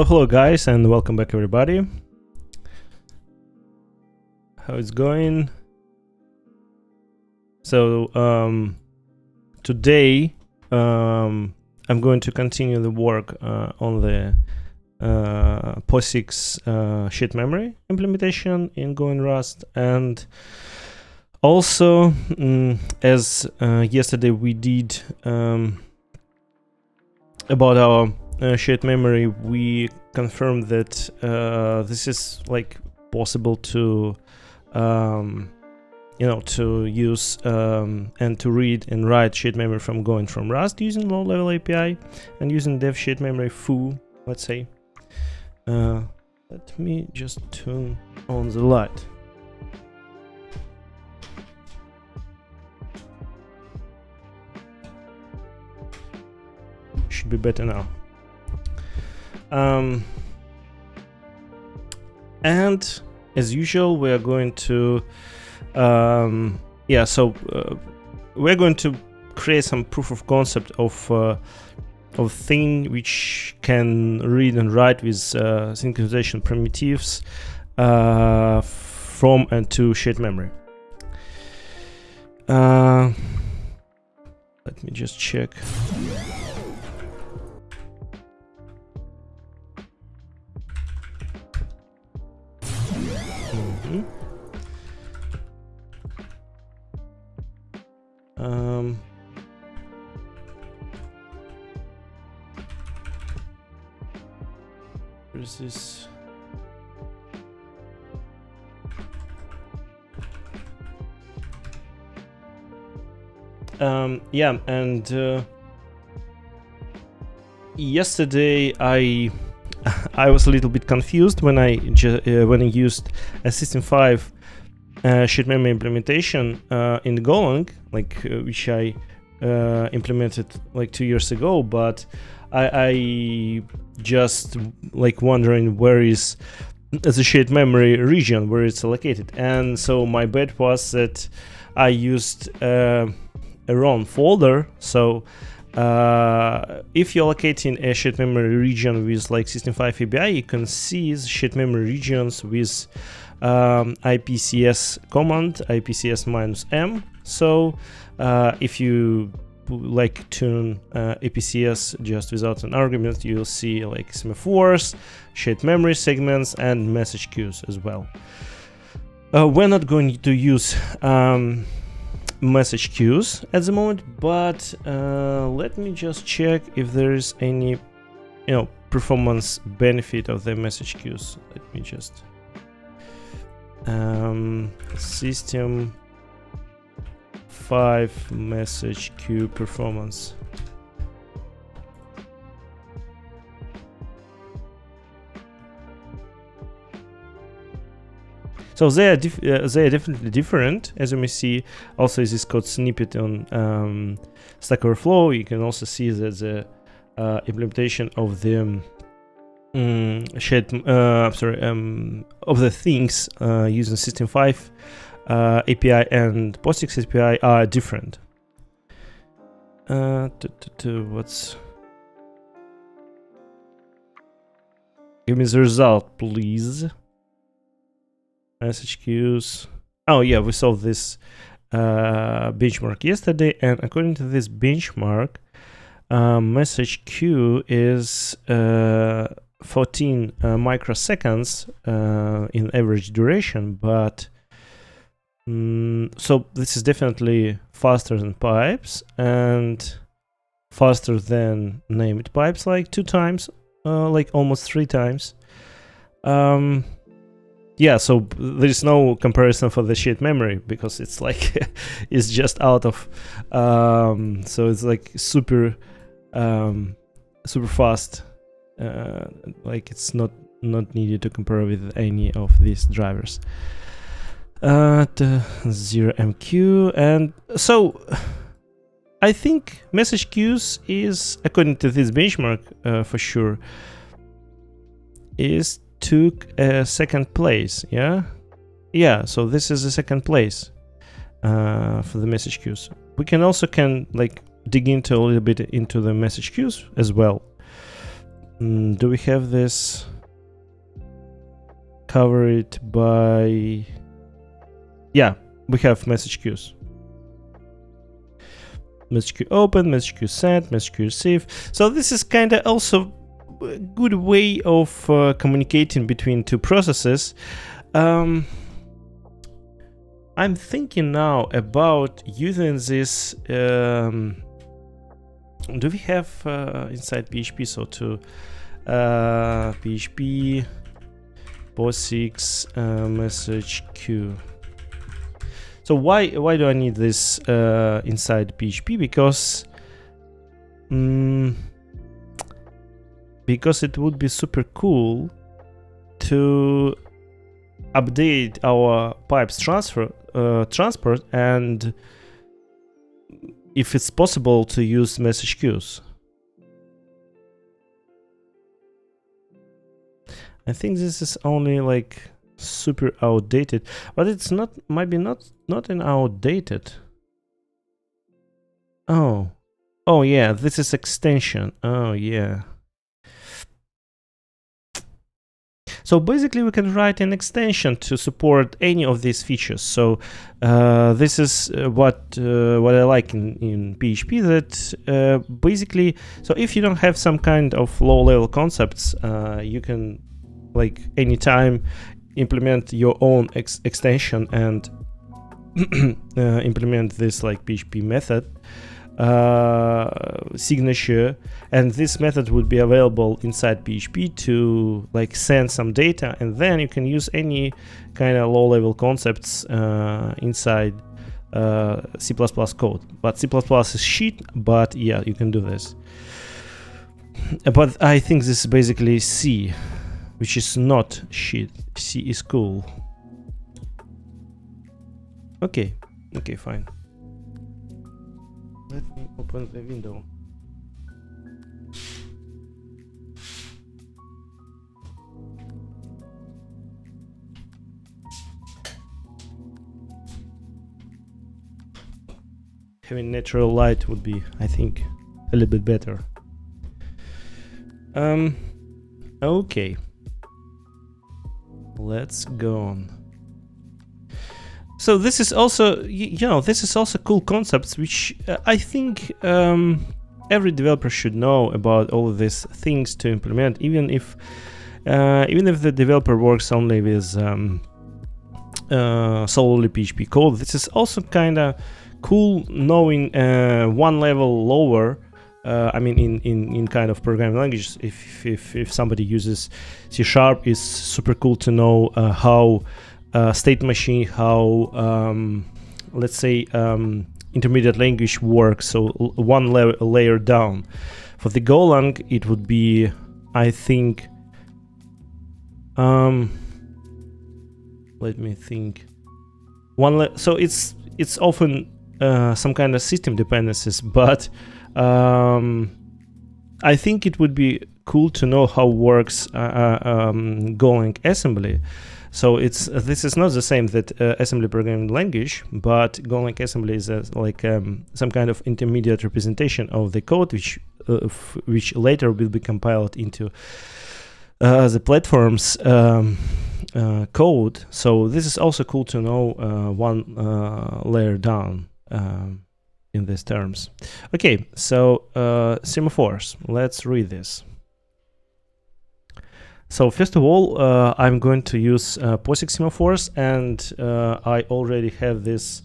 Hello guys, and welcome back everybody. How it's going? So today I'm going to continue the work on the POSIX shared memory implementation in Go Rust, and also as yesterday we did about our shared memory, we confirmed that this is like possible to to use and to read and write shared memory from Go and from Rust using low-level API and using dev shared memory foo, let's say. Let me just turn on the light. Should be better now. And as usual, we are going to we're going to create some proof of concept of thing which can read and write with synchronization primitives from and to shared memory. Let me just check. Where's this? Yeah, and yesterday I was a little bit confused when I used a System 5 shared memory implementation in Golang, which I implemented like 2 years ago, but I just wondering where is the shared memory region, where it's allocated. And so my bet was that I used a wrong folder. So if you're allocating a shared memory region with like System 5 API, you can see the shared memory regions with IPCS command, IPCS-m. So if you like turn IPCS just without an argument, you'll see like semaphores, shared memory segments, and message queues as well. We're not going to use message queues at the moment, but let me just check if there is any performance benefit of the message queues. Let me just System 5 message queue performance. So they are definitely different, as you may see. Also, this code snippet on Stack Overflow. You can also see that the implementation of the of the things using System 5 API and POSIX API are different. What's? Give me the result, please. Message queues. Oh yeah, we solved this benchmark yesterday, and according to this benchmark, message queue is 14 microseconds in average duration, but so this is definitely faster than pipes and faster than named pipes, like 2 times, like almost 3 times. Yeah, so there is no comparison for the shared memory because it's like it's just out of so it's like super fast. Like it's not needed to compare with any of these drivers. 0MQ, and so I think message queues is, according to this benchmark, for sure, took a second place. Yeah, so this is the second place for the message queues. We can also dig into a little bit into the message queues as well. Do we have this covered by? Yeah, we have message queues. Message queue open, message queue send, message queue receive. So this is kind of also a good way of communicating between two processes. I'm thinking now about using this. Do we have inside PHP? So to PHP POSIX message queue. So why do I need this inside PHP? Because it would be super cool to update our pipes transport, and if it's possible to use message queues. I think this is only like super outdated, but it's not, maybe not an outdated. Oh yeah, this is extension. Oh yeah. So basically we can write an extension to support any of these features. So this is what I like in PHP, that basically, so if you don't have some kind of low-level concepts, you can like anytime implement your own extension and implement this like PHP method signature, and this method would be available inside PHP to like send some data, and then you can use any kind of low-level concepts inside C++ code. But C++ is shit, but yeah, you can do this. But I think this is basically C, which is not shit. C is cool. Okay, fine. Let me open the window. Having natural light would be, I think, a little bit better. Okay. Let's go on. So this is also, this is also cool concepts, which I think every developer should know about all of these things to implement, even if the developer works only with solely PHP code. This is also kind of cool knowing one level lower. I mean, in kind of programming languages, if somebody uses C#, it's super cool to know how state machine, how let's say intermediate language works. So one layer down. For the Golang, it would be, I think, let me think. So it's often some kind of system dependencies, but I think it would be cool to know how works Golang assembly. So this is not the same that assembly programming language, but Golang assembly is like some kind of intermediate representation of the code, which later will be compiled into the platform's code. So this is also cool to know one layer down in these terms. Okay, so semaphores. Let's read this. So first of all, I'm going to use POSIX semaphores, and I already have this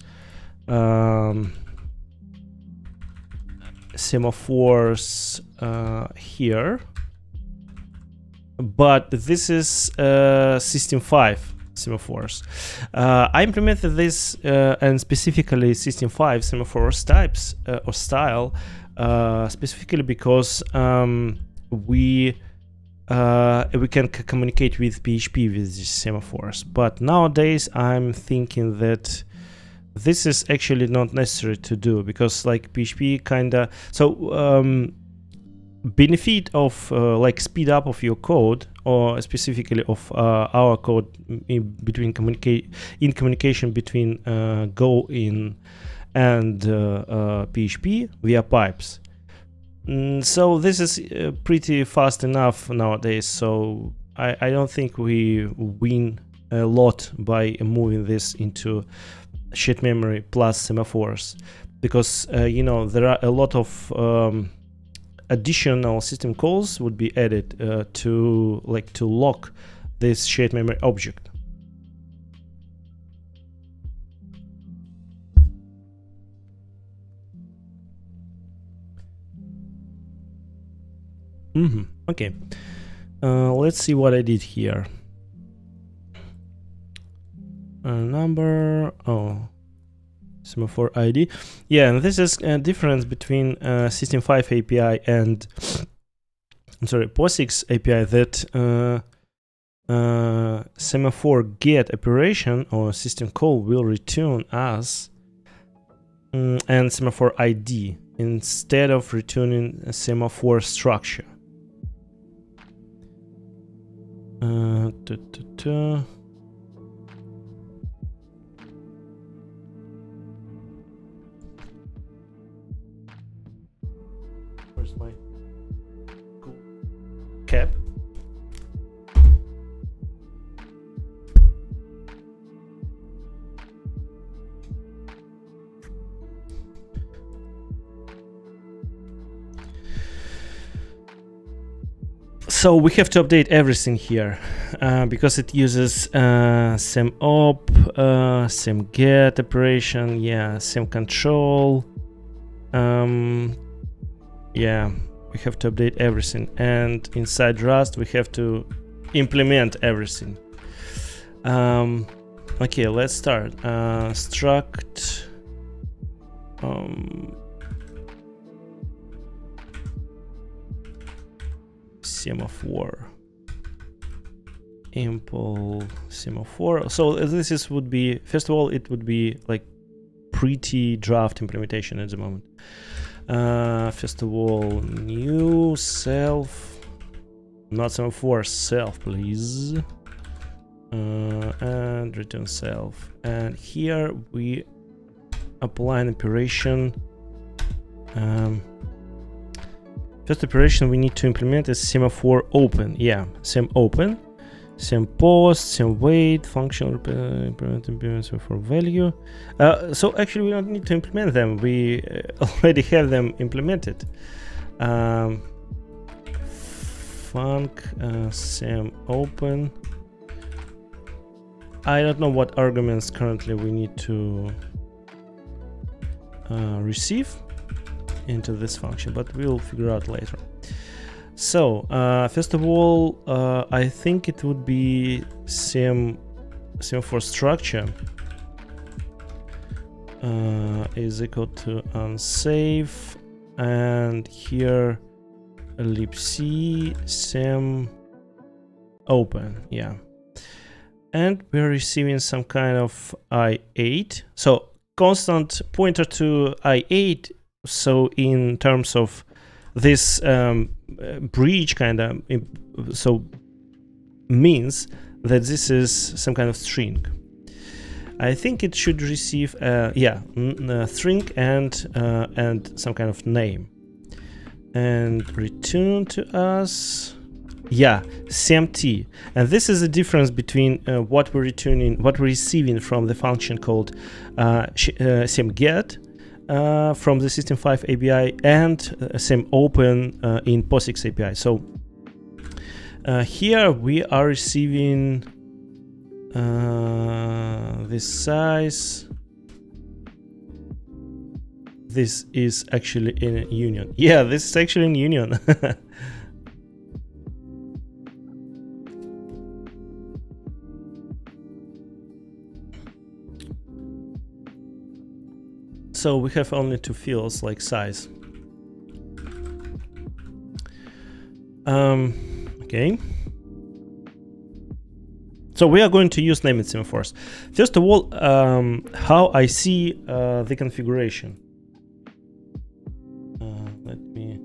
semaphores here, but this is System 5 semaphores. I implemented this and specifically System 5 semaphores types or style specifically because we can communicate with PHP with these semaphores. But nowadays I'm thinking that this is actually not necessary to do, because like PHP kinda, so benefit of like speed up of your code, or specifically of our code in communication between Go and PHP via pipes. So this is pretty fast enough nowadays, so I don't think we win a lot by moving this into shared memory plus semaphores, because you know, there are a lot of additional system calls would be added to lock this shared memory object. Okay, let's see what I did here. Number, oh, semaphore ID. Yeah, and this is a difference between System5 API and, I'm sorry, POSIX API, that semaphore get operation or system call will return as and semaphore ID instead of returning a semaphore structure. Where's my cap? So we have to update everything here because it uses semop, semget operation, yeah, semcontrol. Yeah, we have to update everything, and inside Rust we have to implement everything. Okay, let's start. Struct semaphore, impl semaphore. So this is would be, first of all, it would be like pretty draft implementation at the moment. First of all, new self, not semaphore, self, please, and return self. And here we apply an operation. First operation we need to implement is semaphore open. Yeah, sem open, sem post, sem wait, function implement semaphore value. So actually we don't need to implement them. We already have them implemented. Func sem open. I don't know what arguments currently we need to receive into this function, but we'll figure out later. So first of all, I think it would be semaphore structure is equal to unsafe, and here libc sem open. Yeah, and we're receiving some kind of i8, so constant pointer to i8. So in terms of this breach, kind of, so means that this is some kind of string. I think it should receive yeah, string and some kind of name, and return to us, yeah, semt. And this is the difference between what we're returning, what we're receiving from the function called semget from the System5 API and semopen in POSIX API. So here we are receiving this size. This is actually in union. Yeah, this is actually in union. So we have only two fields like size. Okay. So we are going to use named semaphores. First of all, how I see the configuration. Let me.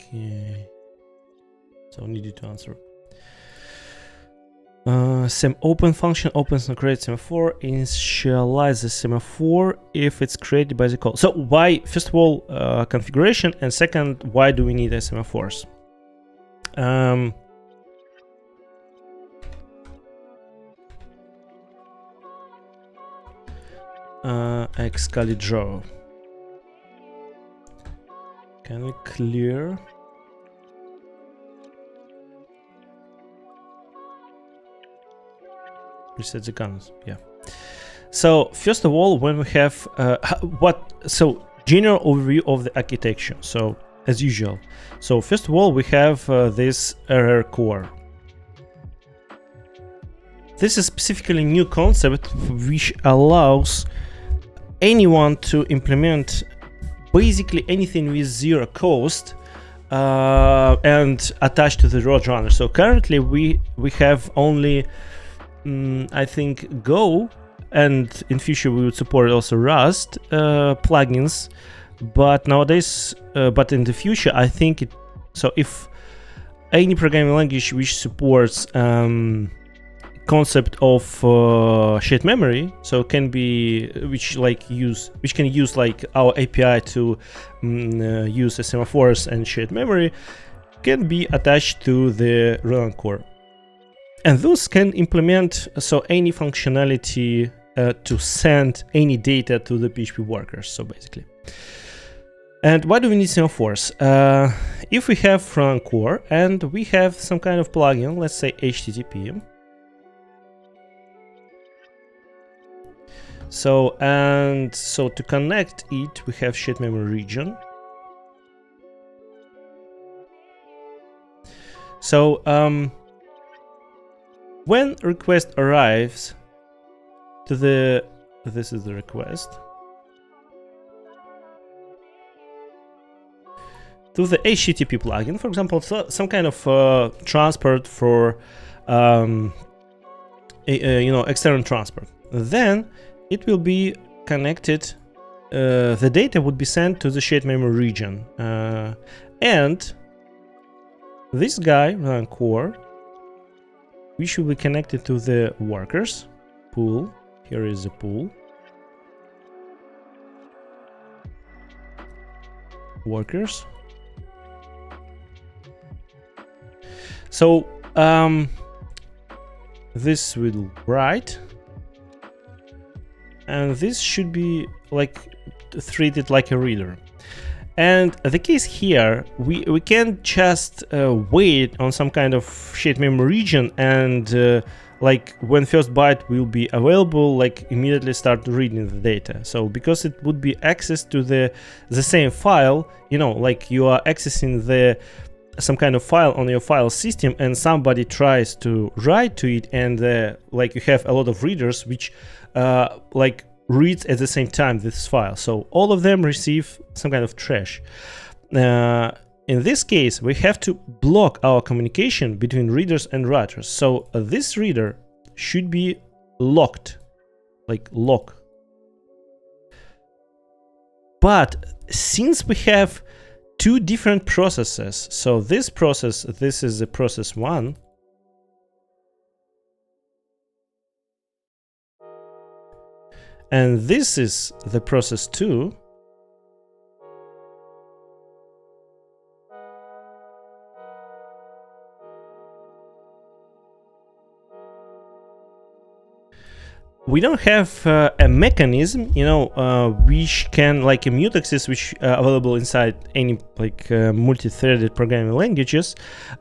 Okay. So needed to answer. Sem open function opens and creates semaphore, initialize the semaphore if it's created by the call. So why, first of all, configuration, and second, why do we need a semaphores? Xcali draw. Can we clear? Reset the comments. Yeah. So first of all, when we have general overview of the architecture. So as usual. So first of all, we have this error core. This is specifically new concept which allows anyone to implement basically anything with zero cost and attach to the Roadrunner. So currently we have only I think Go, and in future we would support also Rust plugins, but nowadays but in the future I think it, so if any programming language which supports concept of shared memory, so can be which can use like our API to use semaphores and shared memory, can be attached to the Roland core, and those can implement so any functionality to send any data to the PHP workers. So basically, and why do we need semaphores? If we have Roland core and we have some kind of plugin, let's say HTTP. So to connect it, we have shared memory region. So when request arrives to the, this is the request, to the HTTP plugin, for example, some kind of transport for external transport, then it will be connected, the data would be sent to the shared memory region, and this guy, run core, which will be connected to the workers pool. Here is the pool. Workers. So this will write, and this should be like treated like a reader. And the case here, we can't just wait on some kind of shared memory region and like when first byte will be available, like immediately start reading the data. So because it would be access to the same file, like you are accessing some kind of file on your file system, and somebody tries to write to it, and like you have a lot of readers which like reads at the same time this file, so all of them receive some kind of trash. In this case, we have to block our communication between readers and writers. So this reader should be locked, like lock. But since we have two different processes, so this process, this is the process 1, and this is the process 2, we don't have a mechanism, which can, like a mutexes, which are available inside any like multi-threaded programming languages,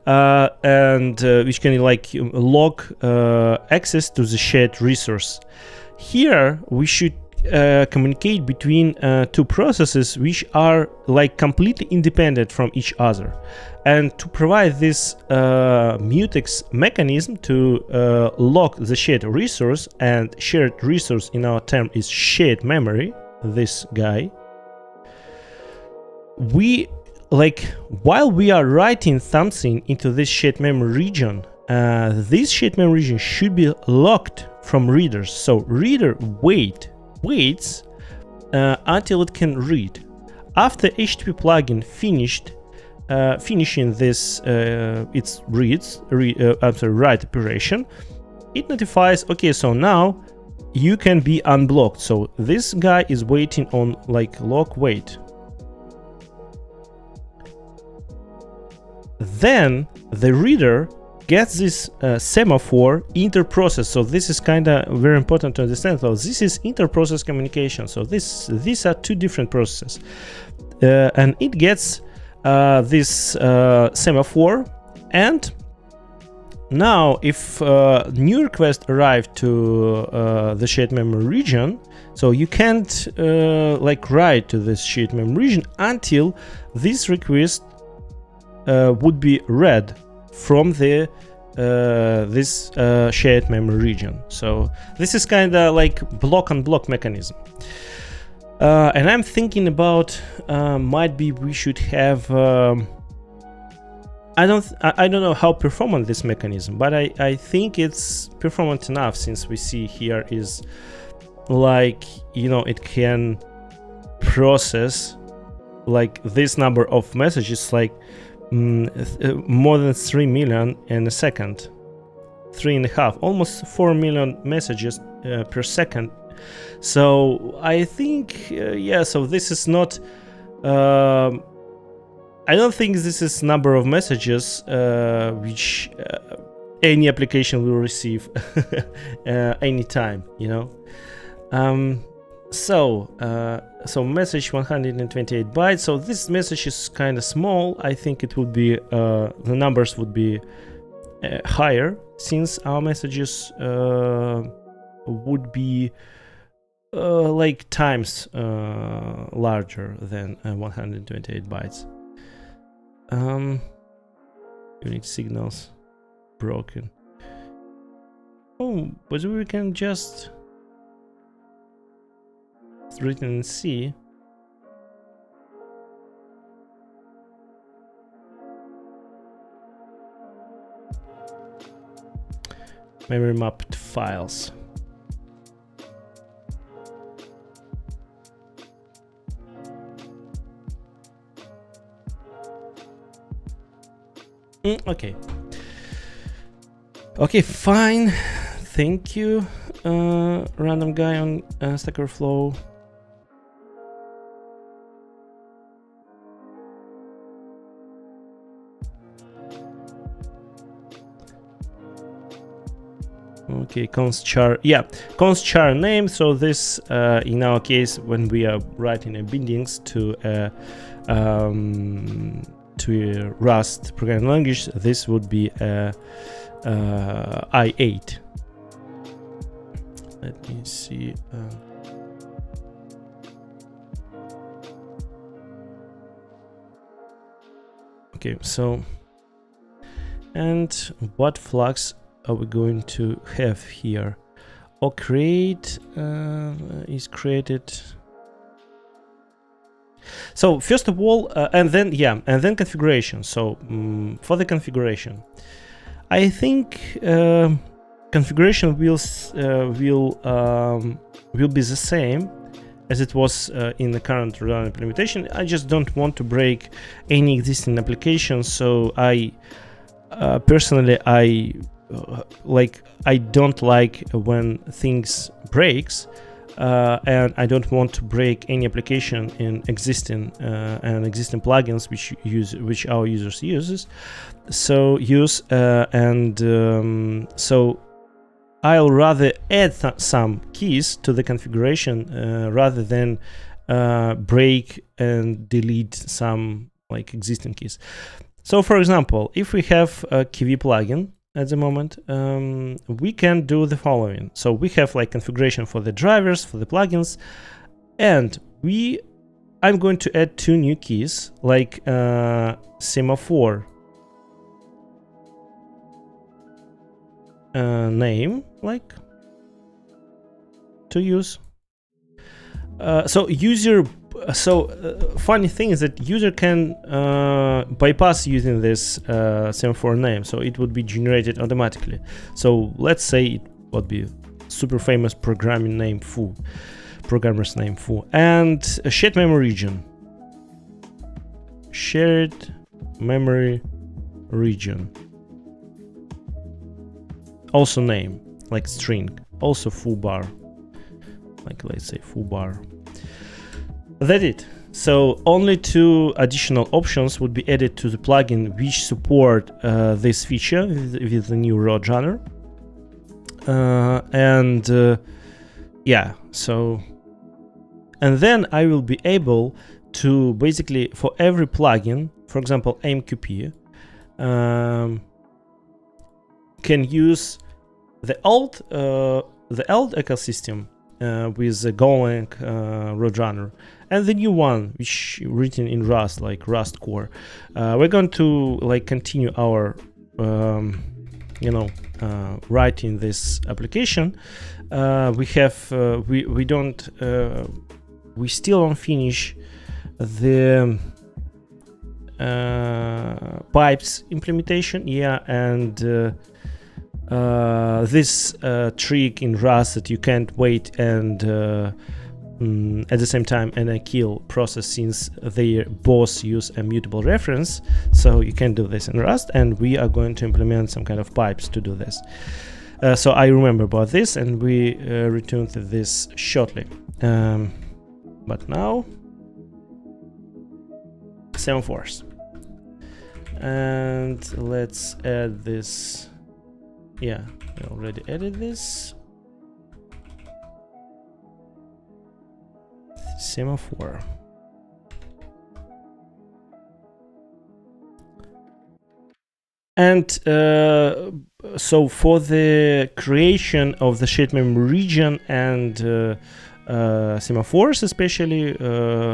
and which can like lock access to the shared resource. Here we should communicate between two processes which are like completely independent from each other, and to provide this mutex mechanism to lock the shared resource, and shared resource in our term is shared memory, this guy, we like while we are writing something into this shared memory region, this shared memory region should be locked from readers. So reader waits until it can read. After HTTP plugin finished finishing this its write operation, it notifies, okay, so now you can be unblocked. So this guy is waiting on like lock wait. Then the reader gets this semaphore interprocess. So this is kind of very important to understand. So this is interprocess communication. So these are two different processes, and it gets this semaphore. And now if new request arrived to the shared memory region, so you can't like write to this shared memory region until this request would be read from the this shared memory region. So this is kind of like block on block mechanism. And I'm thinking about might be we should have I don't know how performant this mechanism, but I think it's performant enough, since we see here is like, you know, it can process like this number of messages, like more than 3 million in a second, 3.5, almost 4 million messages per second. So I think yeah, so this is not I don't think this is number of messages which any application will receive anytime, you know. So message 128 bytes. So this message is kind of small. I think it would be the numbers would be higher, since our messages would be like times larger than 128 bytes. Unique signals broken. Oh, but we can just written in C. Memory mapped files. Okay. Okay, fine. Thank you, random guy on Stack Overflow. Okay, const char, yeah, const char name. So this, in our case, when we are writing a bindings to a Rust programming language, this would be a I8. Let me see. Okay, so, and what flags are we going to have here? Or create is created. So first of all, and then configuration. So for the configuration, I think configuration will be the same as it was in the current run implementation. I just don't want to break any existing application. So I personally I don't like when things breaks. And I don't want to break any application in existing plugins which our users uses. So so I'll rather add some keys to the configuration rather than break and delete some like existing keys. So for example, if we have a KV plugin at the moment, we can do the following. So we have like configuration for the drivers, for the plugins, and I'm going to add two new keys, like semaphore name, like to use. Funny thing is that user can bypass using this semaphore name, so it would be generated automatically. So let's say it would be super famous programmer's name foo, and a shared memory region. Shared memory region. Also name, like string. Also foobar, like let's say foobar. That's it. So only 2 additional options would be added to the plugin which support this feature with the new raw genre. Yeah, so, and then I will be able to basically, for every plugin, for example AMQP, can use the old ecosystem with the Golang raw genre, and the new one which written in Rust, like Rust core. We're going to like continue our writing this application. We still don't finish the pipes implementation, yeah, and this trick in Rust that you can't wait and at the same time and a kill process, since they both use a mutable reference, so you can do this in Rust, and we are going to implement some kind of pipes to do this. So I remember about this, and we return to this shortly. But now semaphores, and let's add this. Yeah, we already added this semaphore. And so for the creation of the shared memory region and semaphores, especially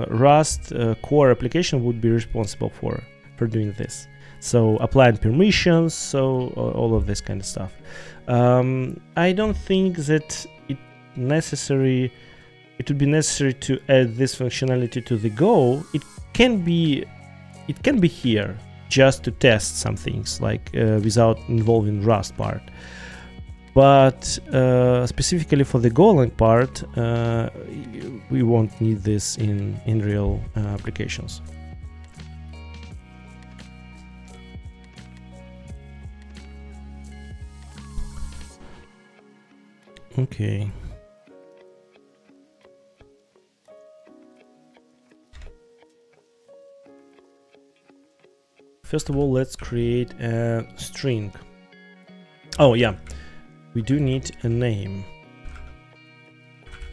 Rust core application would be responsible for doing this. So applying permissions, so all of this kind of stuff. I don't think that it would be necessary to add this functionality to the Go. It can be here just to test some things, like without involving Rust part. But specifically for the Golang part, we won't need this in real applications. Okay. First of all, let's create a string. Oh yeah, we do need a name.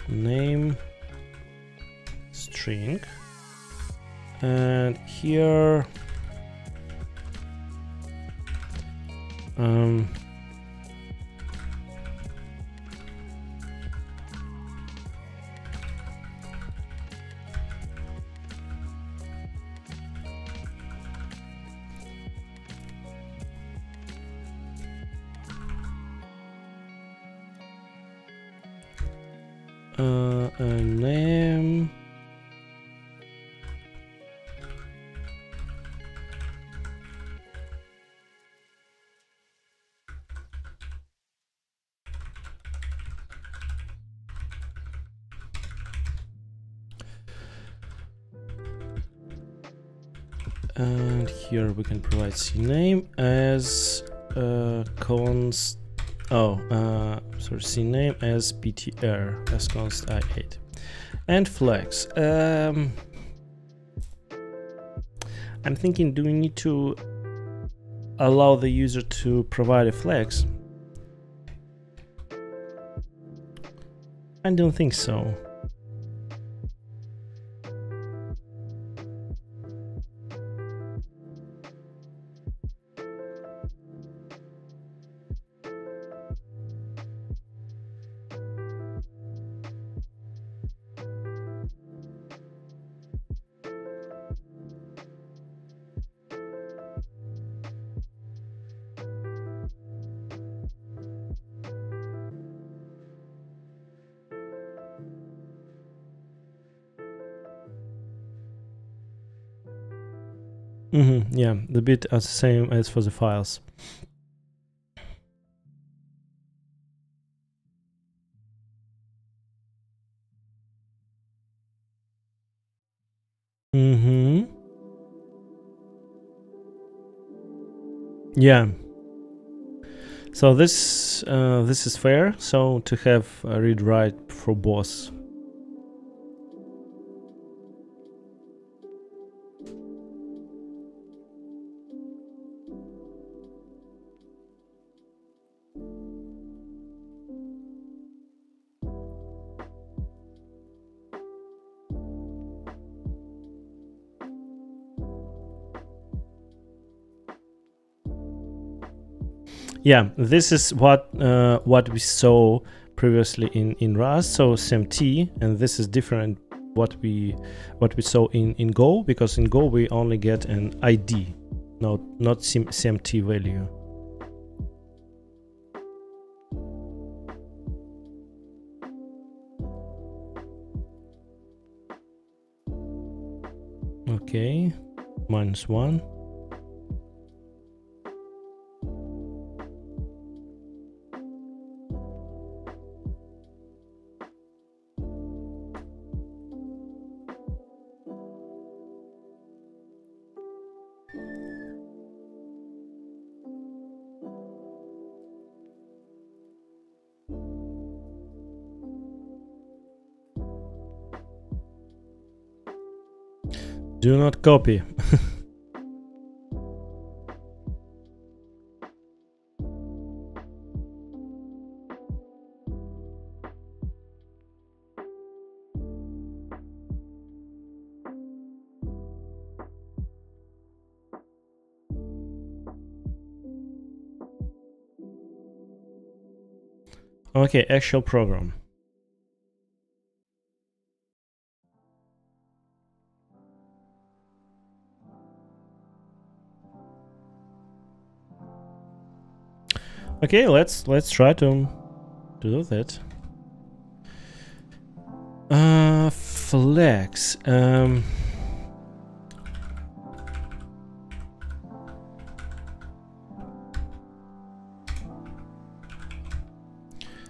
Name string, and here a name. And here we can provide CName as const. Sorry, CName as ptr as const i8, and flags. I'm thinking, do we need to allow the user to provide a flags? I don't think so. Yeah, the bit are the same as for the files. Yeah. So this is fair. So to have a read write for both. Yeah, this is what we saw previously in Rust. So SEMT, and this is different what we saw in Go, because in Go we only get an ID, not SEMT value. Okay, -1. Do not copy. Okay, actual program. Okay, let's try to do that. Flex.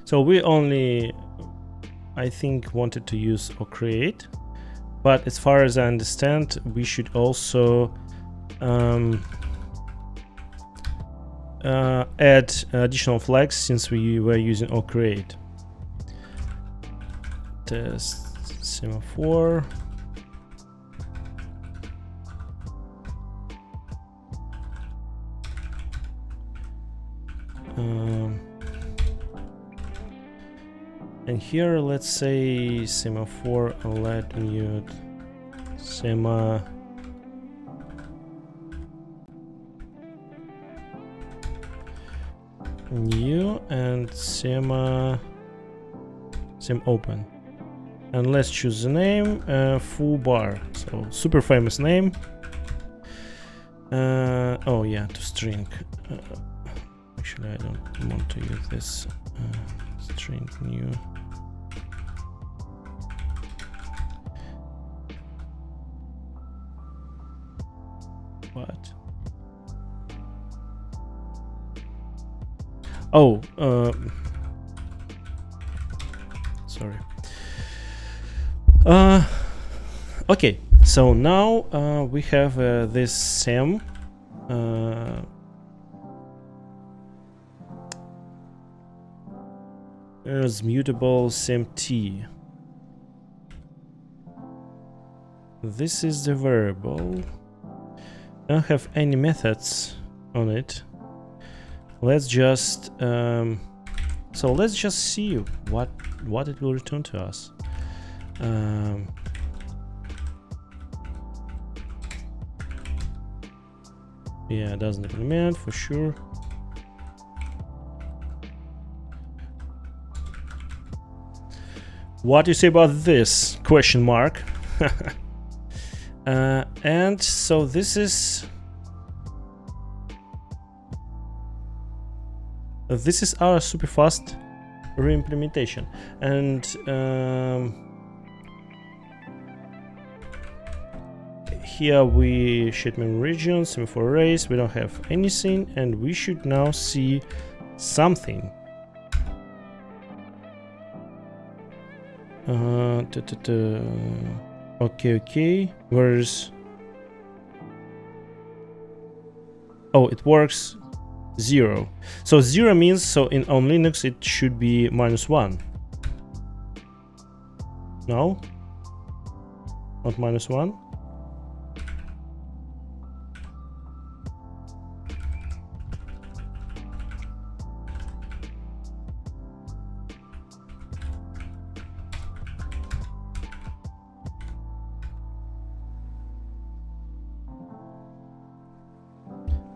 So we only, I think, wanted to use or create, but as far as I understand, we should also add additional flags since we were using or create. Test semaphore. And here, let's say semaphore let mute sema new and sem open, and let's choose the name full bar. So super famous name. Oh yeah, to string. Actually, I don't want to use this. String new. What? Oh, sorry. Okay, so now we have this sem as mutable semt. This is the variable. I don't have any methods on it. Let's just so let's just see what it will return to us. Yeah, it doesn't implement for sure. What do you say about this? Question mark. And so this is our super fast reimplementation, and here we shipment region, semaphore arrays, we don't have anything, and we should now see something. Okay, where's... Oh, it works 0. So 0 means, so on Linux it should be -1. No? Not -1?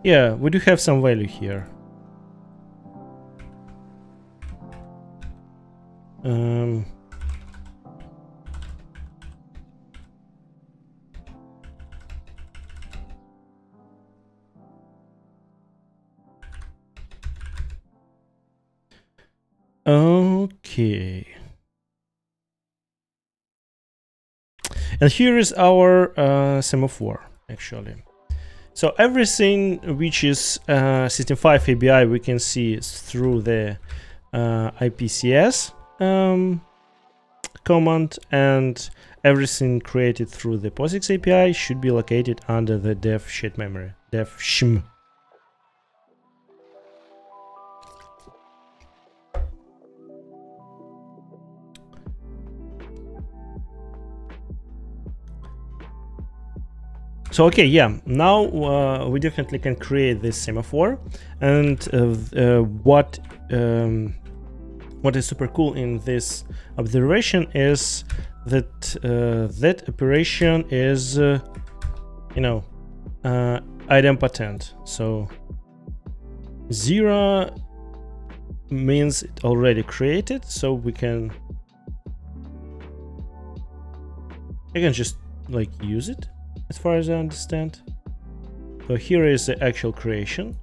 Yeah, we do have some value here. Okay. And here is our semaphore, actually. So everything which is System5 ABI we can see through the IPCS command, and everything created through the POSIX API should be located under the dev shared memory, dev shm. So okay, yeah, now we definitely can create this semaphore, and what is super cool in this observation is that that operation is you know, idempotent. So 0 means it already created, so I can just like use it, as far as I understand. So here is the actual creation.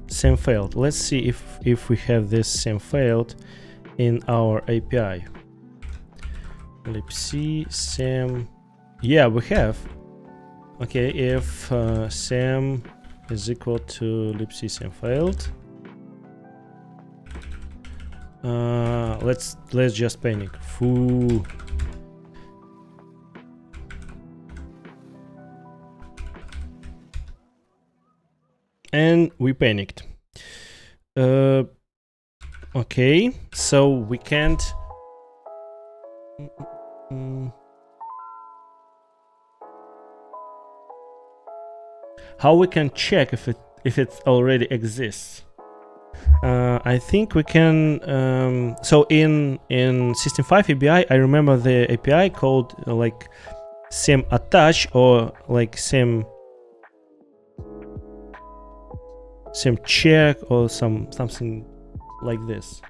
Same failed. Let's see if we have this same failed in our API. libc same. Yeah, we have. Okay, if same is equal to libc same failed. Let's just panic. Foo. And we panicked. Okay, so we can't. How we can check if it already exists? I think we can. So in System5 API, I remember the API called like same attach or like same check or something like this.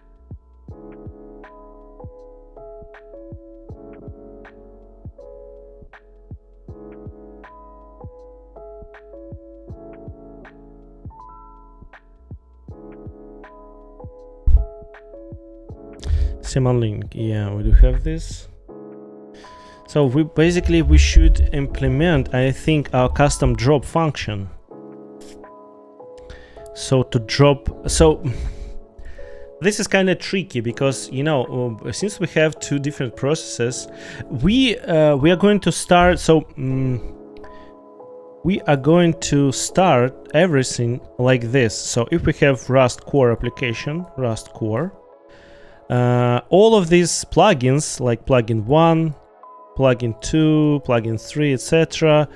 Symlink, yeah, we do have this. So we should implement, I think, our custom drop function. So to drop, so this is kind of tricky because, you know, since we have two different processes, we are going to start. So we are going to start everything like this. So if we have Rust core application, Rust core. All of these plugins, like plugin 1, plugin 2, plugin 3, etc.,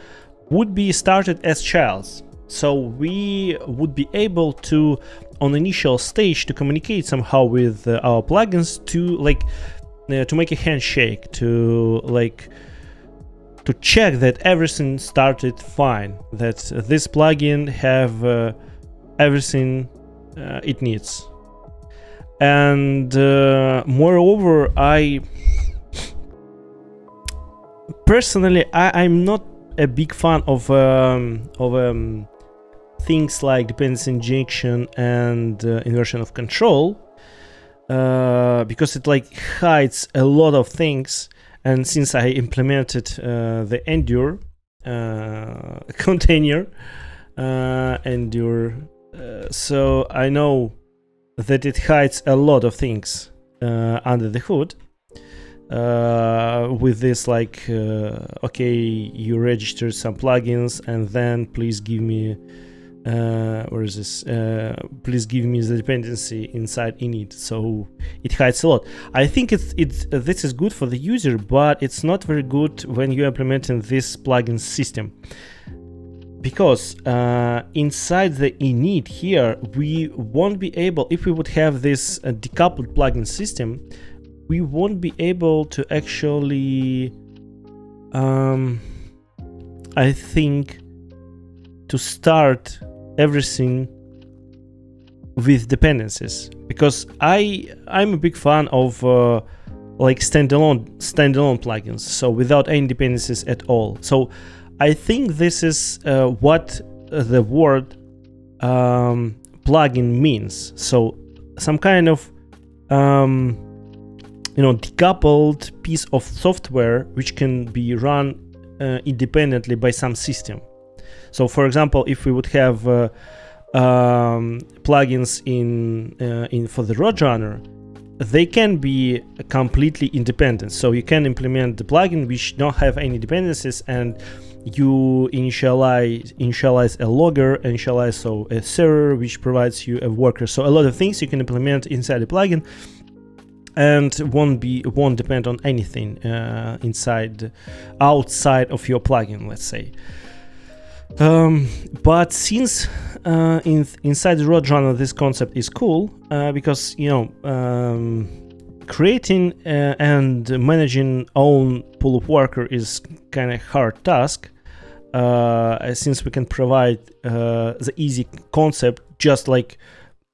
would be started as childs. So we would be able to, on initial stage, to communicate somehow with our plugins to like to make a handshake, to check that everything started fine, that this plugin have everything it needs. And moreover, I personally I'm not a big fan of things like dependency injection and inversion of control, because it like hides a lot of things. And since I implemented the endure container endure, so I know that it hides a lot of things under the hood. with this like okay, you registered some plugins, and then please give me where is this? Please give me the dependency inside init. So it hides a lot. I think this is good for the user, but it's not very good when you're implementing this plugin system, because inside the init here, we won't be able, if we would have this decoupled plugin system, we won't be able to actually I think to start everything with dependencies, because I'm a big fan of like standalone plugins, so without any dependencies at all. So I think this is what the word plugin means. So some kind of decoupled piece of software which can be run independently by some system. So for example, if we would have plugins in for the Roadrunner, they can be completely independent. So you can implement the plugin which don't have any dependencies, and you initialize a logger, initialize so a server which provides you a worker. So a lot of things you can implement inside the plugin, and won't depend on anything outside of your plugin, let's say. But since inside the Roadrunner this concept is cool, because creating and managing own pool of worker is kind of hard task, since we can provide the easy concept, just like,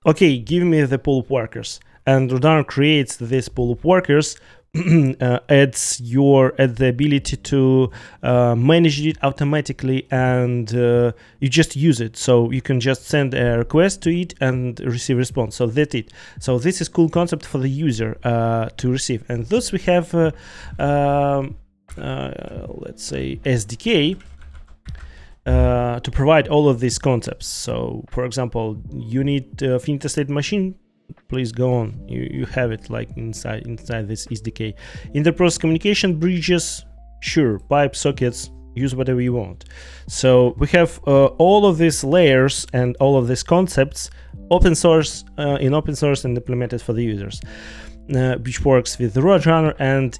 okay, give me the pool of workers, and Roadrunner creates this pool of workers, adds the ability to manage it automatically, and you just use it. So you can just send a request to it and receive response. So that's it. So this is cool concept for the user to receive. And thus we have let's say SDK to provide all of these concepts. So for example, you need finite state machine, please go on, you have it like inside this SDK. Inter-process communication bridges, sure, pipes, sockets, use whatever you want. So we have all of these layers and all of these concepts open source and implemented for the users, which works with the Roadrunner, and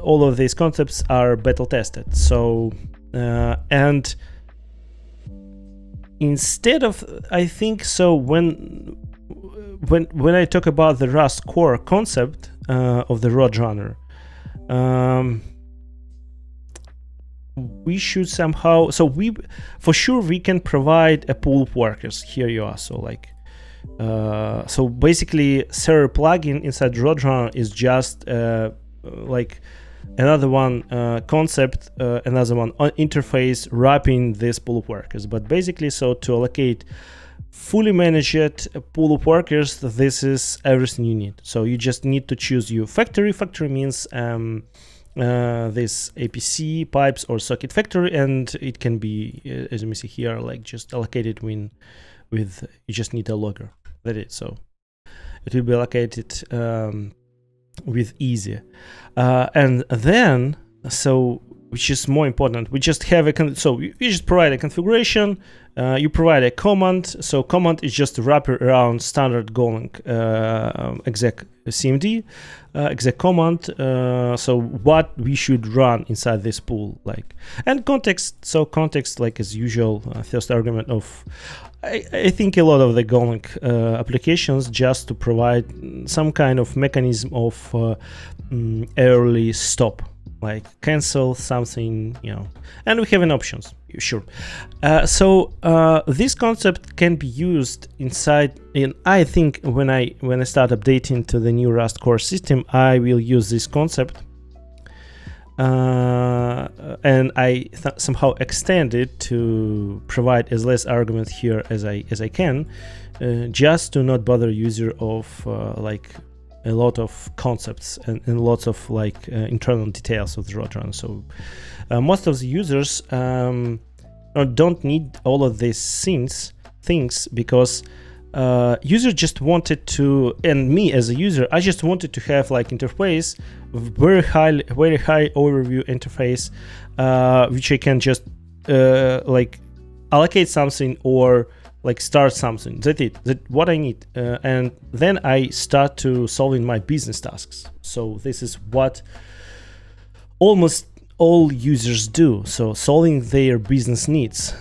all of these concepts are battle tested. So and instead of, I think so, when I talk about the Rust core concept of the Roadrunner, we should somehow, so for sure we can provide a pool of workers. Here you are. So like so basically server plugin inside Roadrunner is just like another one concept, another one interface wrapping this pool of workers. But basically, so to allocate fully managed pool of workers, this is everything you need. So you just need to choose your factory. Factory means this APC pipes or socket factory, and it can be, as you may see here, like just allocated with you just need a logger. That is, so it will be allocated with easy, and then so, which is more important, we just have so you just provide a configuration, you provide a command. So command is just a wrapper around standard Golang exec cmd exec command. So what we should run inside this pool, like, and context. So context, like as usual, first argument of I think a lot of the Golang applications, just to provide some kind of mechanism of early stop, like cancel something, and we have an options, sure. So this concept can be used inside, and I think when I start updating to the new Rust core system, I will use this concept, and I somehow extend it to provide as less argument here as I can, just to not bother user of like a lot of concepts and lots of like internal details of the Roadrunner. So most of the users don't need all of these things because user just wanted to, and me as a user, I just wanted to have like interface, very high overview interface, which I can just like allocate something or like start something. That's it. That's what I need. And then I start to solving my business tasks. So this is what almost all users do. So solving their business needs.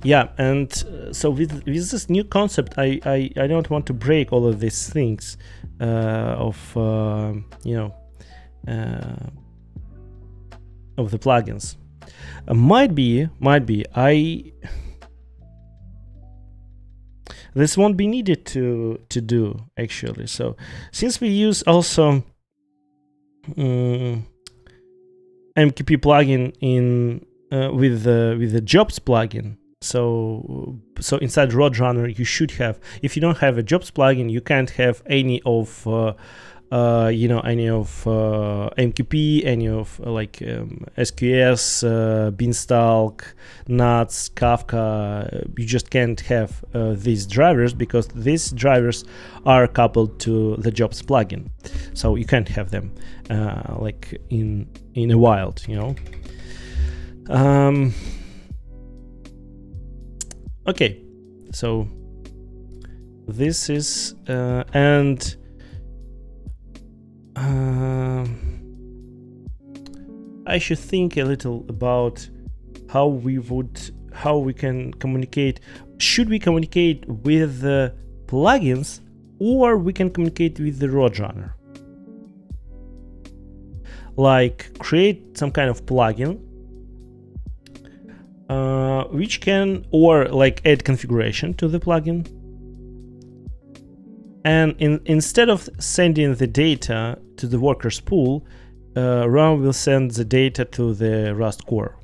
Yeah, and so with this new concept, I don't want to break all of these things of you know, of the plugins. Might be this won't be needed to do actually. So since we use also MQP plugin in with the jobs plugin. So inside Roadrunner you should have, if you don't have a jobs plugin, you can't have any of you know, any of MQP, any of like SQS, Beanstalk, Nuts, Kafka. You just can't have these drivers because these drivers are coupled to the jobs plugin. So you can't have them like in a wild, you know. Okay, so this is and I should think a little about how we can communicate. Should we communicate with the plugins, or we can communicate with the Roadrunner? Like create some kind of plugin which can, or like add configuration to the plugin, and instead of sending the data to the workers pool, Run will send the data to the Rust core.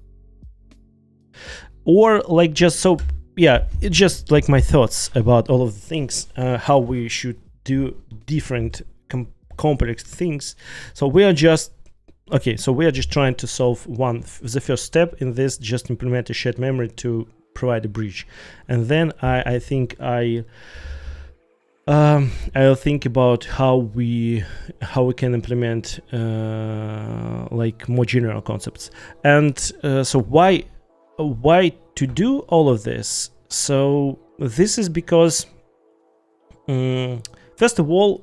Or like just so, yeah, it's just like my thoughts about all of the things, how we should do different complex things. So we are just so we are just trying to solve the first step in this, just implement a shared memory to provide a bridge, and then I think I'll think about how we can implement like more general concepts. And so why to do all of this? So this is because first of all,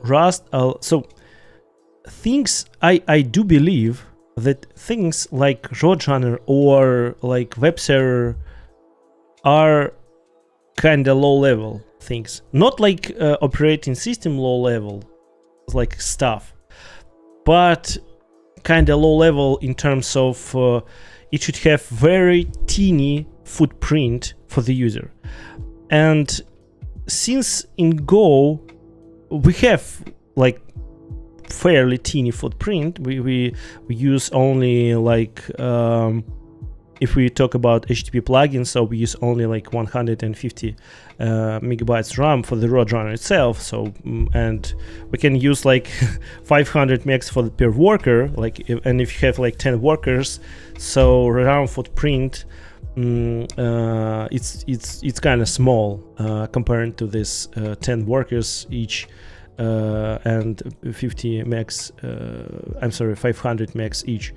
Rust. So things I do believe that things like Roadrunner or like web server are kind of low level things, not like operating system low level like stuff, but kind of low level in terms of it should have very teeny footprint for the user. And since in Go we have like fairly teeny footprint, we use only like if we talk about HTTP plugins, so we use only like 150 megabytes RAM for the Roadrunner itself. So and we can use like 500 megs for per worker. Like and if you have like 10 workers, so RAM footprint it's kind of small compared to this 10 workers each. And 50 megs, I'm sorry, 500 megs each.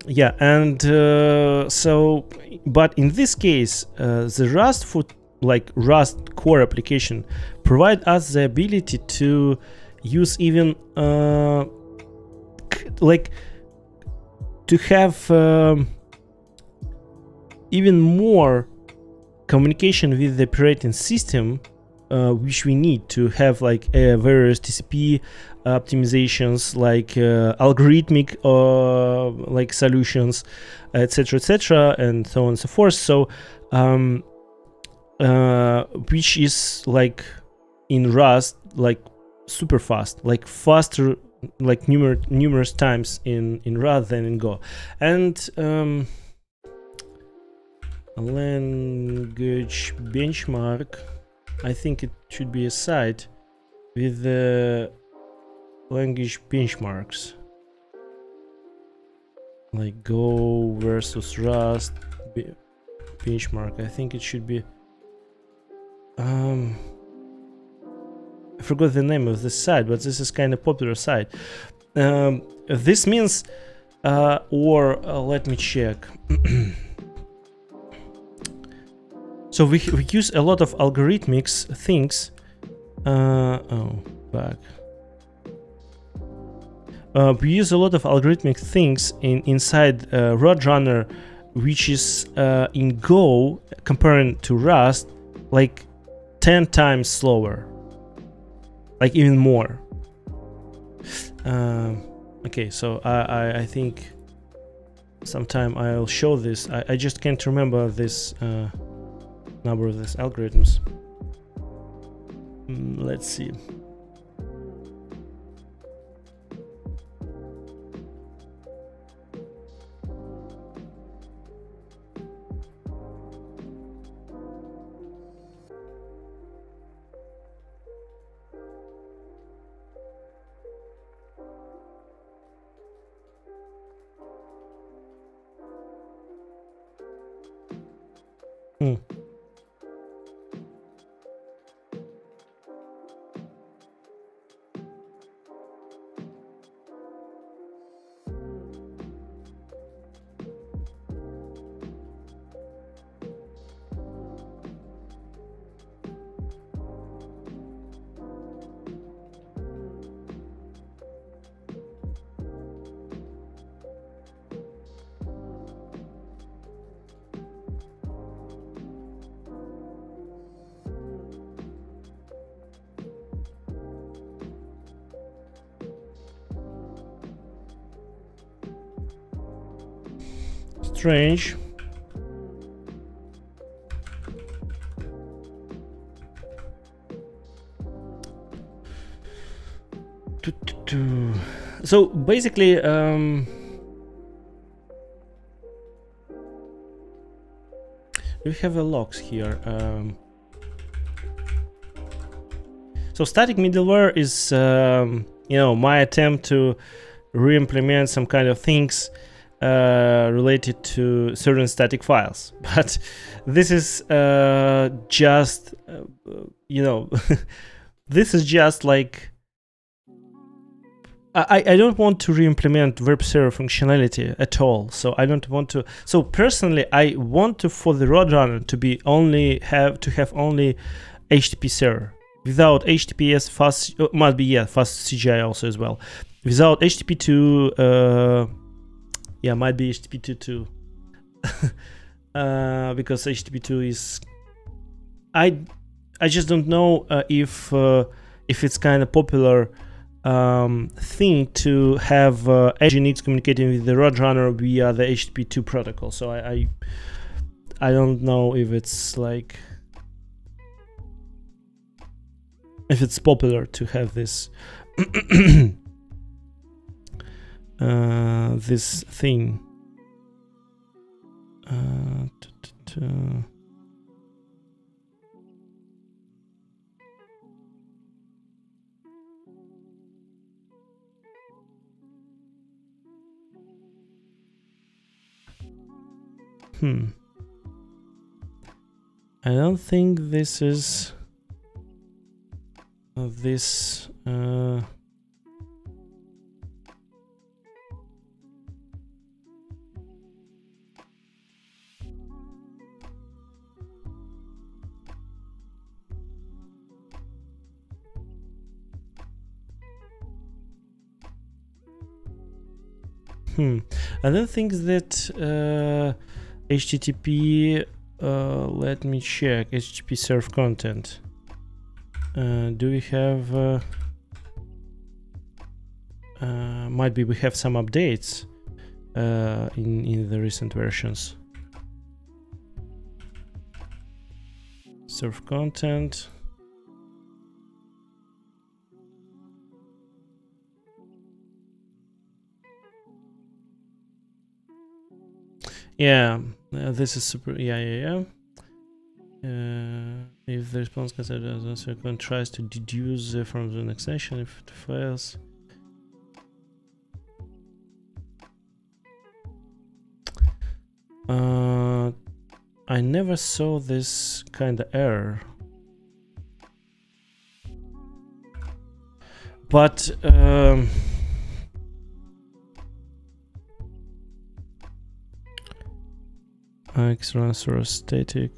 Yeah, and so, but in this case, the Rust core application provide us the ability to use even like to have even more communication with the operating system, which we need to have like various TCP optimizations, like algorithmic like solutions, etc., and so on and so forth. So which is like in Rust like super fast, like faster, like numerous times in Rust than in Go. And language benchmark, I think it should be a site with the language benchmarks, like Go versus Rust finish mark. I think it should be I forgot the name of this site, but this is kind of popular site. This means let me check. So we use a lot of algorithmic things. We use a lot of algorithmic things inside Roadrunner, which is in Go, comparing to Rust, like 10 times slower, like even more. Okay, so I think sometime I'll show this. I just can't remember this number of these algorithms. Let's see. Strange. So basically, we have a logs here. So static middleware is, you know, my attempt to re-implement some kind of things related to certain static files, but this is just you know this is just like I don't want to re-implement web server functionality at all. So I don't want to. So personally, I want to, for the Roadrunner, to be only have only HTTP server without HTTPS fast, must be fast CGI also as well, without HTTP2. Yeah, might be HTTP2 too. Because HTTP2 is, I just don't know if it's kind of popular thing to have Nginx communicating with the Roadrunner via the HTTP2 protocol. So I don't know if it's like, if it's popular to have this this thing. I don't think this is this I don't think that HTTP, let me check, HTTP serve content. Do we have, might be we have some updates in the recent versions. Serve content. Yeah, this is super. Yeah. If the response considers tries to deduce from the next session, if it fails. I never saw this kind of error. But extra source static.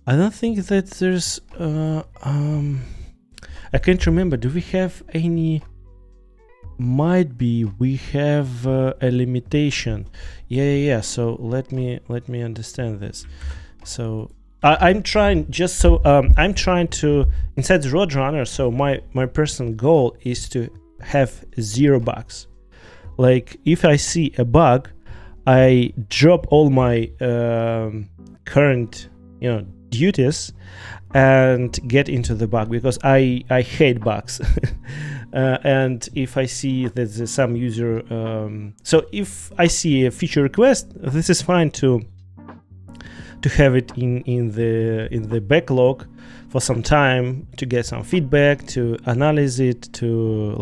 I don't think that there's I can't remember. Do we have any? Might be we have a limitation. Yeah. So let me understand this. So I'm trying just so I'm trying to inside the Roadrunner. So my personal goal is to have 0 bugs. Like if I see a bug, I drop all my current duties and get into the bug, because I hate bugs. And if I see that there's some user so if I see a feature request, this is fine to have it in the backlog for some time, to get some feedback, to analyze it, to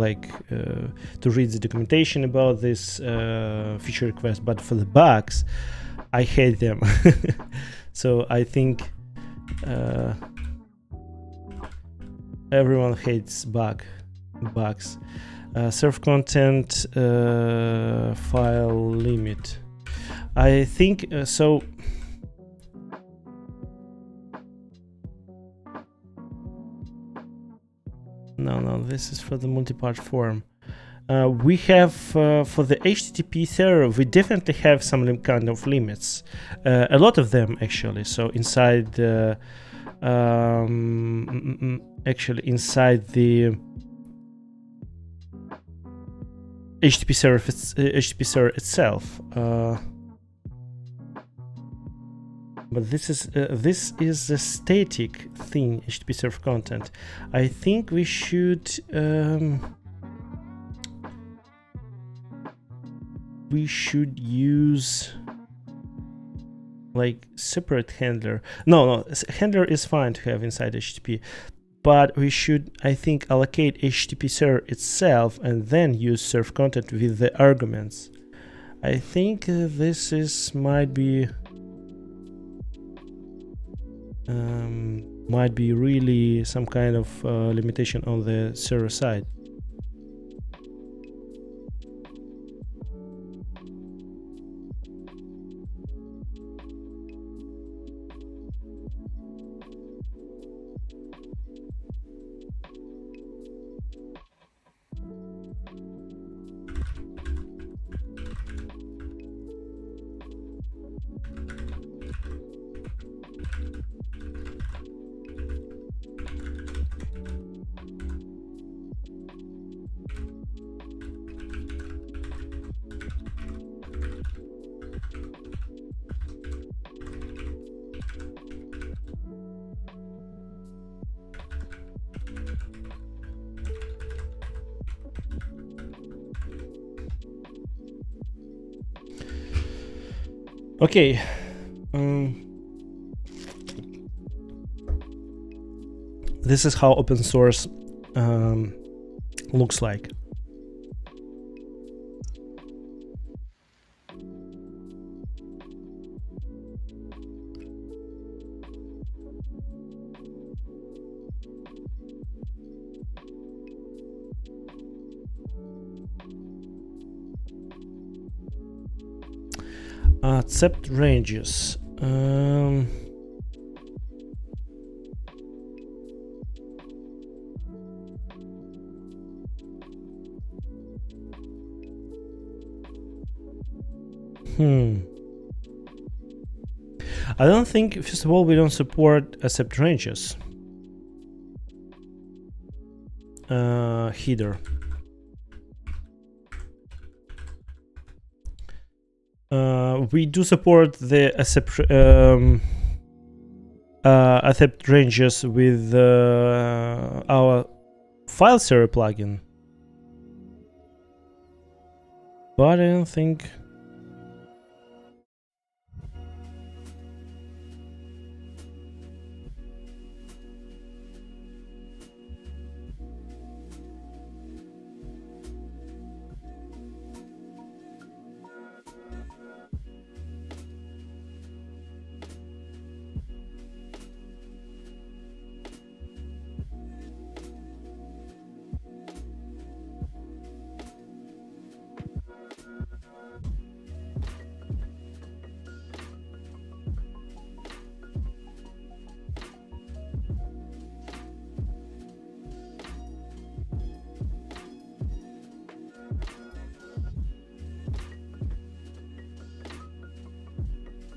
to read the documentation about this feature request. But for the bugs, I hate them. So I think everyone hates bugs. Serve content file limit. I think so. No, this is for the multi-part form. We have for the HTTP server, we definitely have some kind of limits, a lot of them actually. So inside actually inside the HTTP server itself, but this is the static thing, HTTP server content. I think we should use like separate handler. No, handler is fine to have inside HTTP, but we should, I think, allocate HTTP server itself and then use serve content with the arguments. I think this might be really some kind of limitation on the server side. Okay. This is how open source looks like. Accept ranges. I don't think, first of all, we don't support accept ranges. Header. We do support the accept ranges with our file server plugin, but I don't think.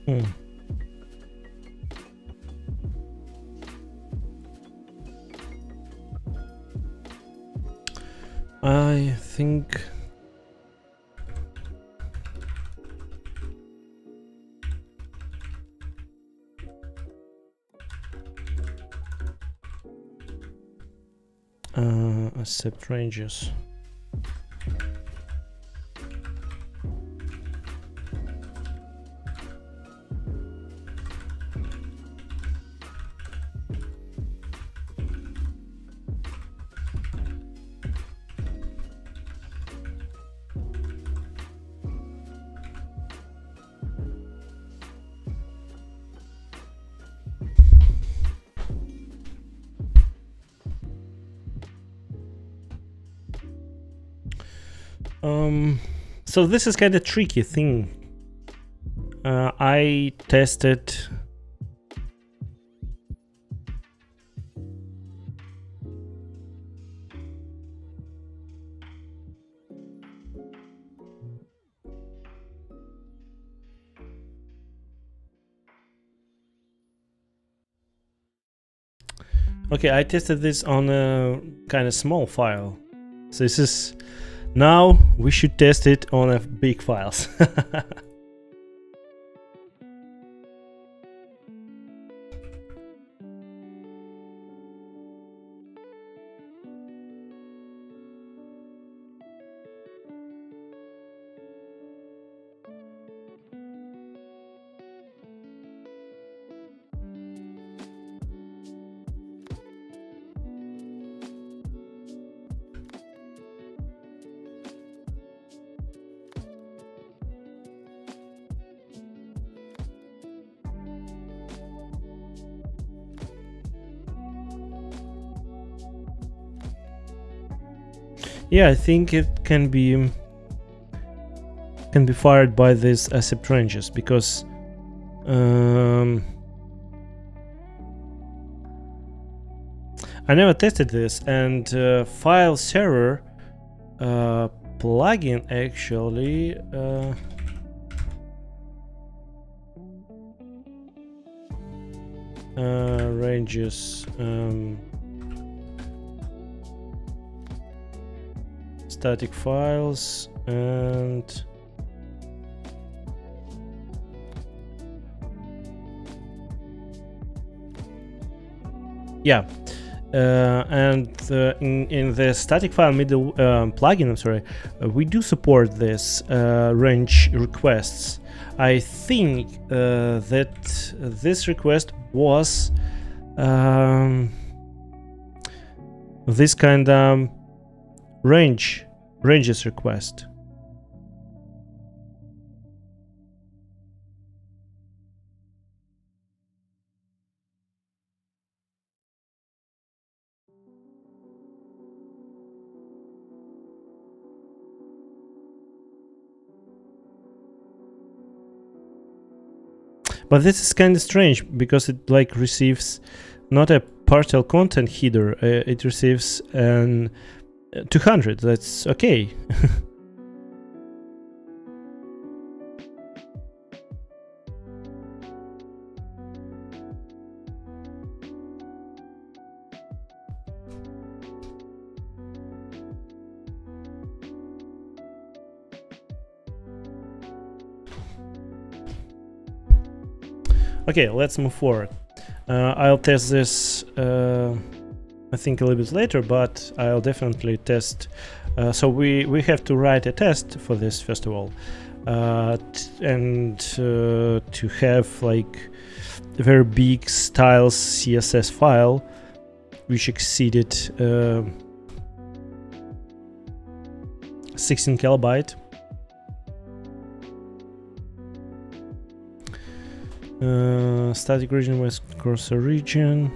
Hmm. I think accept ranges. So this is kind of tricky thing. I tested okay, I tested this on a kind of small file. So this is now we should test it on a big files. Yeah, I think it can be fired by these accept ranges because I never tested this, and file server plugin actually ranges static files and yeah. And in the static file middle plugin, I'm sorry, we do support this range requests. I think that this request was this kind of ranges request. But this is kind of strange because it like receives not a partial content header, it receives an 200. That's okay. Okay, let's move forward. I'll test this I think a little bit later, but I'll definitely test. So we have to write a test for this first of all, and to have like a very big styles CSS file which exceeded 16 kilobyte. Static region was cursor region.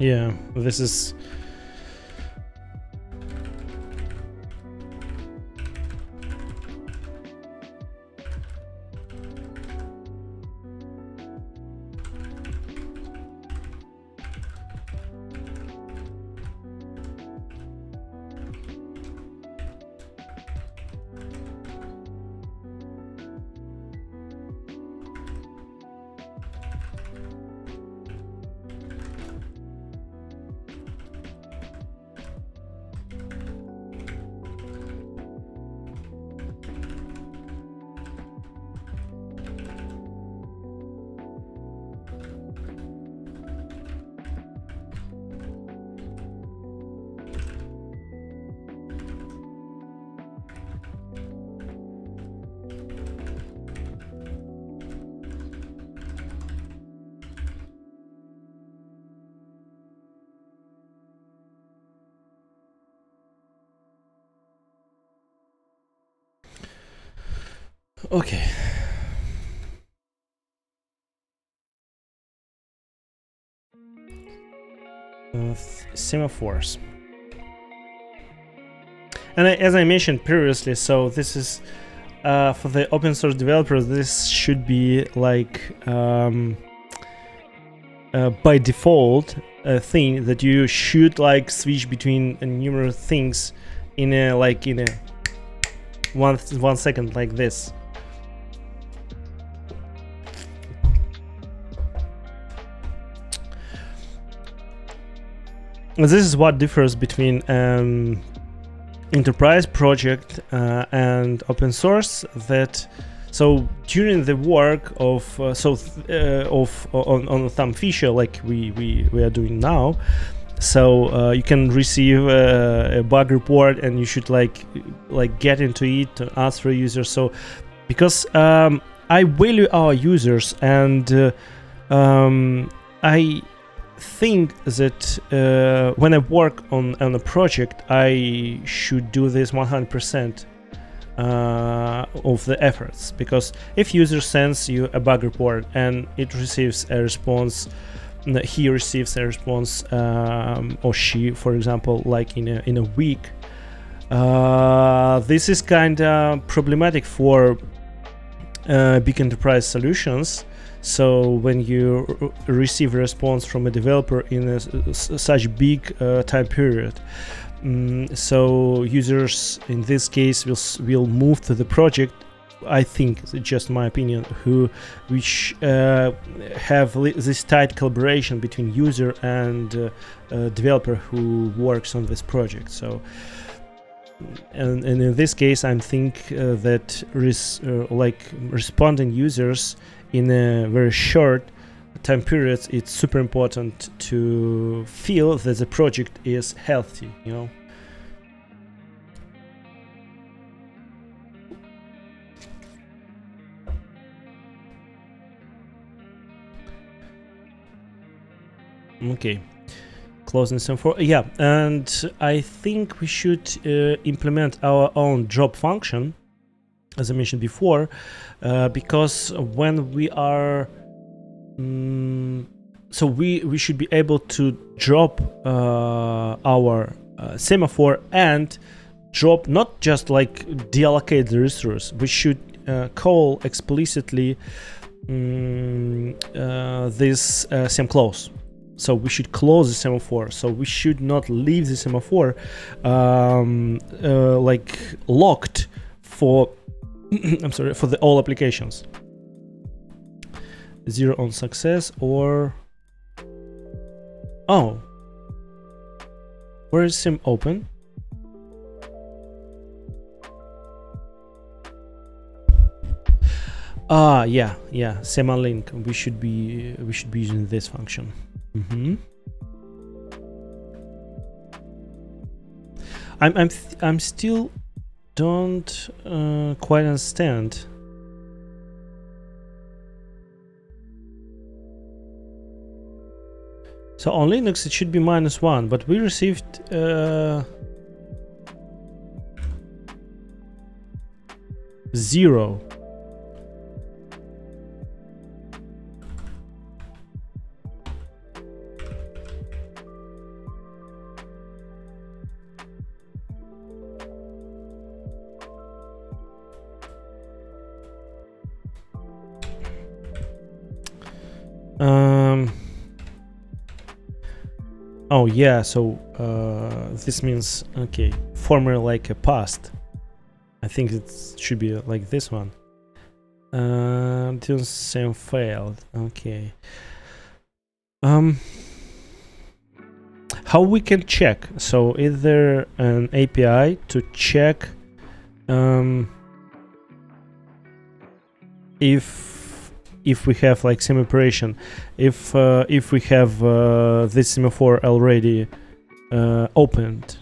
Yeah, this is. Okay. Semaphores. And as I mentioned previously, so this is for the open source developers, this should be like by default a thing that you should like switch between numerous things in a like in a 1 second like this. This is what differs between enterprise project and open source. That so during the work of on some feature like we are doing now, so you can receive a bug report and you should like get into it to answer users. So because I value our users and I think that when I work on a project, I should do this 100% of the efforts, because if user sends you a bug report and it receives a response, he receives a response or she, for example, like in a week, this is kind of problematic for big enterprise solutions. So when you receive a response from a developer in such big time period, so users in this case will move to the project, I think, just my opinion, which have this tight collaboration between user and developer who works on this project. So and in this case I think that responding users in a very short time period, it's super important to feel that the project is healthy, you know. Okay, closing some for yeah, and I think we should implement our own drop function, as I mentioned before, because when we are so we should be able to drop our semaphore and drop, not just like deallocate the resource, we should call explicitly this semclose. So we should close the semaphore. So we should not leave the semaphore like locked for I'm sorry, for all applications. 0 on success or oh, where is sim open? Ah, yeah, semalink. We should be using this function. I'm still don't quite understand. So on Linux it should be -1, but we received 0. Oh yeah, so this means, okay, former like a past. I think it should be like this one. Until same failed. Okay. How we can check? So is there an API to check if we have like same operation, if we have this semaphore already opened?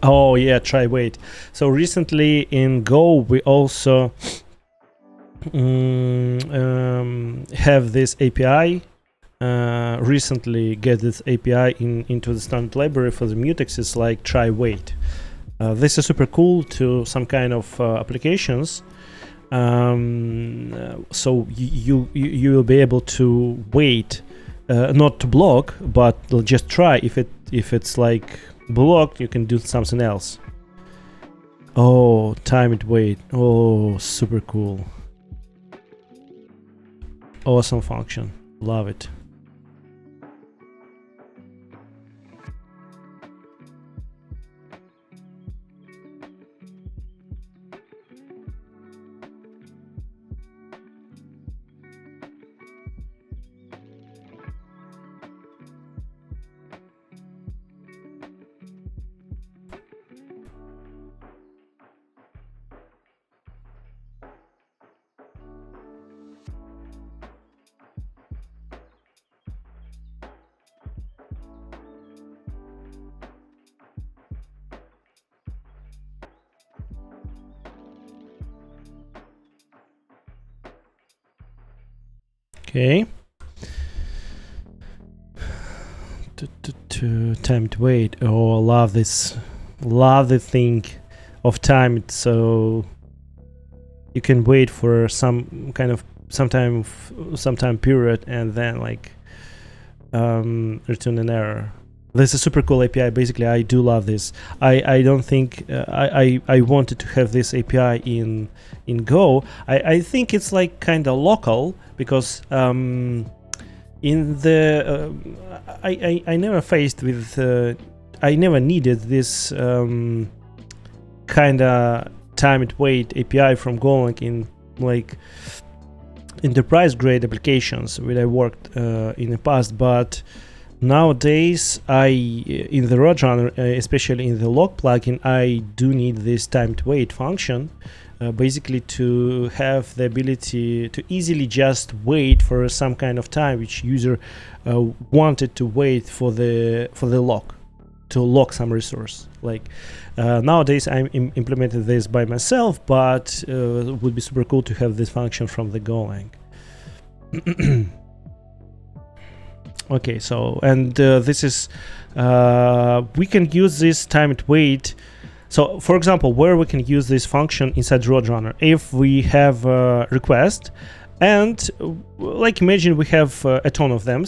Oh yeah, try wait. So recently in Go we also have this API. Recently get this API into the standard library for the mutexes, like try wait. This is super cool to some kind of applications. So you will be able to wait, not to block, but just try. If it's like blocked, you can do something else. Oh, timed wait. Oh, super cool. Awesome function. Love it. Okay. Timed wait. Oh, I love this. Love the thing of time. It's so you can wait for some kind of some time period and then like return an error. This is a super cool API. Basically, I do love this. I don't think I wanted to have this API in Go. I think it's like kind of local because in the I never faced with I never needed this kind of timed wait API from Golang in like enterprise grade applications where I worked in the past, but nowadays in the Roadrunner, especially in the log plugin, I do need this timed wait function, basically to have the ability to easily just wait for some kind of time which user wanted to wait for the log, to lock some resource. Like nowadays I'm implemented this by myself, but it would be super cool to have this function from the Golang. Okay, so and this is we can use this timed wait. So for example, where we can use this function inside Roadrunner, if we have a request and like imagine we have a ton of them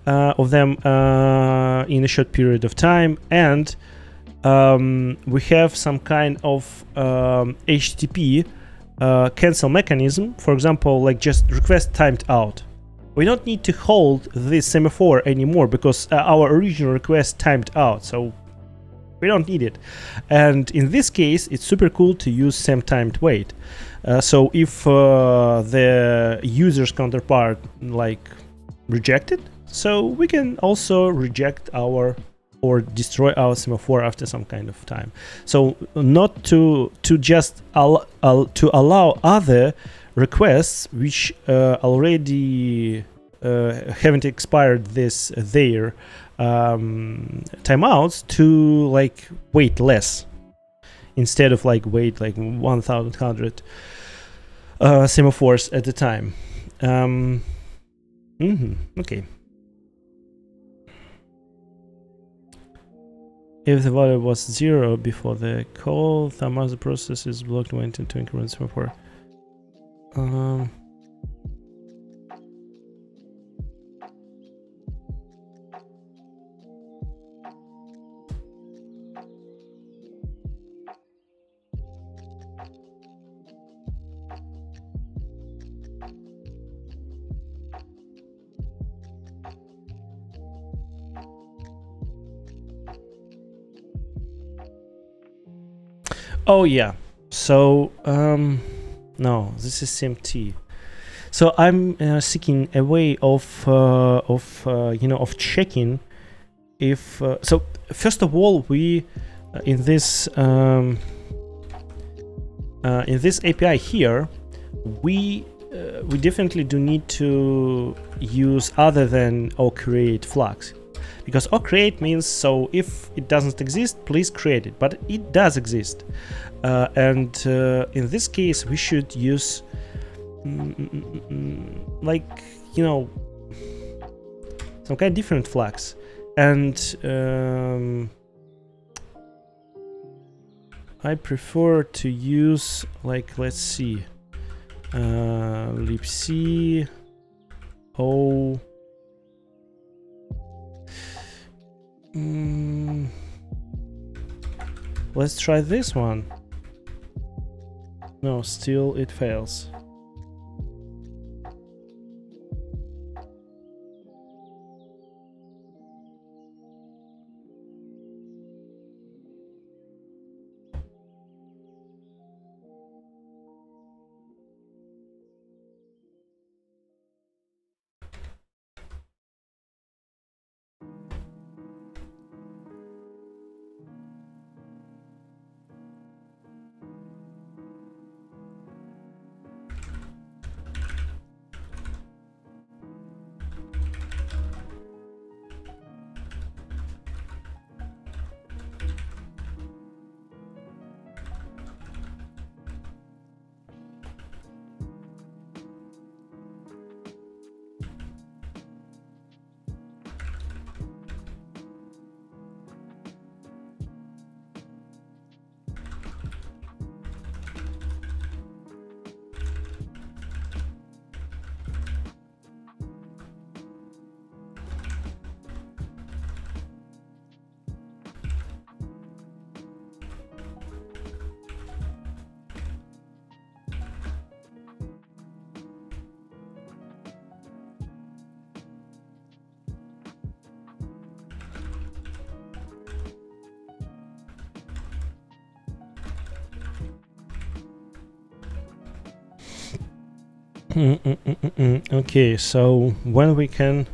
in a short period of time, and we have some kind of HTTP cancel mechanism, for example, like just request timed out. We don't need to hold this semaphore anymore because our original request timed out, so we don't need it. And in this case, it's super cool to use same timed wait. So if the user's counterpart like rejected, so we can also reject our or destroy our semaphore after some kind of time. So not to just to allow other requests which already haven't expired their timeouts to like wait less, instead of like wait like 1,100 semaphores at a time. Okay. if the value was 0 before the call, the mother process is blocked went into increment semaphore. Oh yeah, so no, this is CMT. So I'm seeking a way of checking if so. First of all, we in this API here, we definitely do need to use other than create flags. Because create means, so if it doesn't exist, please create it. But it does exist. And in this case, we should use, like, some kind of different flags. And I prefer to use, like, let's see, libc o. Let's try this one. No, still it fails. Okay, so when we can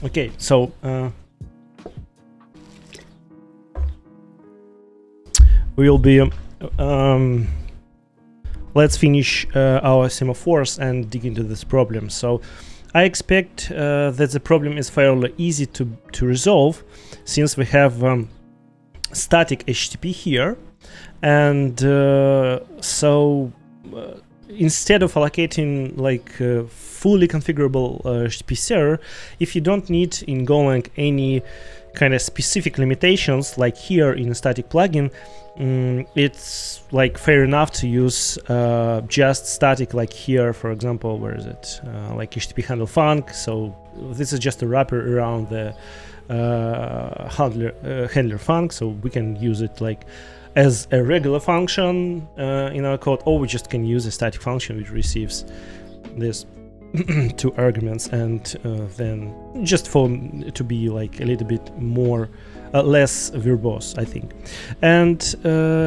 okay, so we'll be let's finish our semaphores and dig into this problem. So I expect that the problem is fairly easy to resolve, since we have static HTTP here, and so instead of allocating like fully configurable HTTP server, if you don't need in Golang any kind of specific limitations like here in a static plugin, it's like fair enough to use just static, like here, for example, where is it? Like HTTP handle func. So this is just a wrapper around the handler func, so we can use it like as a regular function in our code, or we just can use a static function which receives this two arguments, and then just for to be like a little bit more less verbose, I think. And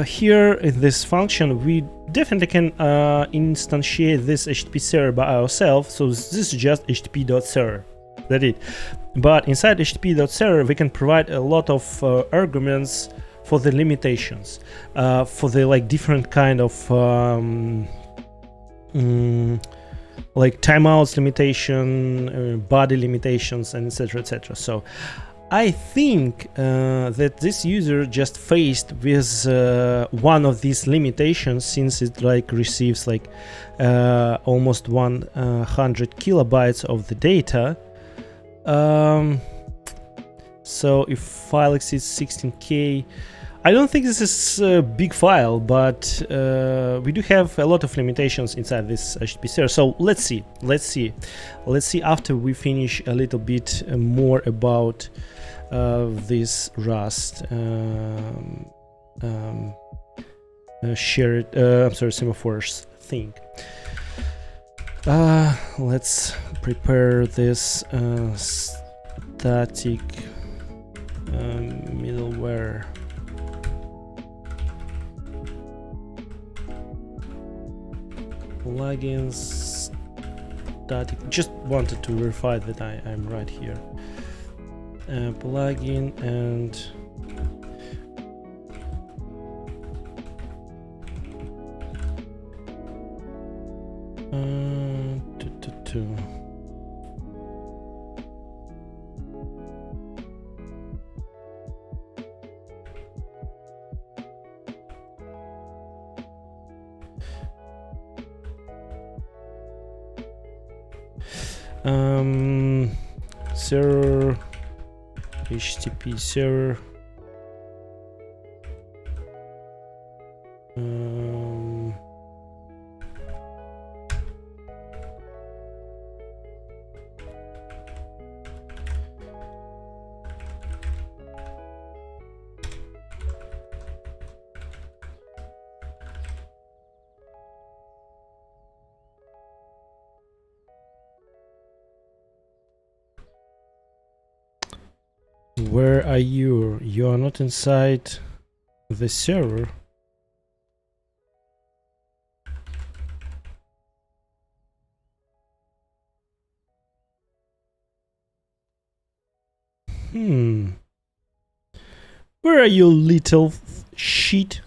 here in this function we definitely can instantiate this HTTP server by ourselves. So this is just http.server, that's it. But inside http.server we can provide a lot of arguments for the limitations, for the like different kind of like timeouts limitation, body limitations, and etc, etc. So I think that this user just faced with one of these limitations, since it like receives like almost 100 kilobytes of the data. So if file exceeds 16K, I don't think this is a big file, but we do have a lot of limitations inside this HTTP server. So let's see after we finish a little bit more about this Rust shared, semaphores thing. Let's prepare this static middleware. Plugins static. Just wanted to verify that I'm right here. Plugin and server, HTTP server, where are you? You are not inside the server. Where are you, little shit?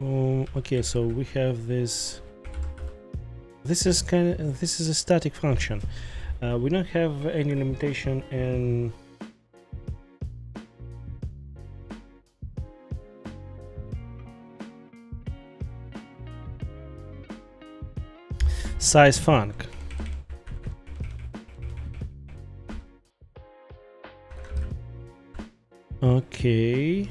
Okay, so we have this. This is a static function. We don't have any limitation in size func. Okay.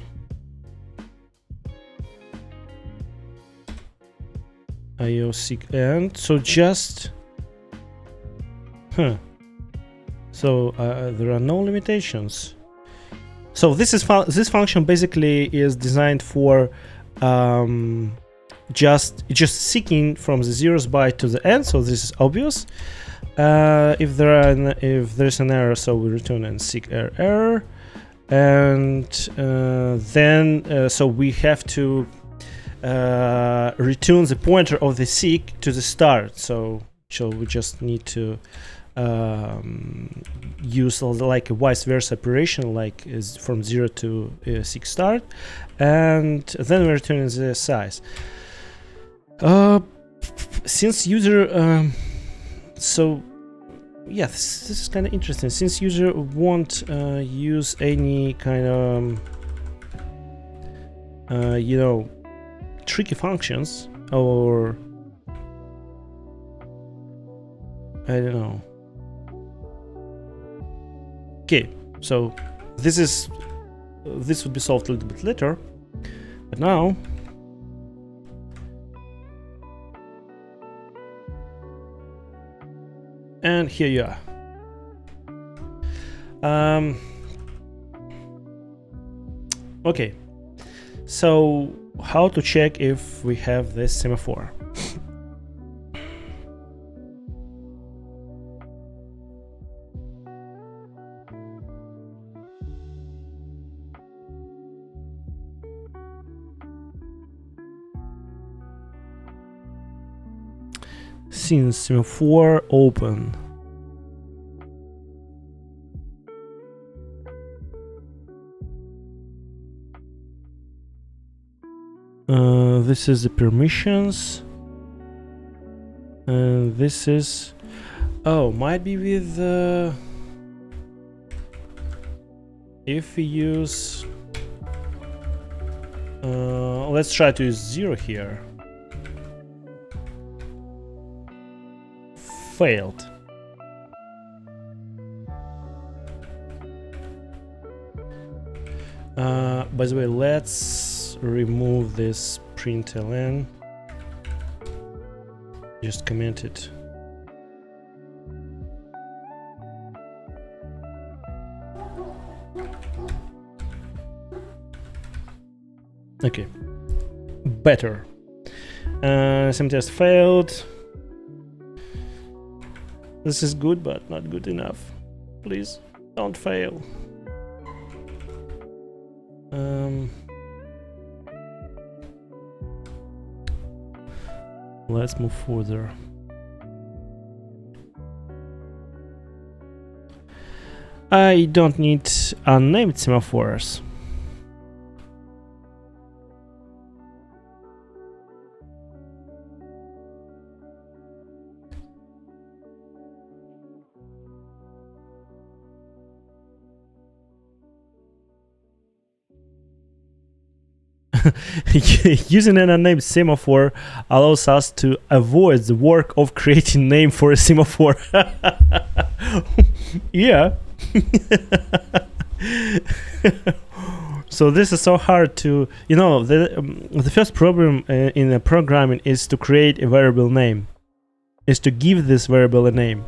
IOSIG and so just so there are no limitations. So this function basically is designed for just seeking from the zeros byte to the end. So this is obvious. If there's an error, so we return and seek error, and then so we have to return the pointer of the seek to the start. So we just need to use like a vice versa operation, like is from 0 to 6 start, and then we return the size. Since user so yeah, this is kind of interesting. Since user won't use any kind of you know, tricky functions, or I don't know. Okay, so this is this would be solved a little bit later, but now and here you are. Okay, so how to check if we have this semaphore? Since semaphore open. This is the permissions, and this is, oh, might be with if we use let's try to use 0 here. Failed. By the way, let's remove this println. Just comment it. Okay, better. Some test failed. This is good, but not good enough. Please don't fail. Let's move further. I don't need unnamed semaphores. Using an unnamed semaphore allows us to avoid the work of creating name for a semaphore. Yeah. So this is so hard to, you know, the first problem in the programming is to create a variable name, is to give this variable a name.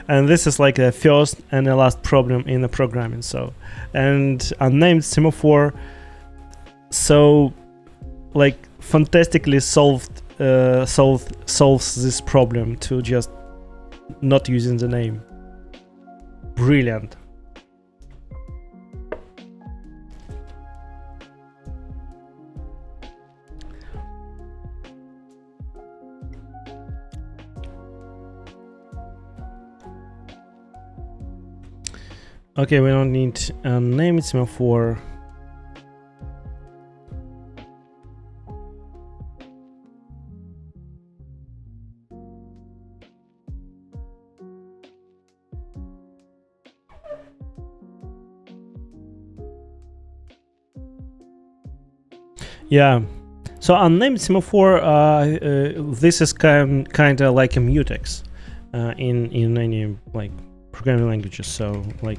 And this is like the first and the last problem in the programming. So, and unnamed semaphore, so like fantastically solves this problem to just not using the name. Brilliant. Okay, we don't need a name semaphore. Yeah, so unnamed semaphore, this is kind of like a mutex in any like programming languages. So like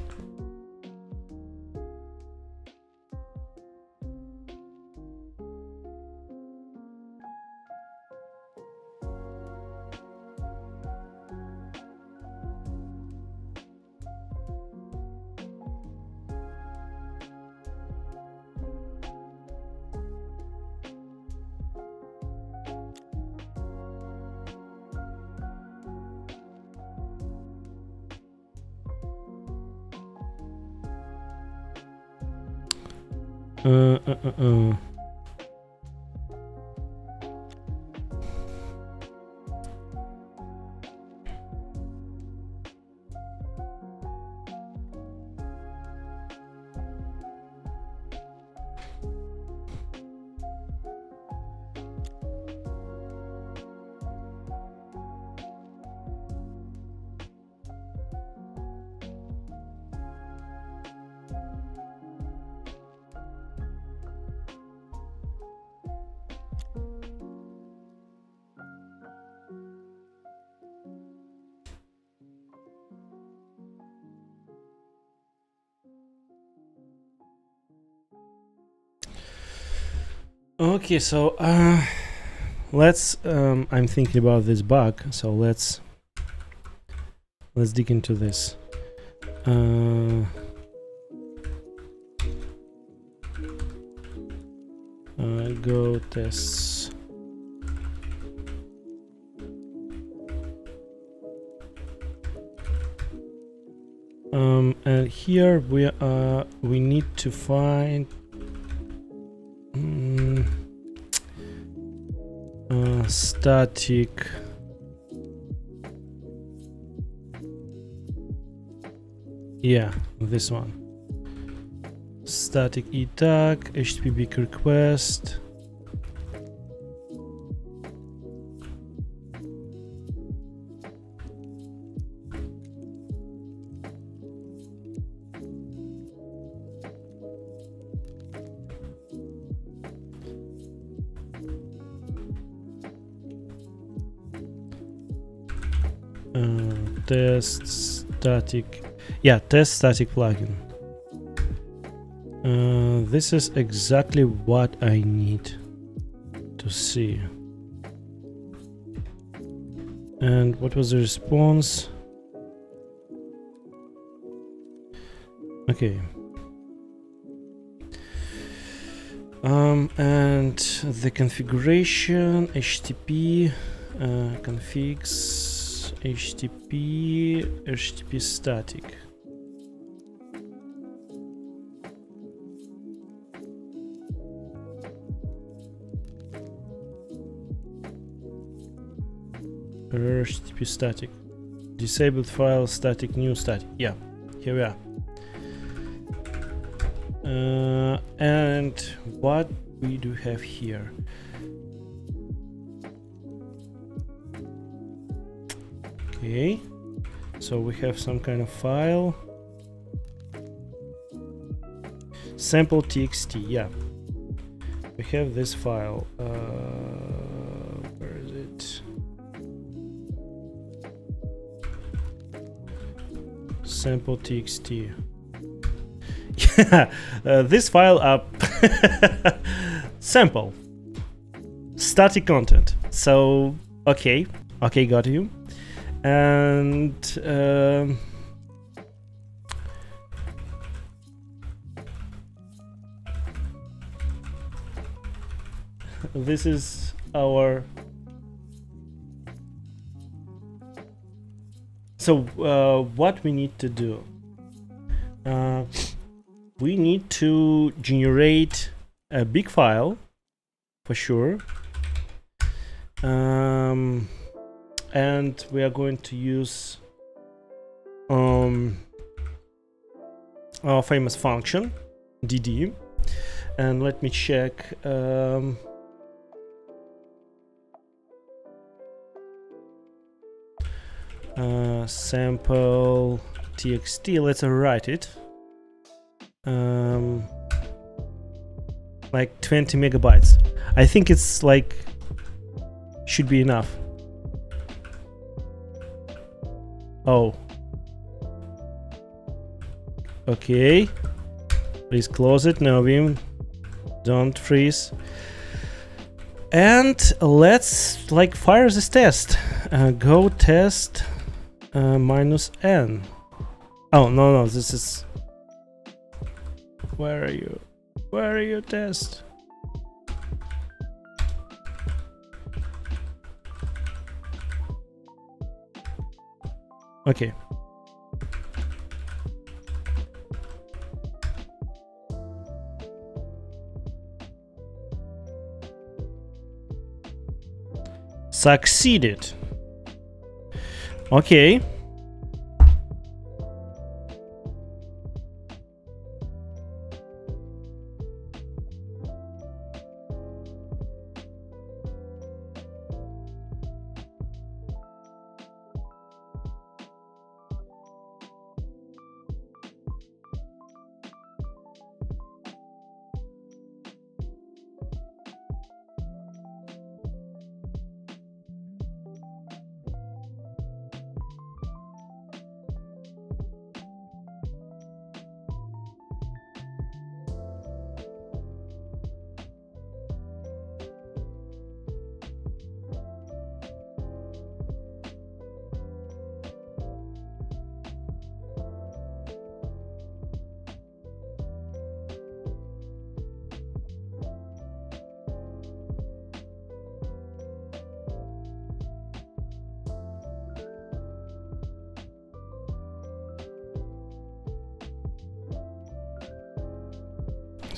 Okay, so let's. I'm thinking about this bug, so let's dig into this. Go tests. And here we need to find static. Yeah, this one. Static e tag, HTTP request. Test static. Yeah, test static plugin. This is exactly what I need to see. And what was the response? Okay. And the configuration HTTP configs HTTP static. HTTP static. Disabled file static new static. Yeah, here we are. And what we do have here? Okay, so we have some kind of file. Sample txt. Yeah, we have this file. Where is it? Sample txt. Yeah, this file up. Sample static content. So okay, got you. And this is our. So what we need to do? We need to generate a big file for sure. And we are going to use our famous function dd, and let me check. Sample txt. Let's write it. Like 20 megabytes. I think it's like should be enough. Oh. Okay. Please close it, Novim. Don't freeze. And let's like fire this test. Go test -n. Oh no, this is. Where are you? Where are you, test? Okay. Succeeded. Okay.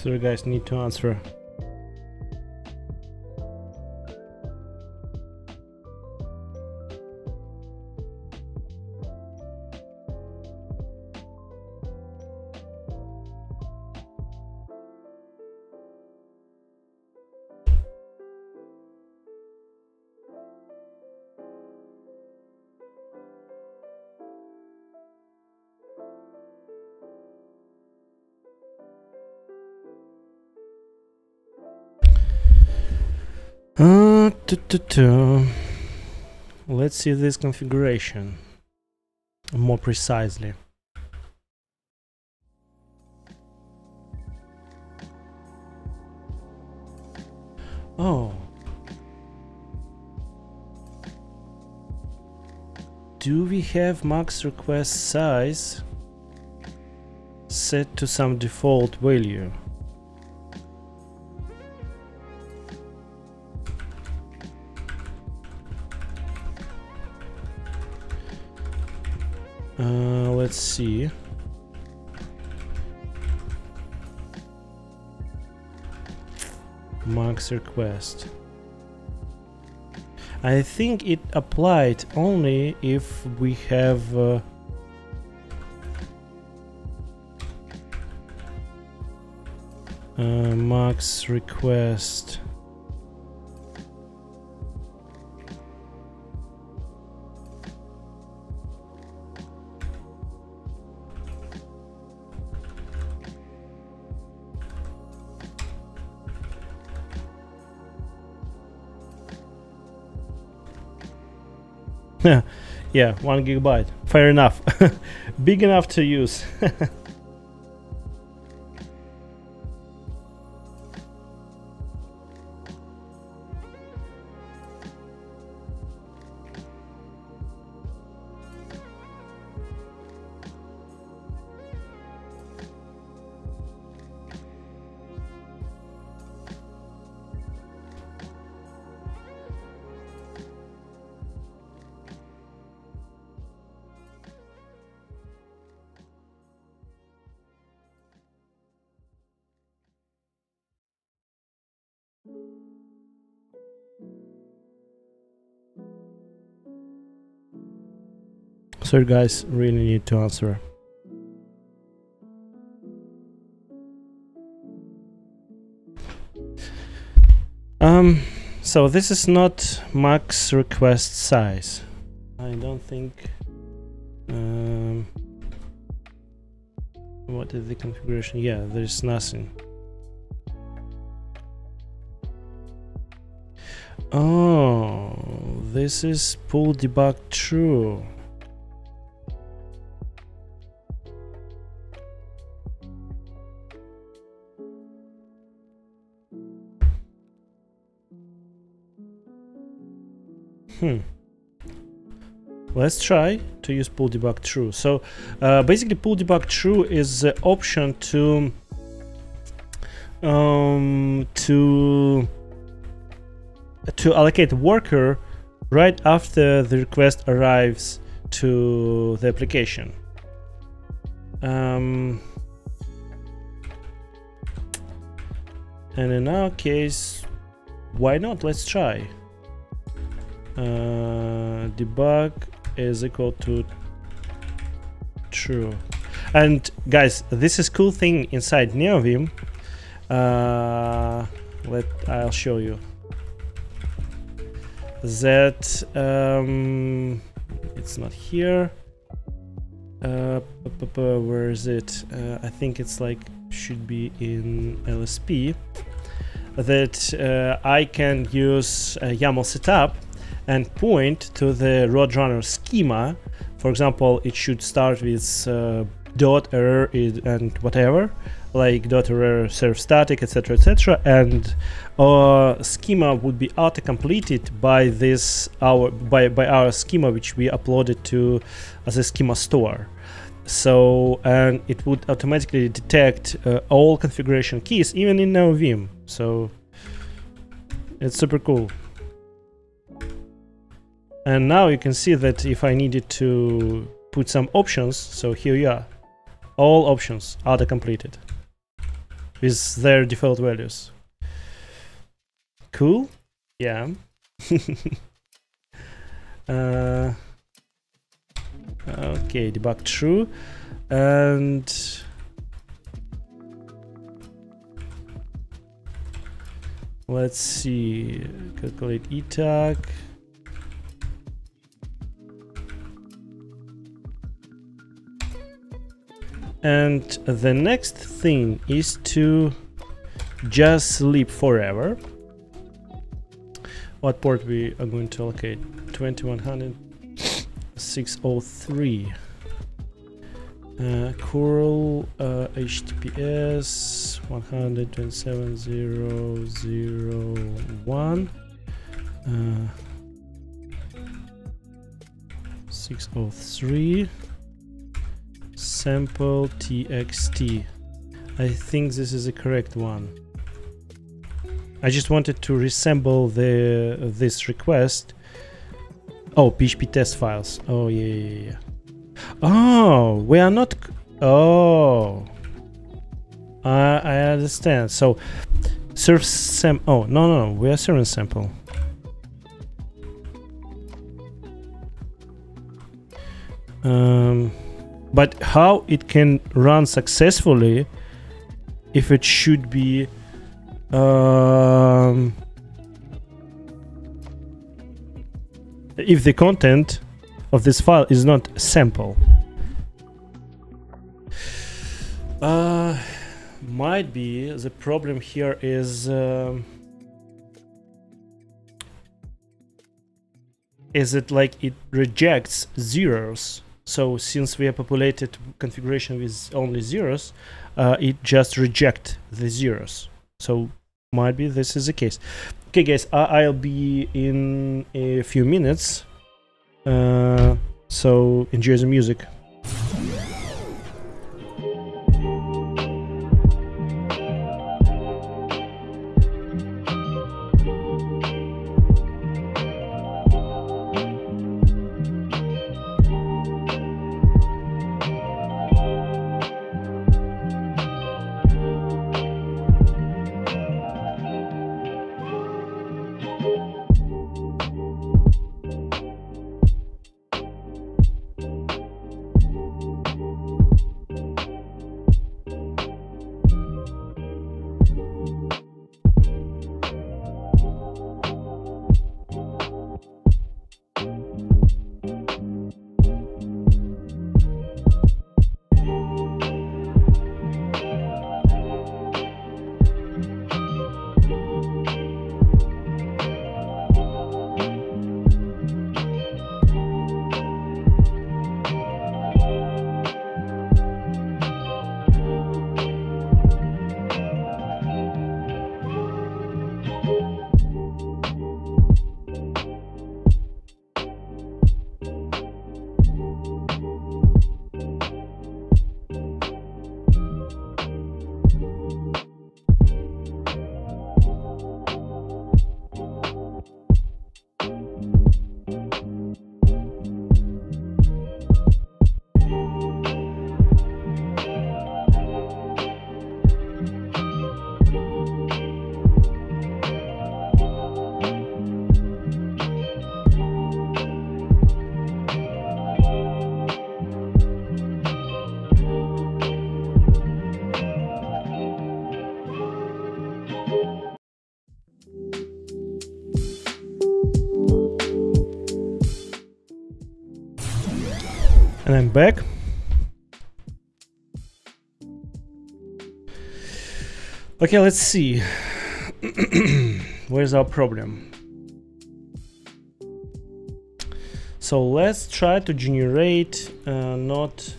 Sorry guys, need to answer. Let's see this configuration more precisely. Oh. Do we have max request size set to some default value? Let's see. Max request. I think it applied only if we have max request. Yeah, 1 gigabyte. Fair enough. Big enough to use. Sorry guys, really need to answer. So this is not max request size. I don't think. What is the configuration? Yeah, there's nothing. Oh, this is pull debug true. Let's try to use pull debug true. So basically pull debug true is the option to allocate worker right after the request arrives to the application. And in our case, why not? Let's try. Debug is equal to true. And guys, this is cool thing inside NeoVim. I'll show you that it's not here. Where is it? I think it's like should be in LSP. That I can use YAML setup and point to the Roadrunner schema. For example, it should start with dot error and whatever, like dot error serve static, etc., etc., and our schema would be auto completed by this by our schema, which we uploaded to as a schema store. So, and it would automatically detect all configuration keys, even in NeoVim. So it's super cool. And now you can see that if I needed to put some options, so here you are, all options auto completed. with their default values. Cool. Yeah. Okay, debug true. And let's see, calculate ETAG. And the next thing is to just sleep forever. What port we are going to allocate? 2100 603. Curl HTTPS 127.0.0.1 603 sample txt. I think this is the correct one. I just wanted to resemble this request. Oh, PHP test files. Oh yeah. Oh, we are not. Oh, I understand. So serve sam. Oh no, we are serving sample. But how it can run successfully if it should be if the content of this file is not sample? Might be the problem here is it like it rejects zeros. So since we have populated configuration with only zeros, it just rejects the zeros. So might be this is the case. Okay guys, I'll be in a few minutes, so enjoy the music. And I'm back. Okay, let's see. Where's our problem? So let's try to generate not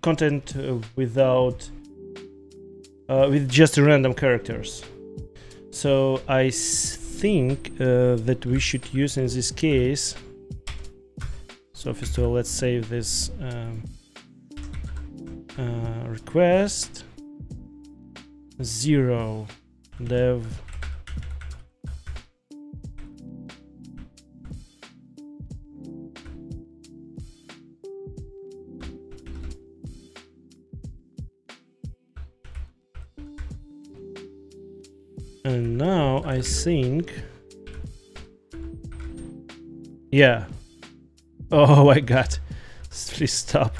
content without with just random characters. So I think that we should use in this case. So first of all, let's save this request 0 dev And now I think, yeah. Oh my god, please stop.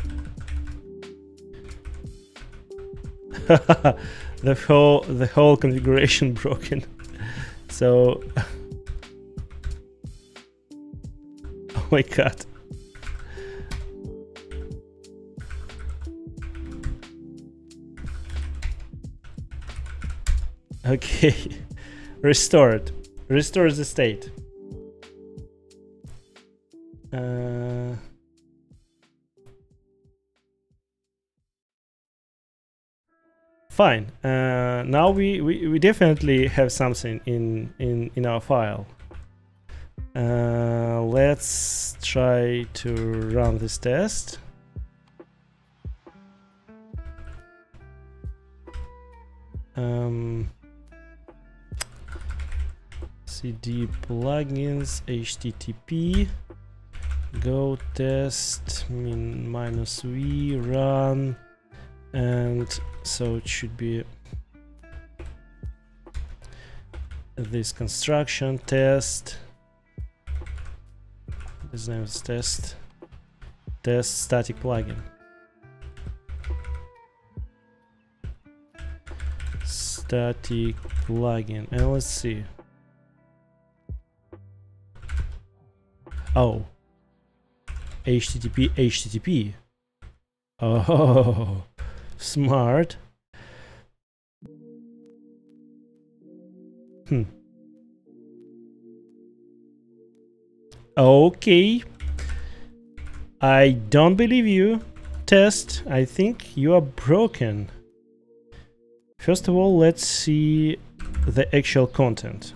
the whole configuration broken. So oh my god. Okay, restored. Restores the state. Fine. Now we definitely have something in our file. Let's try to run this test. cd plugins http go test -v run, and so it should be this construction test. This name is test static plugin. Static plugin, and let's see. Oh, HTTP. Oh, smart. Okay. I don't believe you. Test, I think you are broken. First of all, let's see the actual content.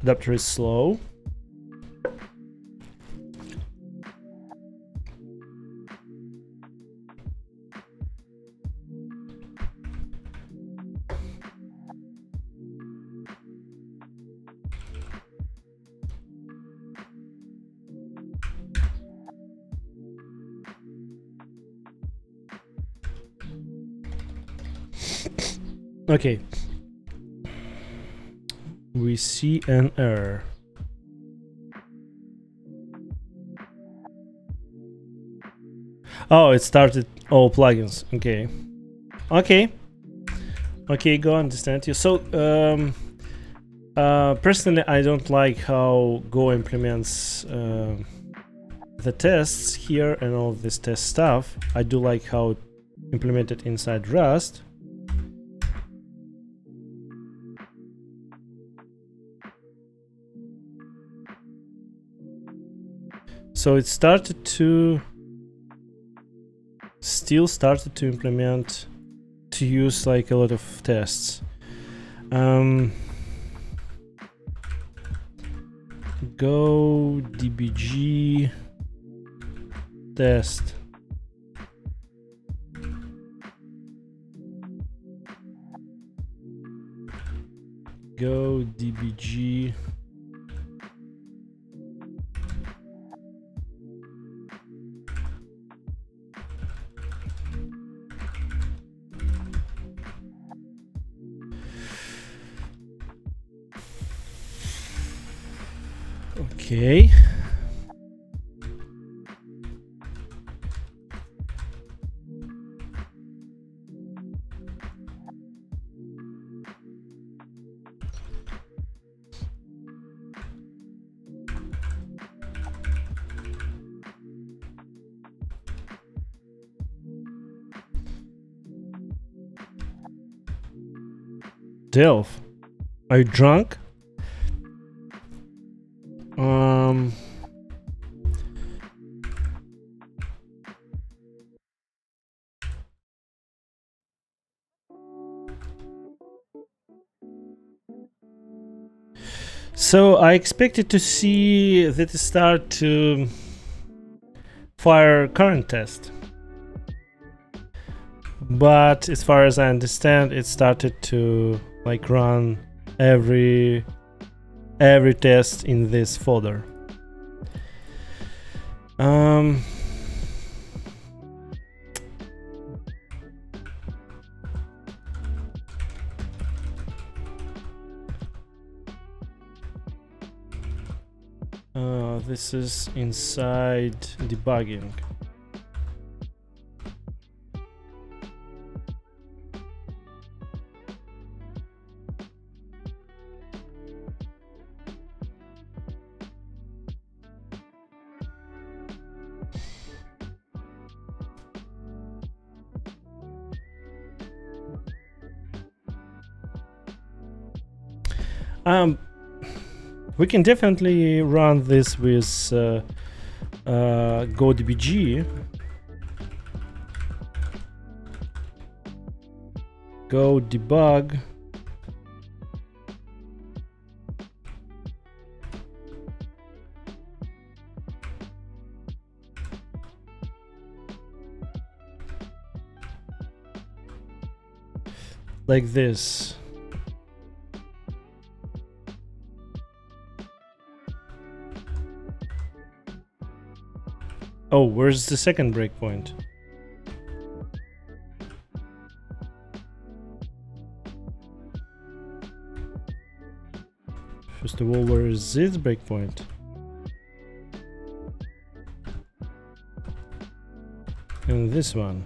Adapter is slow. Okay. We see an error. Oh, it started all plugins. Okay. Okay, go understand you. So, personally, I don't like how Go implements the tests here and all this test stuff. I do like how it implemented inside Rust. So it started to implement, to use like a lot of tests. Go dbg test. Go dbg okay. Delph, are you drunk? So I expected to see that it start to fire current test, but as far as I understand, it started to like run every test in this folder. This is inside debugging. We can definitely run this with GoDBG. Go debug. Like this. Oh, where's the second breakpoint? First of all, where is this breakpoint? And this one.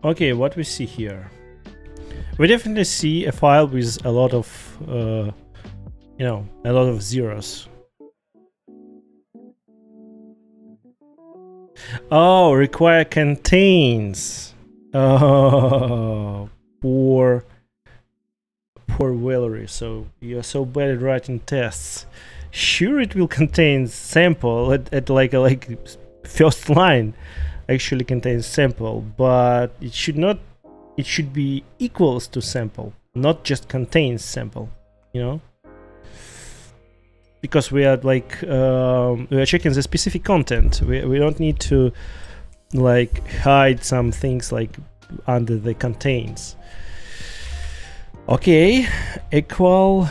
Okay, what we see here, we definitely see a file with a lot of, you know, a lot of zeros. Oh, require contains. Oh, poor Valerie. So you're so bad at writing tests. Sure, it will contain sample at like first line. Actually contains sample, but it should not. It should be equals to sample, not just contains sample. You know, because we are like we are checking the specific content. We don't need to like hide some things like under the contains. Okay, equal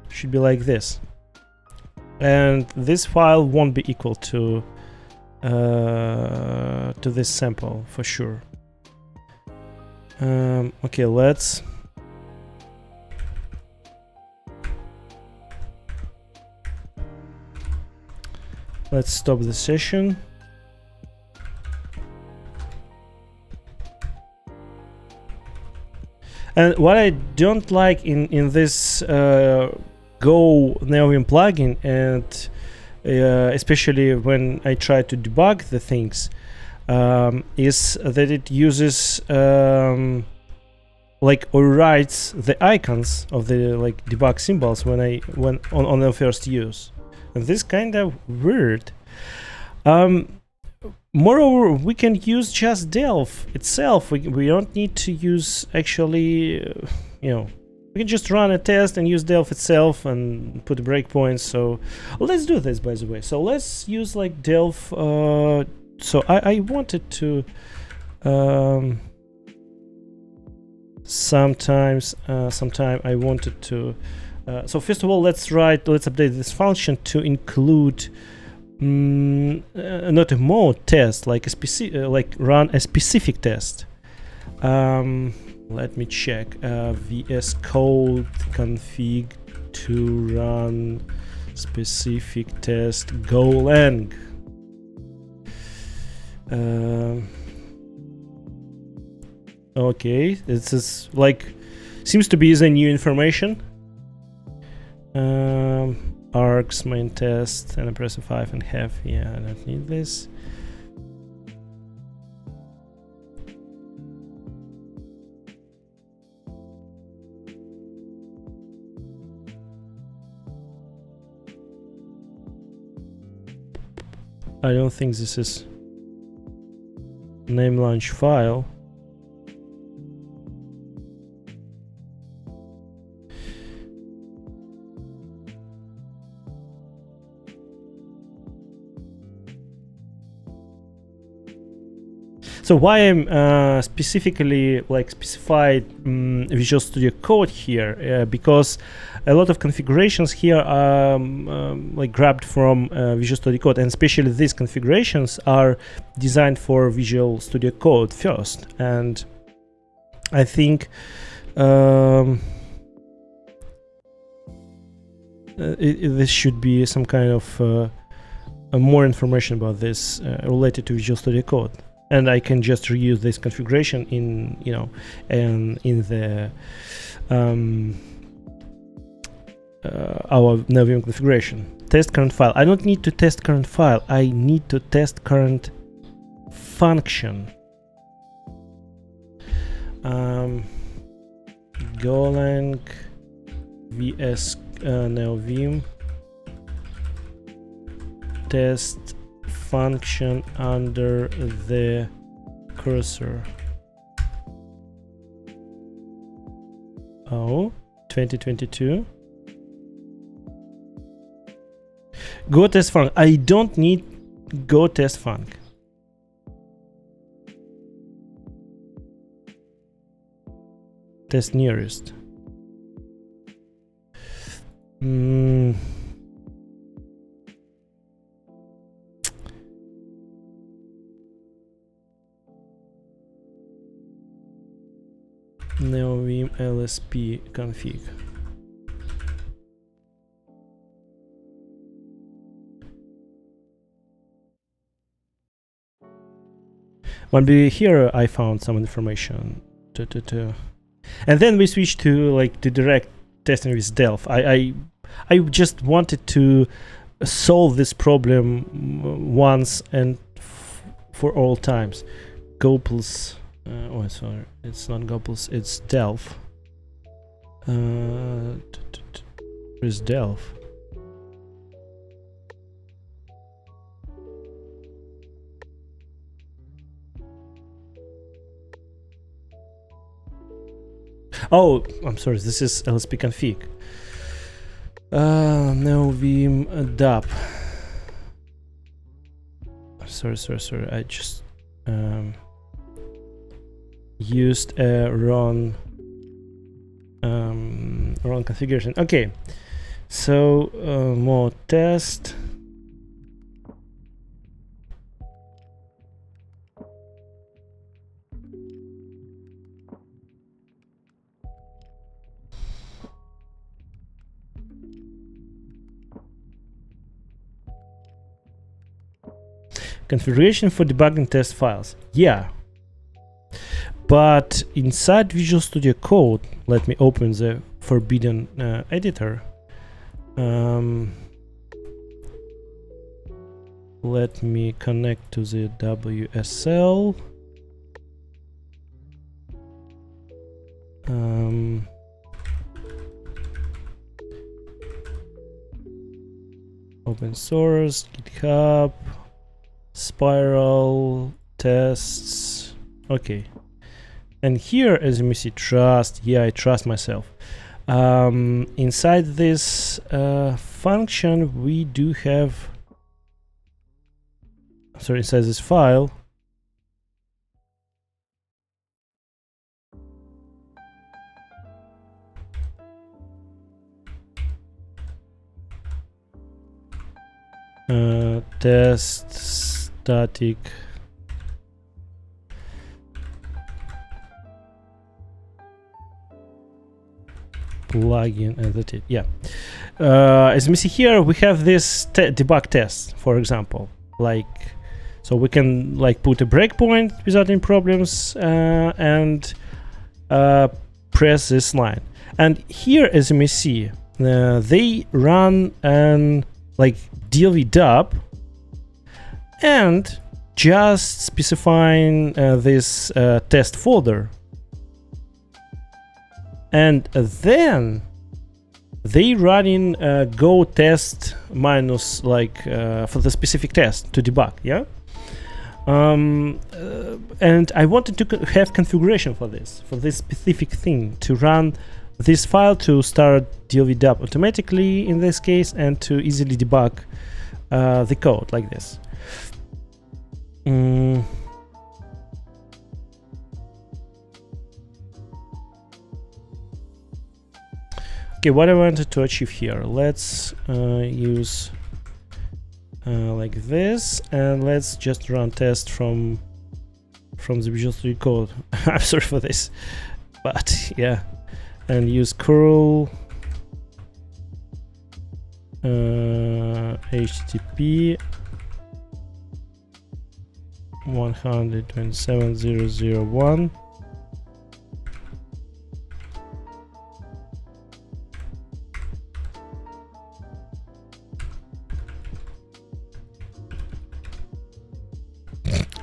should be like this. And this file won't be equal to this sample for sure. Okay, let's stop the session. And what I don't like in this Go Neovim plugin, and especially when I try to debug the things, is that it uses like overrides the icons of the like debug symbols when on the first use, and this kind of weird. Moreover, we can use just Delph itself. We don't need to use actually, you know. We can just run a test and use Delph itself and put breakpoints. So let's do this, by the way. So let's use like Delph. So I wanted to sometime I wanted to. So first of all, let's update this function to include not a mode test, like a specific, run a specific test. Let me check. VS Code config to run specific test Golang. Okay, this is like seems to be the new information. Args main test and I press F5 and have. Yeah, I don't need this. I don't think this is. name launch file. So why I'm specifically like specified Visual Studio Code here, because a lot of configurations here are like grabbed from Visual Studio Code, and especially these configurations are designed for Visual Studio Code first. And I think this should be some kind of more information about this related to Visual Studio Code. And I can just reuse this configuration in, you know, in the our NeoVim configuration. Test current file. I don't need to test current file. I need to test current function. Golang vs NeoVim test function under the cursor. Oh, 2022. Go test func. I don't need go test func. Test nearest. NeoVim LSP config. Maybe here I found some information. And then we switched to like the direct testing with Delph. I just wanted to solve this problem once and for all times. Gopals. Oh, sorry, it's not Gopals, it's Delph. Where's Delph? Oh, I'm sorry, this is LSP config. NeoVim DAP. Sorry, I just used a wrong configuration. Okay, so more test. Configuration for debugging test files. Yeah. But inside Visual Studio Code, let me open the forbidden editor. Let me connect to the WSL. Open source, GitHub, Spiral, tests. Okay. And here, as you may see, trust. Yeah, I trust myself. Inside this function, we do have. Sorry, inside this file. Test static. Plugin, and that's it. Yeah. As you see here, we have this debug test, for example. Like, so we can like put a breakpoint without any problems and press this line. And here, as you may see, they run an like dlv-dub and just specifying this test folder. And then they run in go test minus like for the specific test to debug. Yeah. and I wanted to have configuration for this specific thing, to run this file to start DLV-dub automatically in this case, and to easily debug the code like this. Okay, what I wanted to achieve here, let's use like this, and let's just run test from the Visual Studio Code. I'm sorry for this, but yeah, and use curl HTTP 127.0.0.1.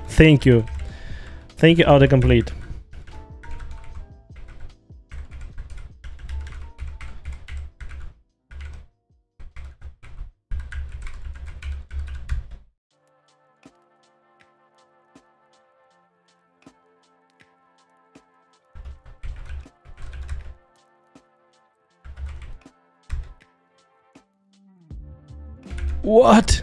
Thank you, autocomplete. What?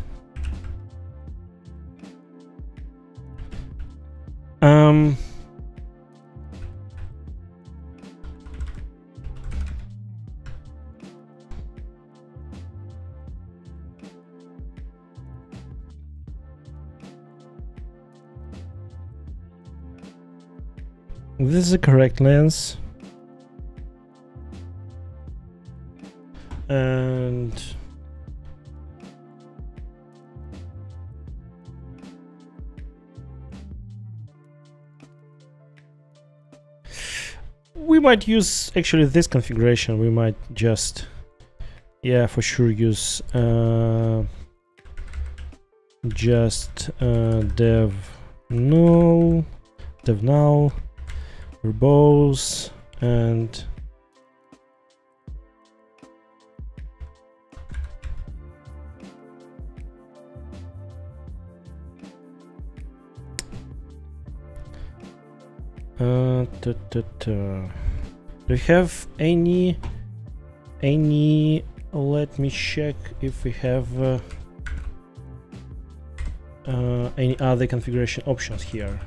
This is the correct lens, and we might use actually this configuration. We might just, yeah, for sure use just dev null verbose, and do we have any let me check if we have any other configuration options here.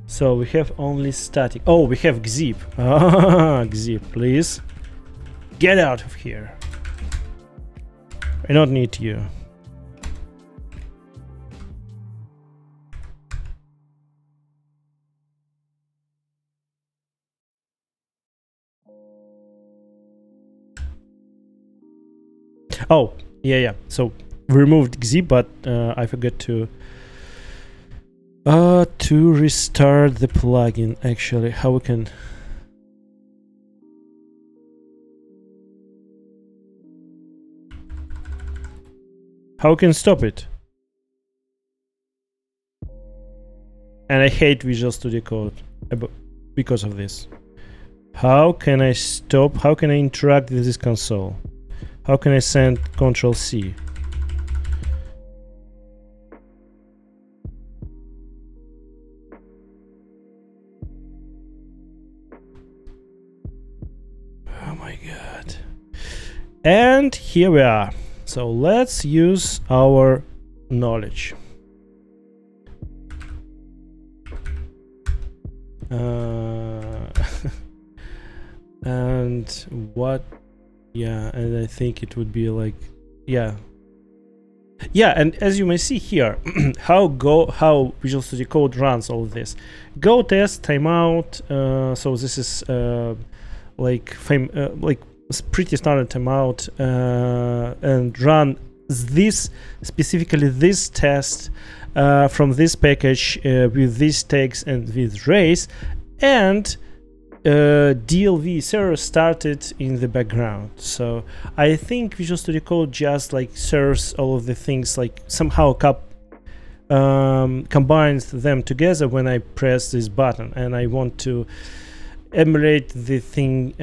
So we have only static. Oh, we have xzip. Ah, xzip, please get out of here. I don't need you. Oh, yeah. So we removed xzip, but I forgot to restart the plugin. Actually, how we can? How we can stop it? And I hate Visual Studio Code because of this. How can I stop? How can I interact with this console? How can I send Ctrl-C? Oh my god. And here we are. So let's use our knowledge. And what? Yeah, and I think it would be like, yeah, and as you may see here, how Visual Studio Code runs all of this. Go test timeout. So this is like pretty standard timeout, and run this specifically this test from this package with these tags and with race, and DLV server started in the background. So I think Visual Studio Code just like serves all of the things, like somehow combines them together when I press this button and I want to emulate the thing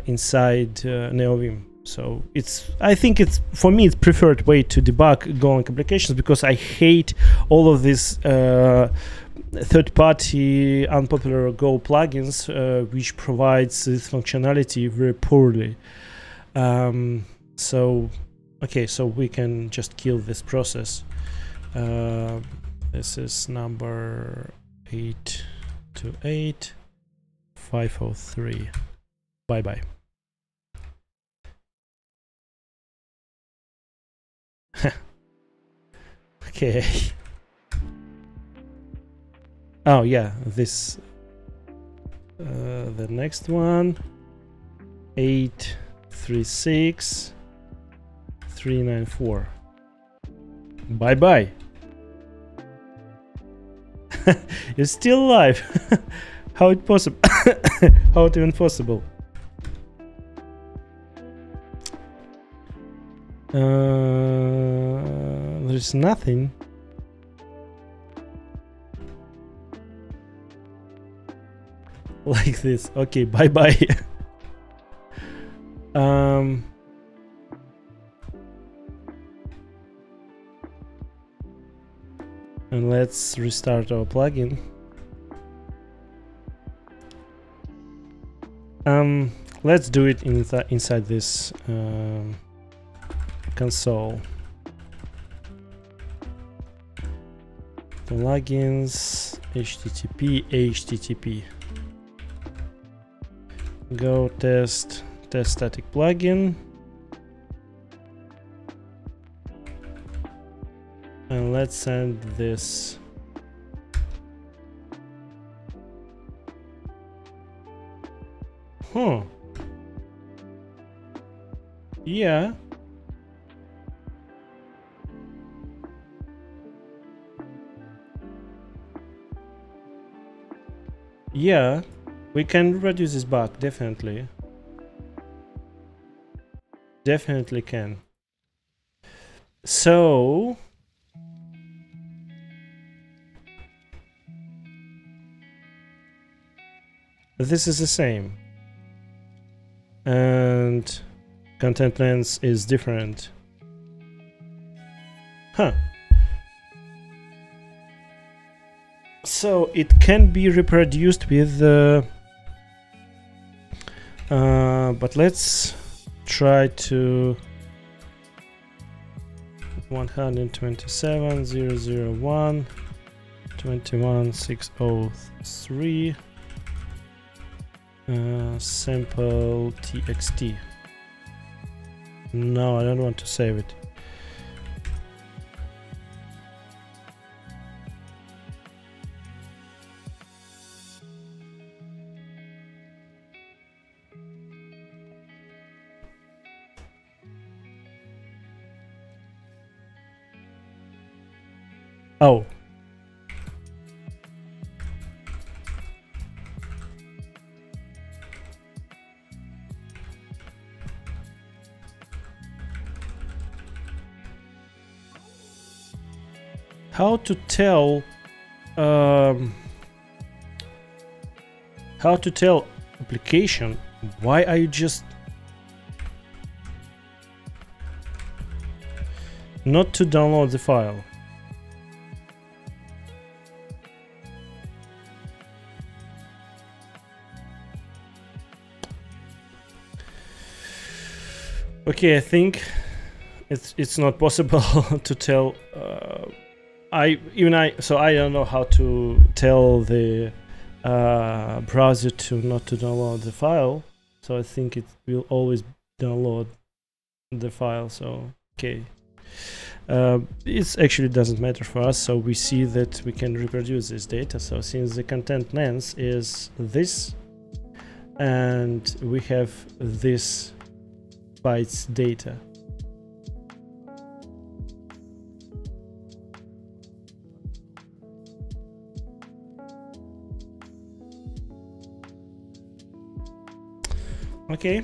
inside NeoVim. So I think it's, for me, it's preferred way to debug Golang applications, because I hate all of these third-party unpopular Go plugins, which provides this functionality very poorly. So okay, so we can just kill this process. This is number 828.503. Bye bye. Okay. Oh yeah, this the next one, 836.394. Bye bye. You're still alive. How it possible? How it even possible? There's nothing. Like this. Okay, bye bye. And let's restart our plugin. Let's do it inside this console. Plugins, HTTP. Go test static plugin. And let's send this. Huh. Yeah. Yeah. We can reduce this bug, definitely. Definitely can. So this is the same, and content length is different. Huh. So it can be reproduced with but let's try to 127.0.0.1 21.603 sample txt. No, I don't want to save it. Oh. How to tell application, why are you just not to download the file? Okay, I think it's not possible to tell. I don't know how to tell the browser to not to download the file. So I think it will always download the file. So okay, it actually doesn't matter for us. So we see that we can reproduce this data. So since the content length is this, and we have this bytes data. Okay.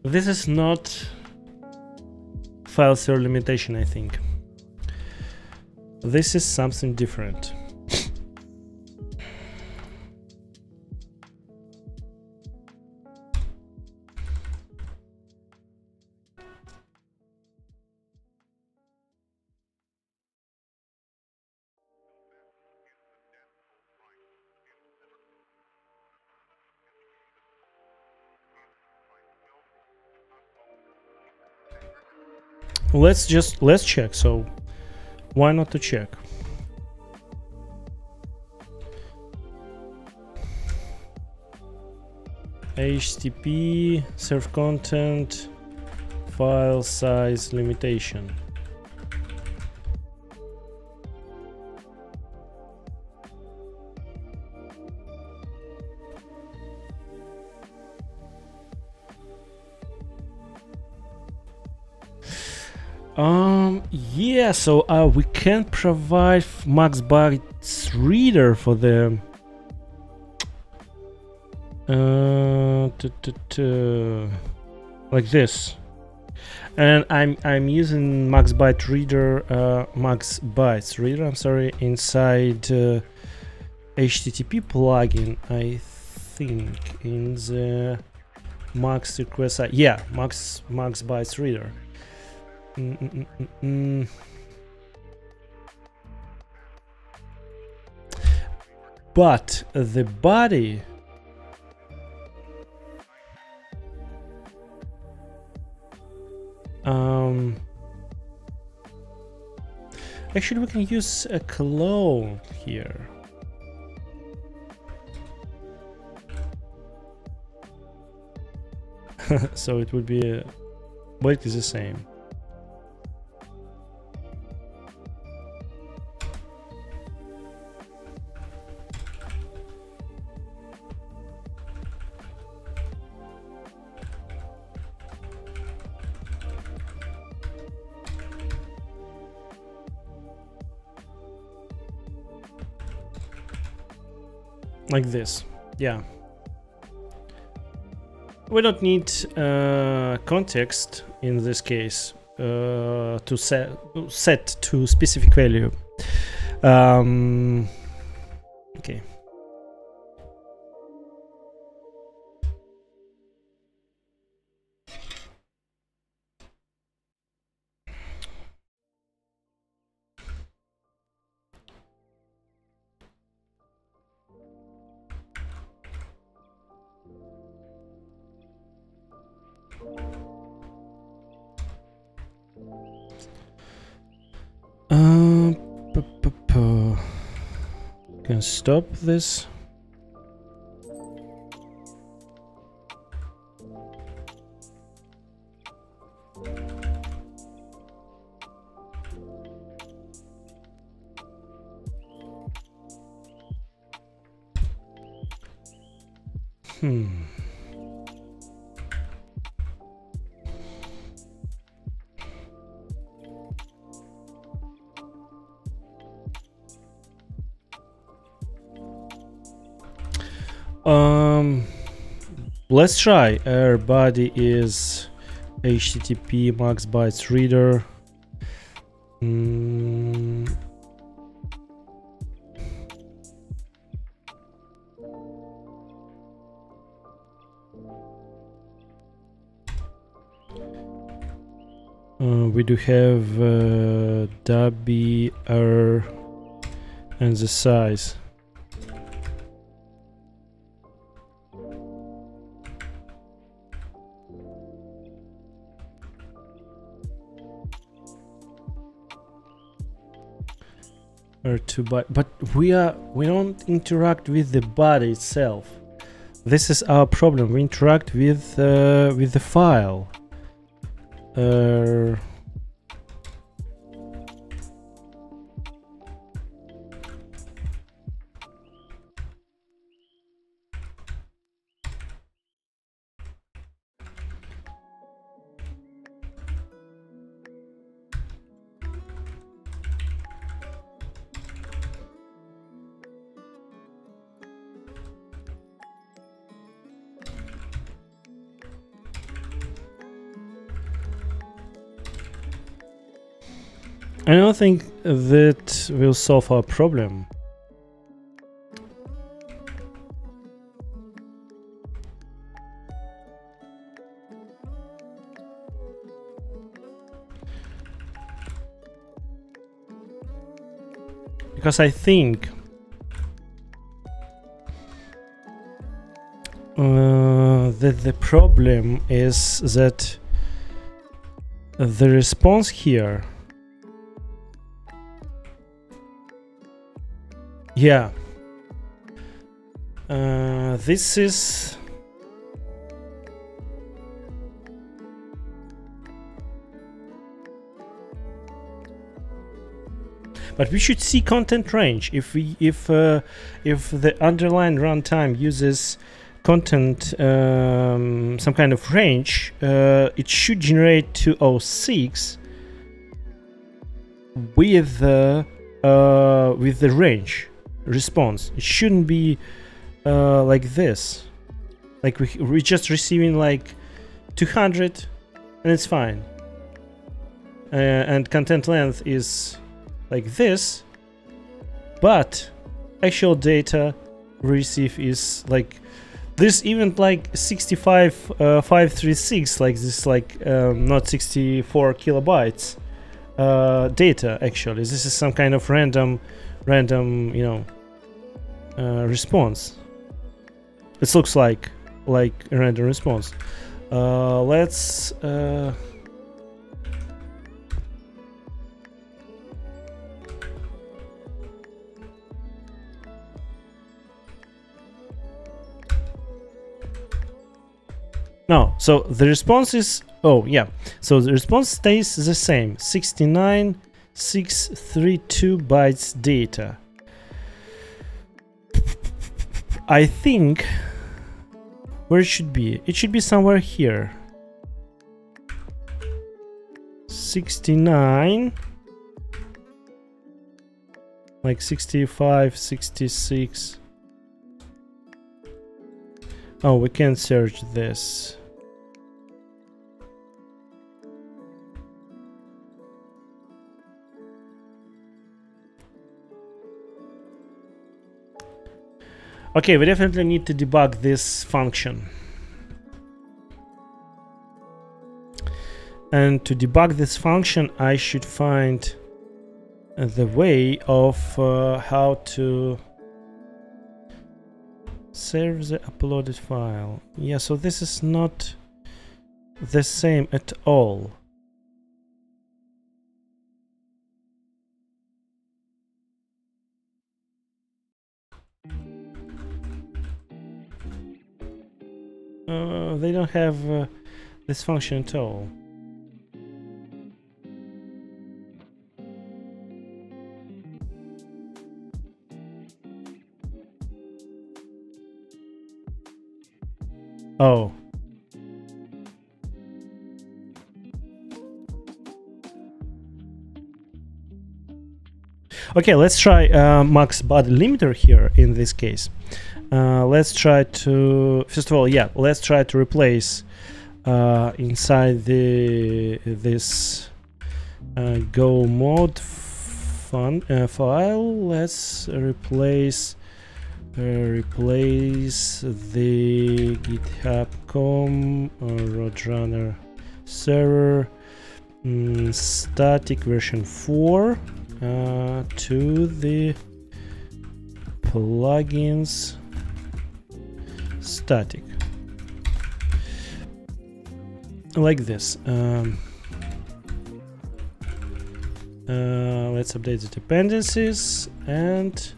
This is not file server limitation, I think. This is something different. Let's check. So why not to check? HTTP serve content file size limitation. Yeah, so we can't provide max bytes reader for the like this, and I'm using max bytes reader, I'm sorry, inside HTTP plugin, I think, in the max request side. Yeah, max bytes reader. But the body actually we can use a clone here. So it would be a, but it is the same. Like this, yeah. We don't need context in this case to set to specific value. Okay. Can stop this. Let's try. Our body is HTTP max bytes reader. We do have WR and the size. Or 2 byte, but we don't interact with the body itself. This is our problem. We interact with the file. I don't think that will solve our problem. Because I think that the problem is that the response here, yeah, this is but we should see content range. If the underlying runtime uses content some kind of range, it should generate 206 with the range response. It shouldn't be like this, like we're just receiving like 200 and it's fine, and content length is like this, but actual data we receive is like this, even like 65,536, like this, like not 64 kilobytes data. Actually, this is some kind of random, you know, response. It looks like a random response. Let's no, so the response is, oh yeah, so the response stays the same, 69,632 bytes data. I think where it should be somewhere here. 69, like 65, 66. Oh, we can search this. Okay, we definitely need to debug this function. And to debug this function, I should find the way of how to save the uploaded file. Yeah, so this is not the same at all. They don't have this function at all. Oh. Okay, let's try max body limiter here in this case. Let's try to, first of all, yeah, let's try to replace inside this go mod file. Let's replace the github.com Roadrunner server static version 4 to the plugins static, like this. Let's update the dependencies and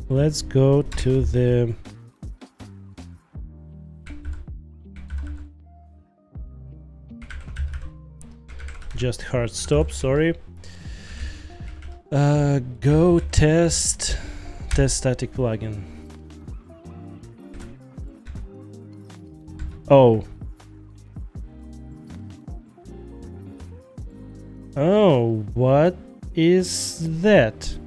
let's go to the just hard stop, sorry. Go test static plugin. Oh, what is that?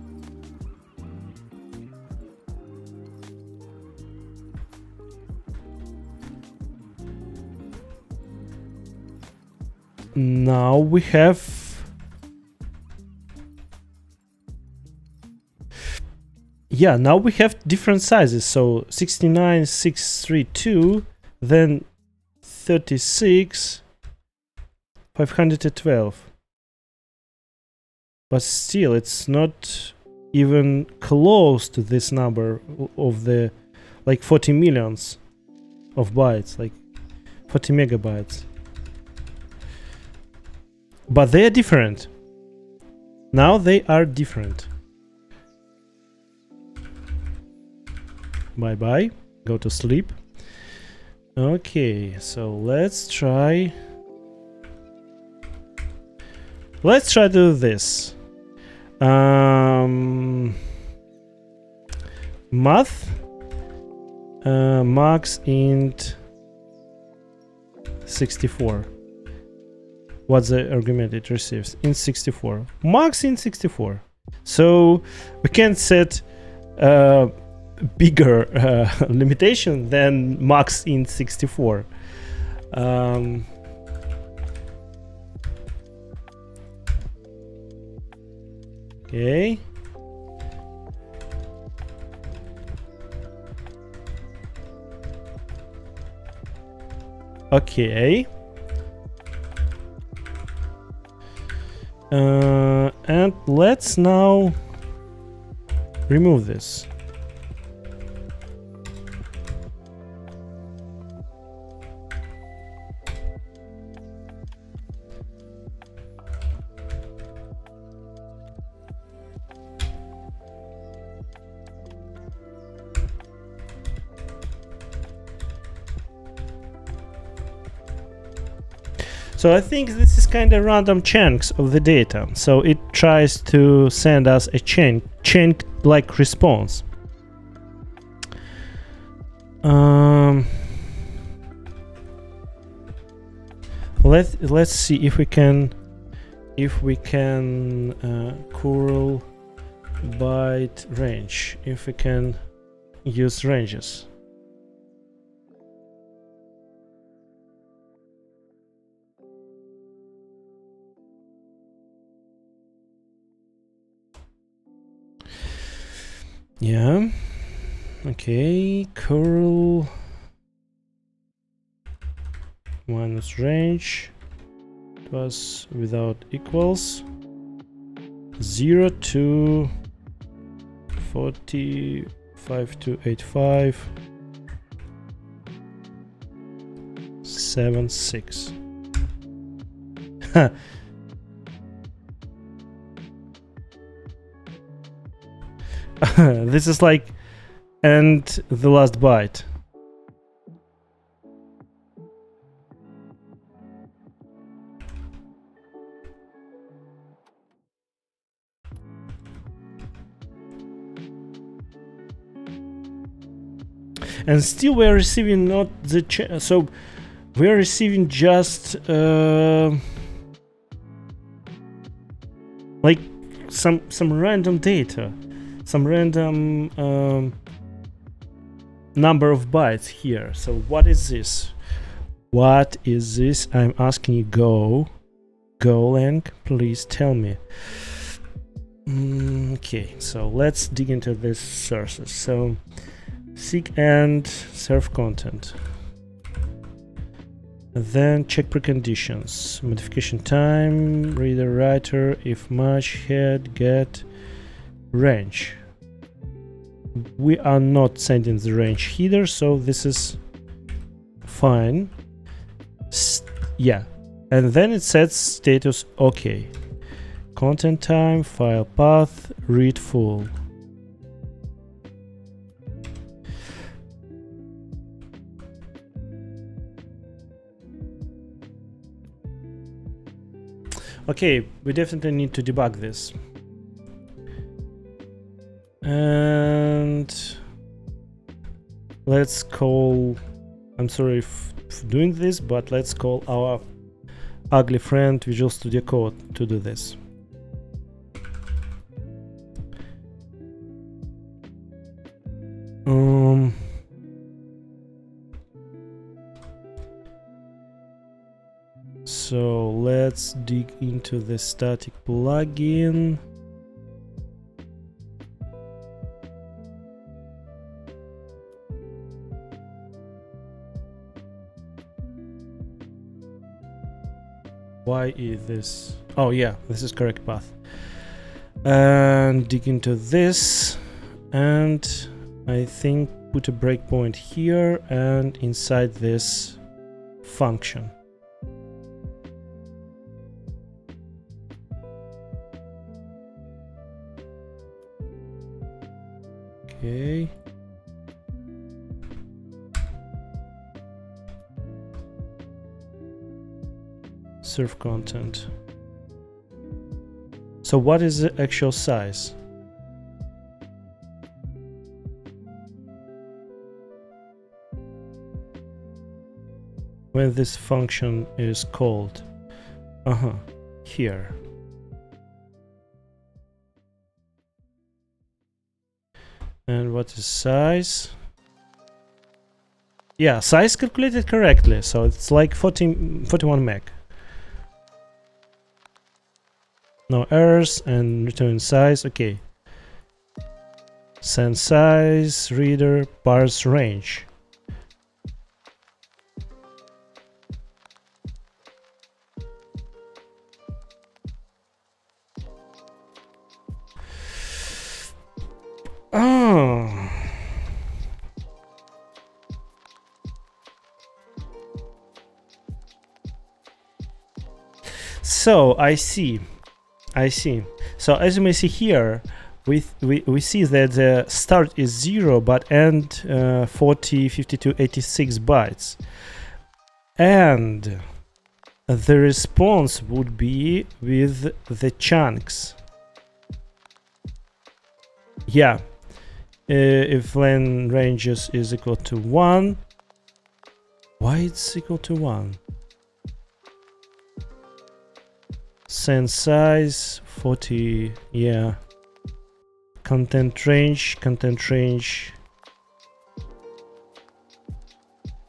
Now we have yeah, now we have different sizes. So 69632, then 36, 512. But still, it's not even close to this number of the like 40 millions of bytes, like 40 megabytes. But they are different. Now they are different. Bye bye. Go to sleep. Okay, so let's try to do this. Math max int 64. What's the argument it receives? Int 64. Max int 64. So we can set bigger limitation than max int 64. Okay. Okay. And let's now remove this. So I think this is kind of random chunks of the data. So it tries to send us a chunk-like response. Let's see if we can curl byte range, if we can use ranges. Yeah, okay, curl minus range, it was without equals 0 to 45,285 76. This is like and the last byte. And still we are receiving not the so we are receiving just like some random data, some random number of bytes here. So what is this? What is this? I'm asking you, Golang, please tell me. Okay, so let's dig into these sources. So seek and serve content. Then check preconditions, modification time, reader writer, if match, head, get, range. We are not sending the range header, so this is fine. Yeah, and then it sets status okay. Content time, file path, read full. Okay, we definitely need to debug this. And let's call, I'm sorry for doing this, but let's call our ugly friend Visual Studio Code to do this. So let's dig into the static plugin. Why is this? Oh yeah, this is correct path. And dig into this, and I think put a breakpoint here and inside this function. Okay. Serve content. So what is the actual size? When this function is called? Here. And what is size? Yeah, size calculated correctly, so it's like 41 meg. No errors, and return size. Okay. Send size, reader, parse range. Oh. So I see. So as you may see here, we see that the start is 0 but end 40, 52, 86 bytes, and the response would be with the chunks. Yeah, if len ranges is equal to 1, why it's equal to 1? Send size 40, yeah. Content range,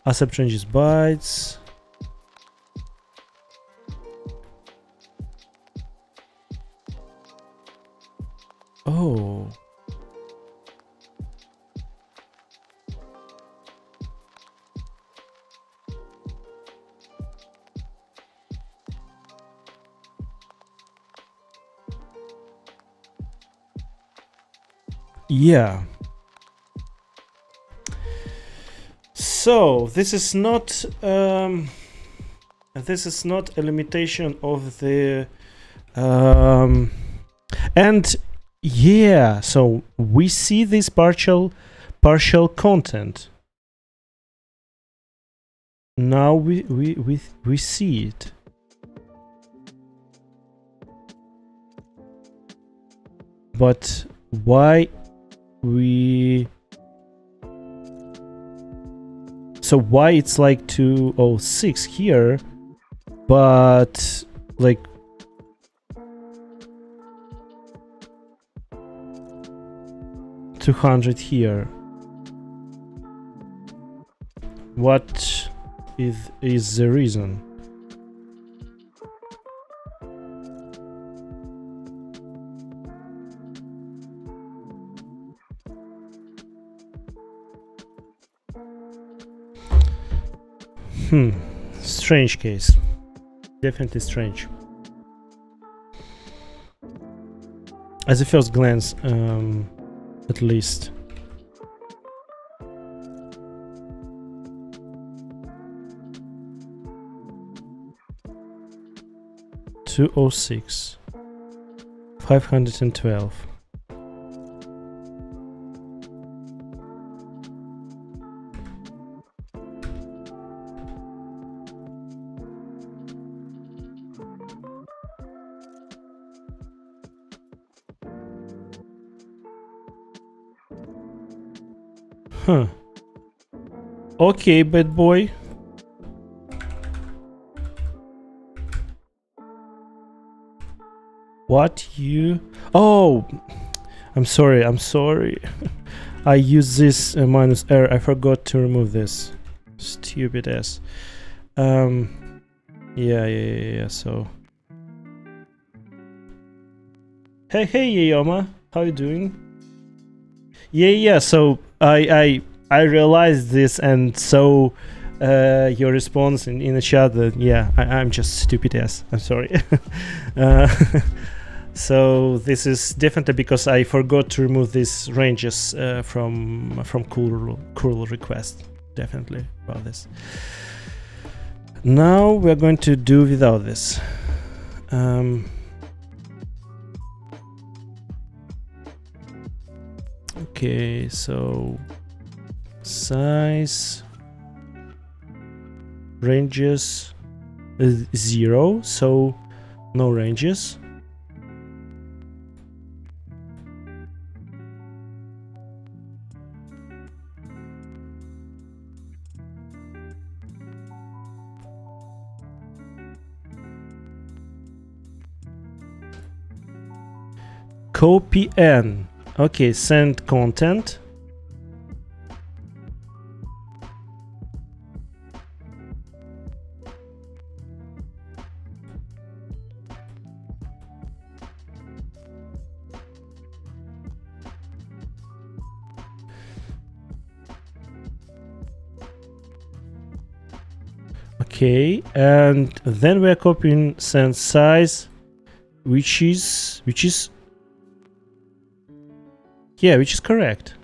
accept range is bytes. Oh. Yeah. So this is not a limitation of the and yeah, so we see this partial content. Now we see it. But why why it's like 206 here, but like $200 here? What is the reason? Strange case. Definitely strange. As a first glance, at least. $206. 512. Huh. Okay, bad boy. What you? Oh, I'm sorry. I use this minus error. I forgot to remove this. Stupid ass. Yeah. So. Hey, Yoma. How you doing? Yeah. So I realized this, and so your response in the chat that, yeah, I'm just stupid ass. I'm sorry. So this is definitely because I forgot to remove these ranges from curl request. Definitely about this. Now we're going to do without this. Okay, so size ranges 0, so no ranges. Copy n. Okay, send content. Okay, and then we're copying send size, which is correct.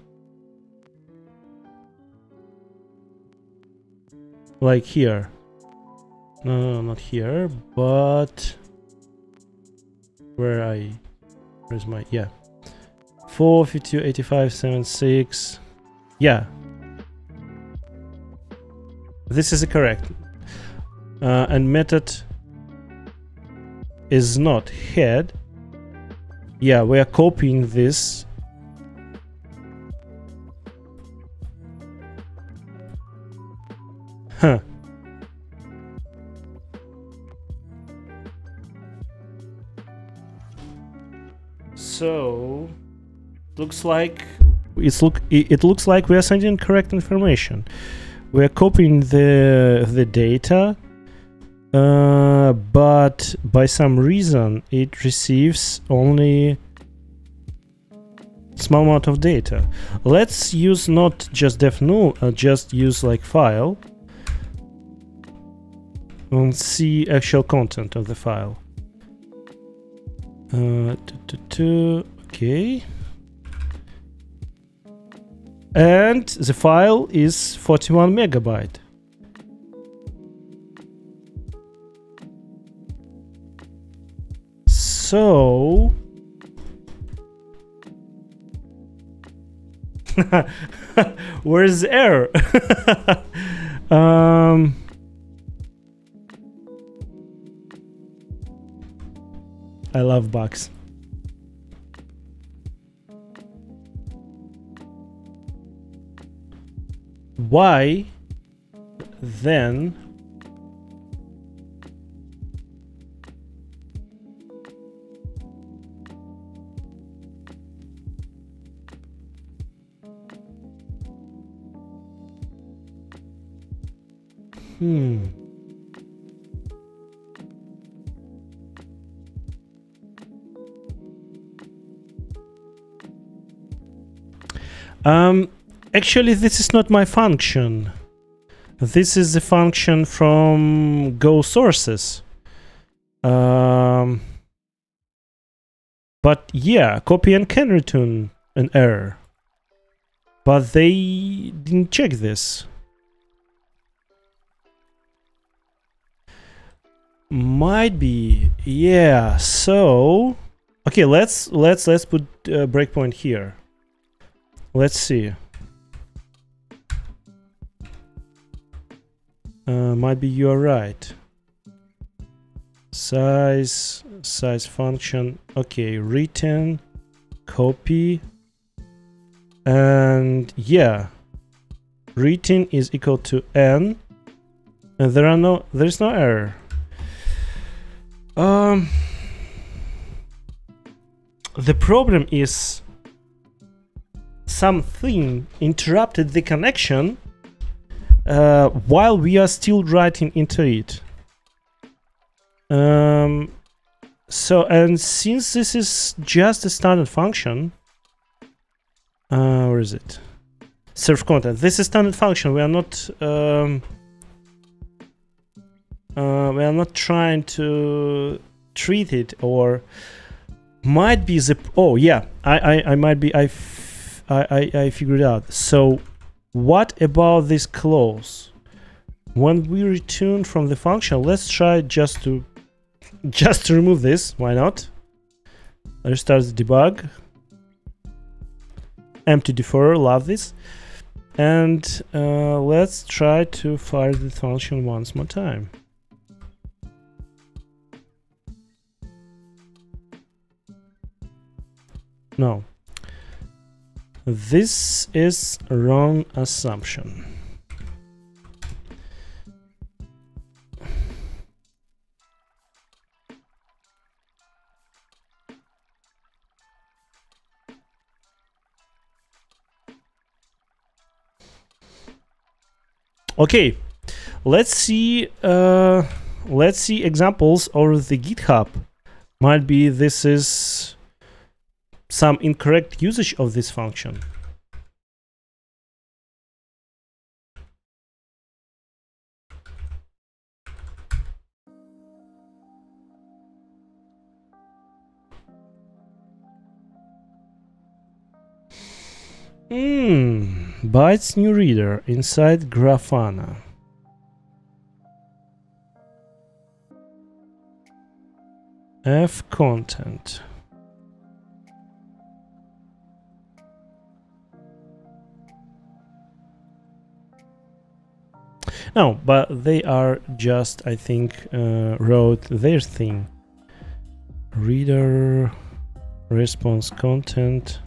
Like here. No, not here, but where's my, yeah. 4, 52, 85, 76. Yeah. This is correct. And method is not head. Yeah, we are copying this. Huh. So looks like it looks like we are sending correct information. We are copying the data, but by some reason it receives only small amount of data. Let's use not just def null, just use like file and see actual content of the file. Okay. And the file is 41 megabyte. So where's the error? I love bugs. Why then actually, this is not my function. This is the function from Go sources. But yeah, copy and can return an error. But they didn't check this. Might be, yeah. So, okay, let's put a breakpoint here. Let's see. Might be you're right. Size function. Okay, written, copy, and yeah, written is equal to n, and there's no error. The problem is something interrupted the connection while we are still writing into it. So, and since this is just a standard function, where is it? Serve content. This is standard function. We are not we are not trying to treat it, or might be the, oh yeah, I might be, I figured out. So what about this clause? When we return from the function, let's try just to remove this. Why not? Restart the debug. Empty deferrer, love this. And let's try to fire the function once more time. No. This is a wrong assumption. Okay, let's see examples over the GitHub. Might be this is some incorrect usage of this function. Bytes new reader inside Grafana. F content. No, but they are just, I think, wrote their thing. Reader response content.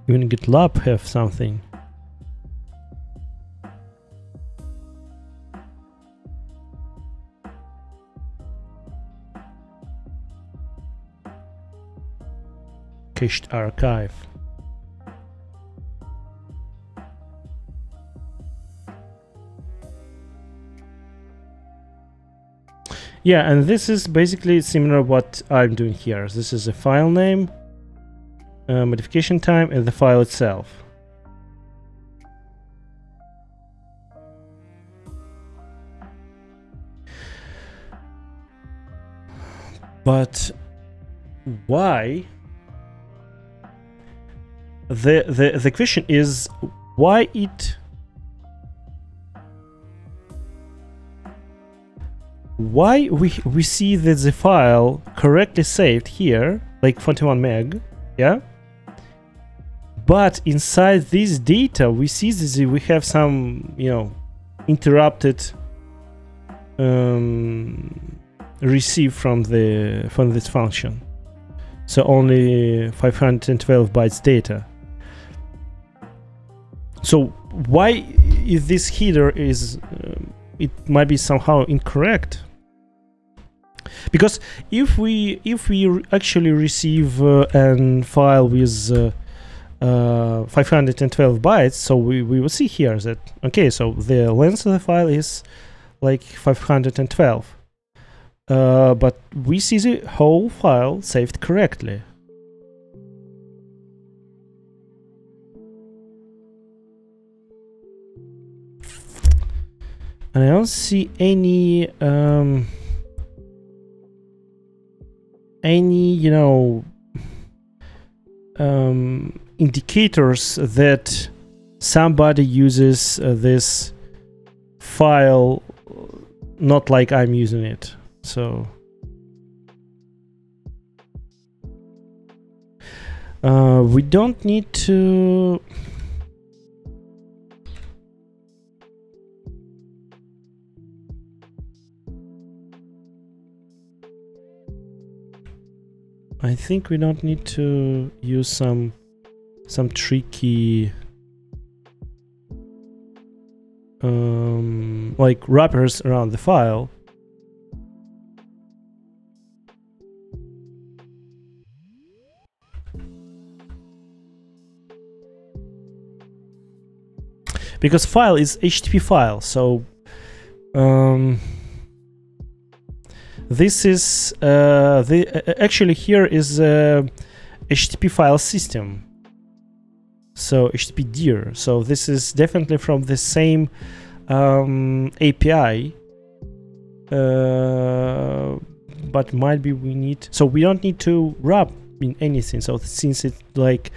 Even GitLab have something. Cached archive. Yeah, and this is basically similar what I'm doing here. This is a file name, modification time, and the file itself. But why? The question is why it. Why we see that the file correctly saved here, like 41 meg, yeah? But inside this data, we see that we have some, you know, interrupted receive from this function. So only 512 bytes data. So why is this header is it might be somehow incorrect? Because if we actually receive a file with 512 bytes, so we will see here that okay, so the length of the file is like 512, but we see the whole file saved correctly. And I don't see any you know indicators that somebody uses this file not like I'm using it. So we don't need to I think we don't need to use some tricky like wrappers around the file. Because file is HTTP file, so this is actually here is a HTTP file system. So HTTP dir. So this is definitely from the same API, but might be we need. So we don't need to wrap in anything. So since it's like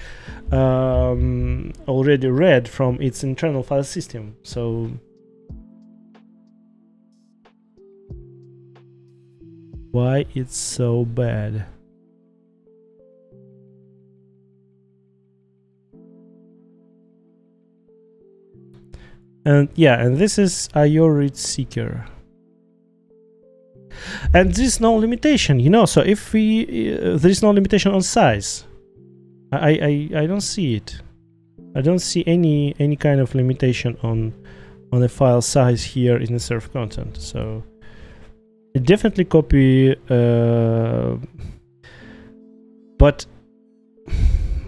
already read from its internal file system, so why it's so bad? And yeah, and this is IO read seeker. And there's no limitation, you know, so if we there's no limitation on size. I don't see it. I don't see any kind of limitation on the file size here in the serve content. So it definitely copy, but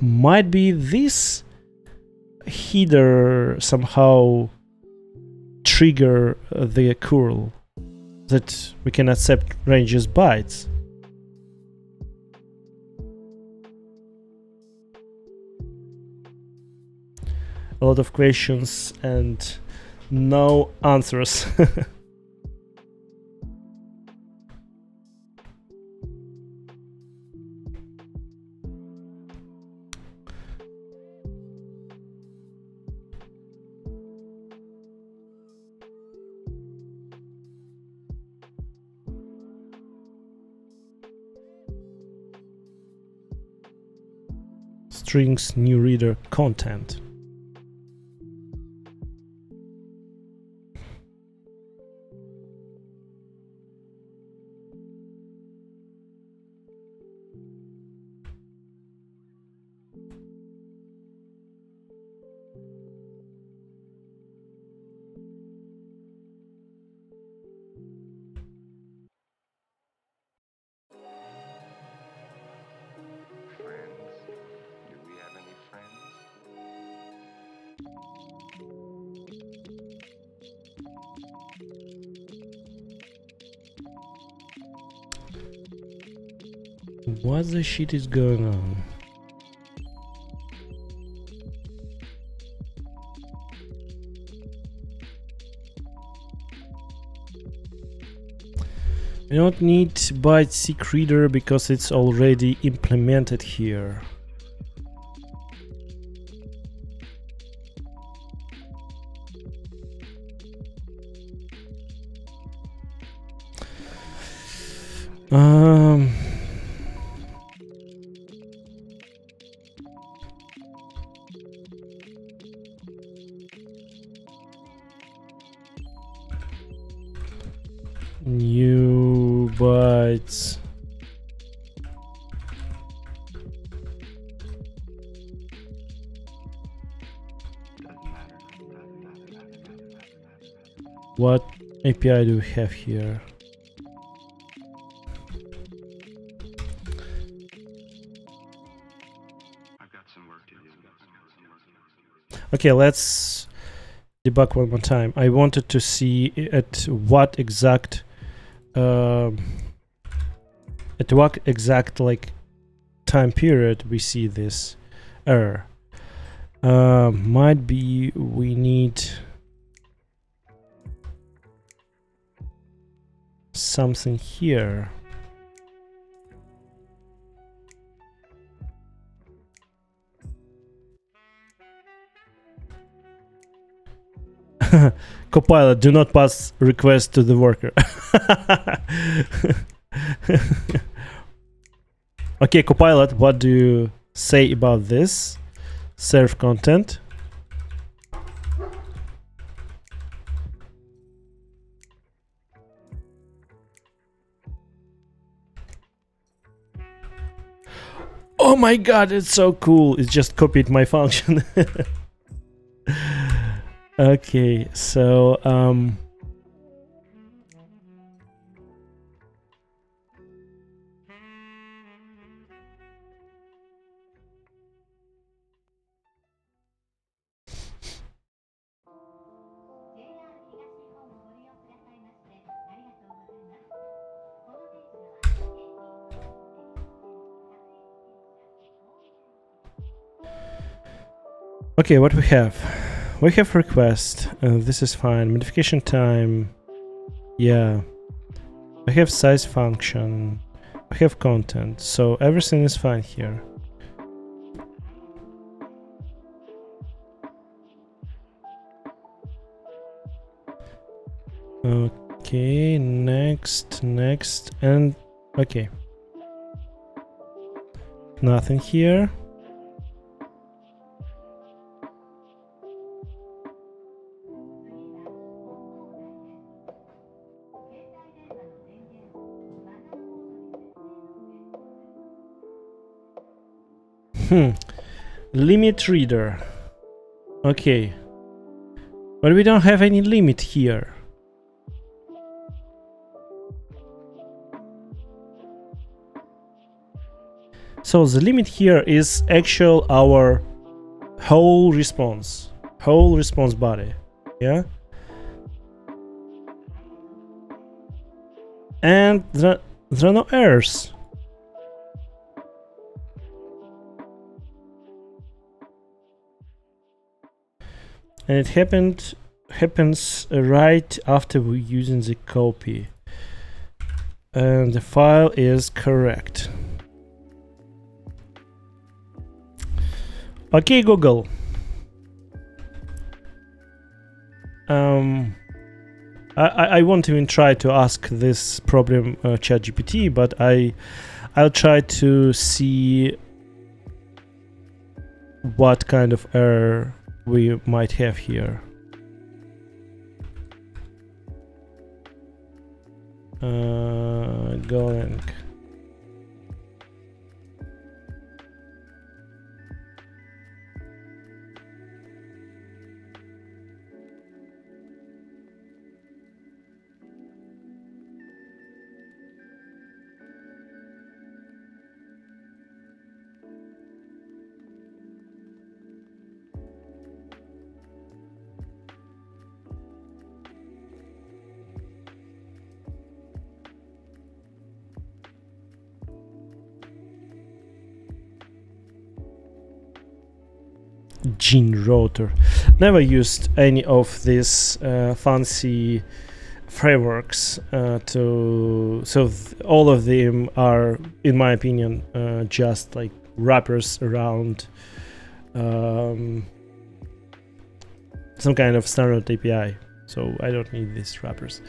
might be this header somehow trigger the curl that we can accept ranges bytes. A lot of questions and no answers. Strings new reader content. What the shit is going on? We don't need byte-seek reader because it's already implemented here. New bytes. What API do we have here? Okay, let's debug one more time. I wanted to see at what exact like time period we see this error. Might be we need something here. Copilot, do not pass request to the worker. Okay, Copilot, what do you say about this? Serve content. Oh my god, it's so cool. It just copied my function. Okay, so Okay, what we have? We have request. This is fine. Modification time. Yeah. We have size function. We have content. So everything is fine here. Okay, next, and okay. Nothing here. Limit reader. Okay. But we don't have any limit here. So the limit here is actual our whole response body. Yeah. And there are no errors. And it happens right after we're using the copy. And the file is correct. Okay, Google. I won't even try to ask this problem ChatGPT, but I'll try to see what kind of error we might have here. Going. Gene router. Never used any of these fancy frameworks all of them are, in my opinion, just like wrappers around some kind of standard API. So I don't need these wrappers.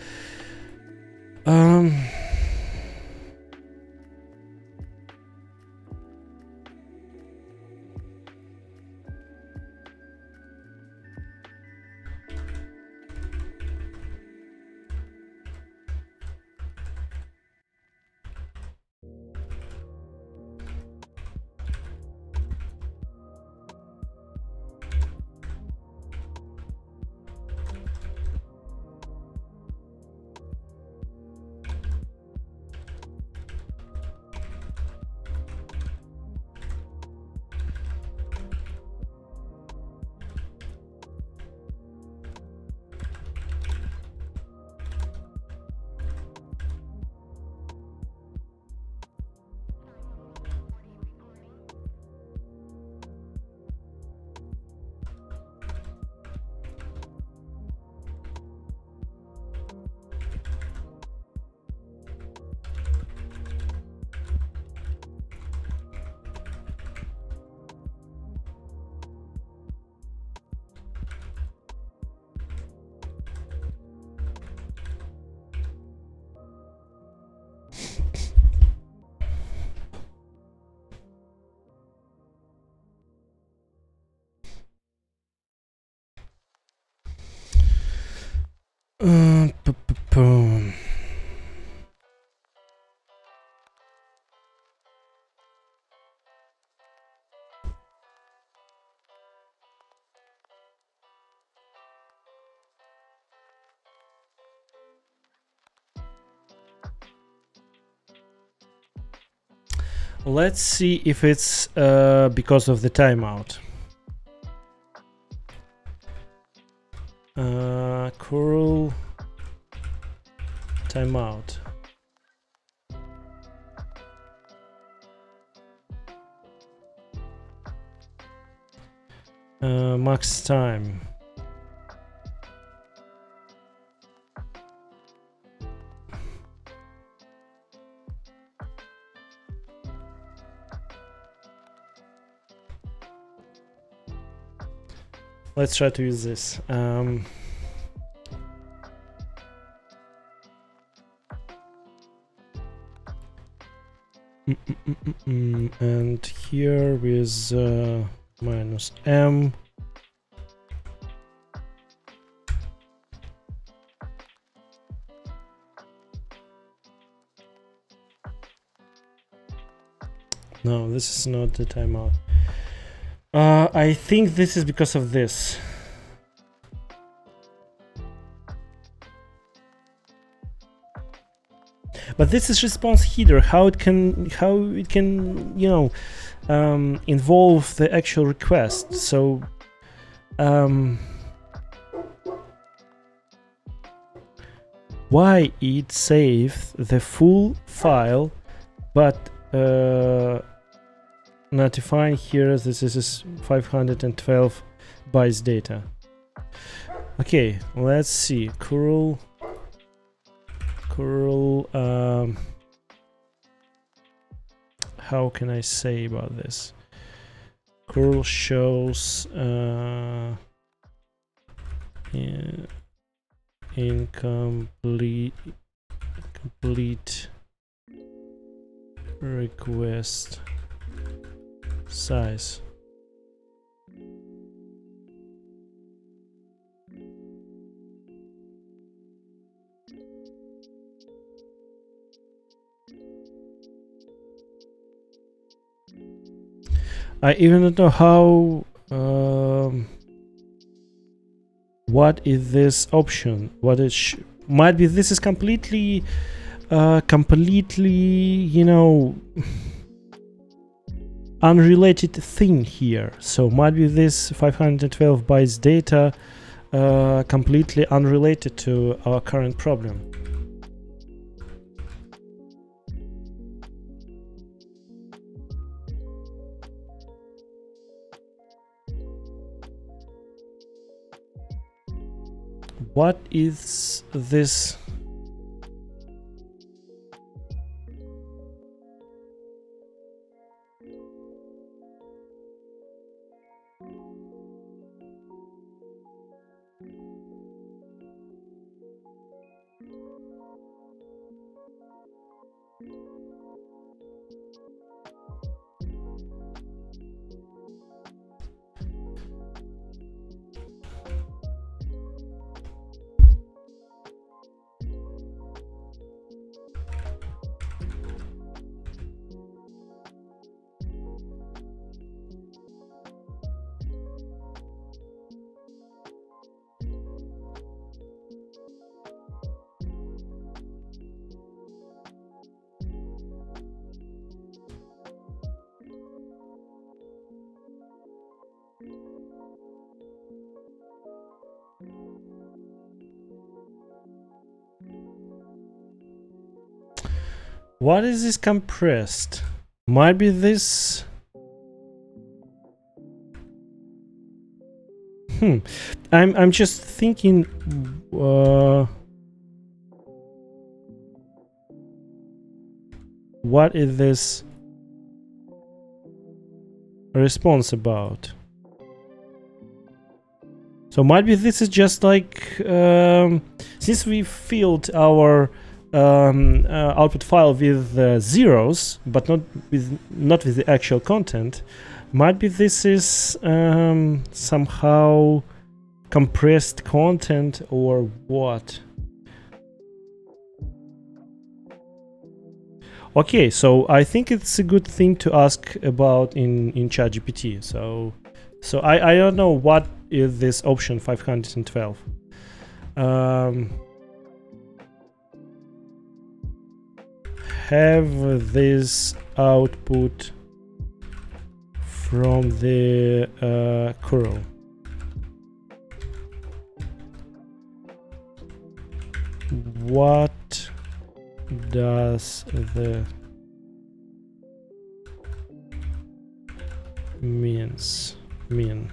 Let's see if it's because of the timeout. Curl timeout. max time. Let's try to use this. And here with minus m. No, this is not the timeout. I think this is because of this. But this is response header. How it can, you know, involve the actual request. So, why it saved the full file, but notifying here this is 512 bytes data. Okay, let's see. Curl. How can I say about this? Curl shows incomplete request size. I even don't know how. What is this option? What it might be. This is completely, you know, unrelated thing here. So might be this 512 bytes data completely unrelated to our current problem. What is this? What is this compressed? Might be this. I'm just thinking. What is this response about? So might be this is just like since we filled our output file with zeros, but not with the actual content. Might be this is somehow compressed content or what? Okay, so I think it's a good thing to ask about in ChatGPT. So I don't know what is this option 512. Have this output from the curl. What does the mean?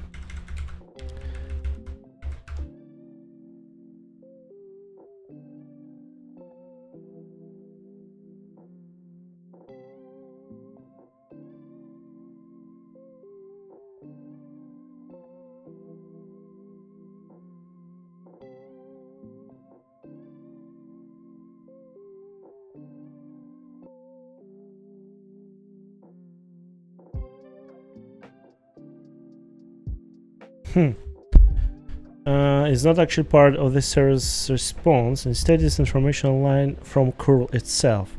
Is not actually part of the server's response. Instead, it's information line from curl itself.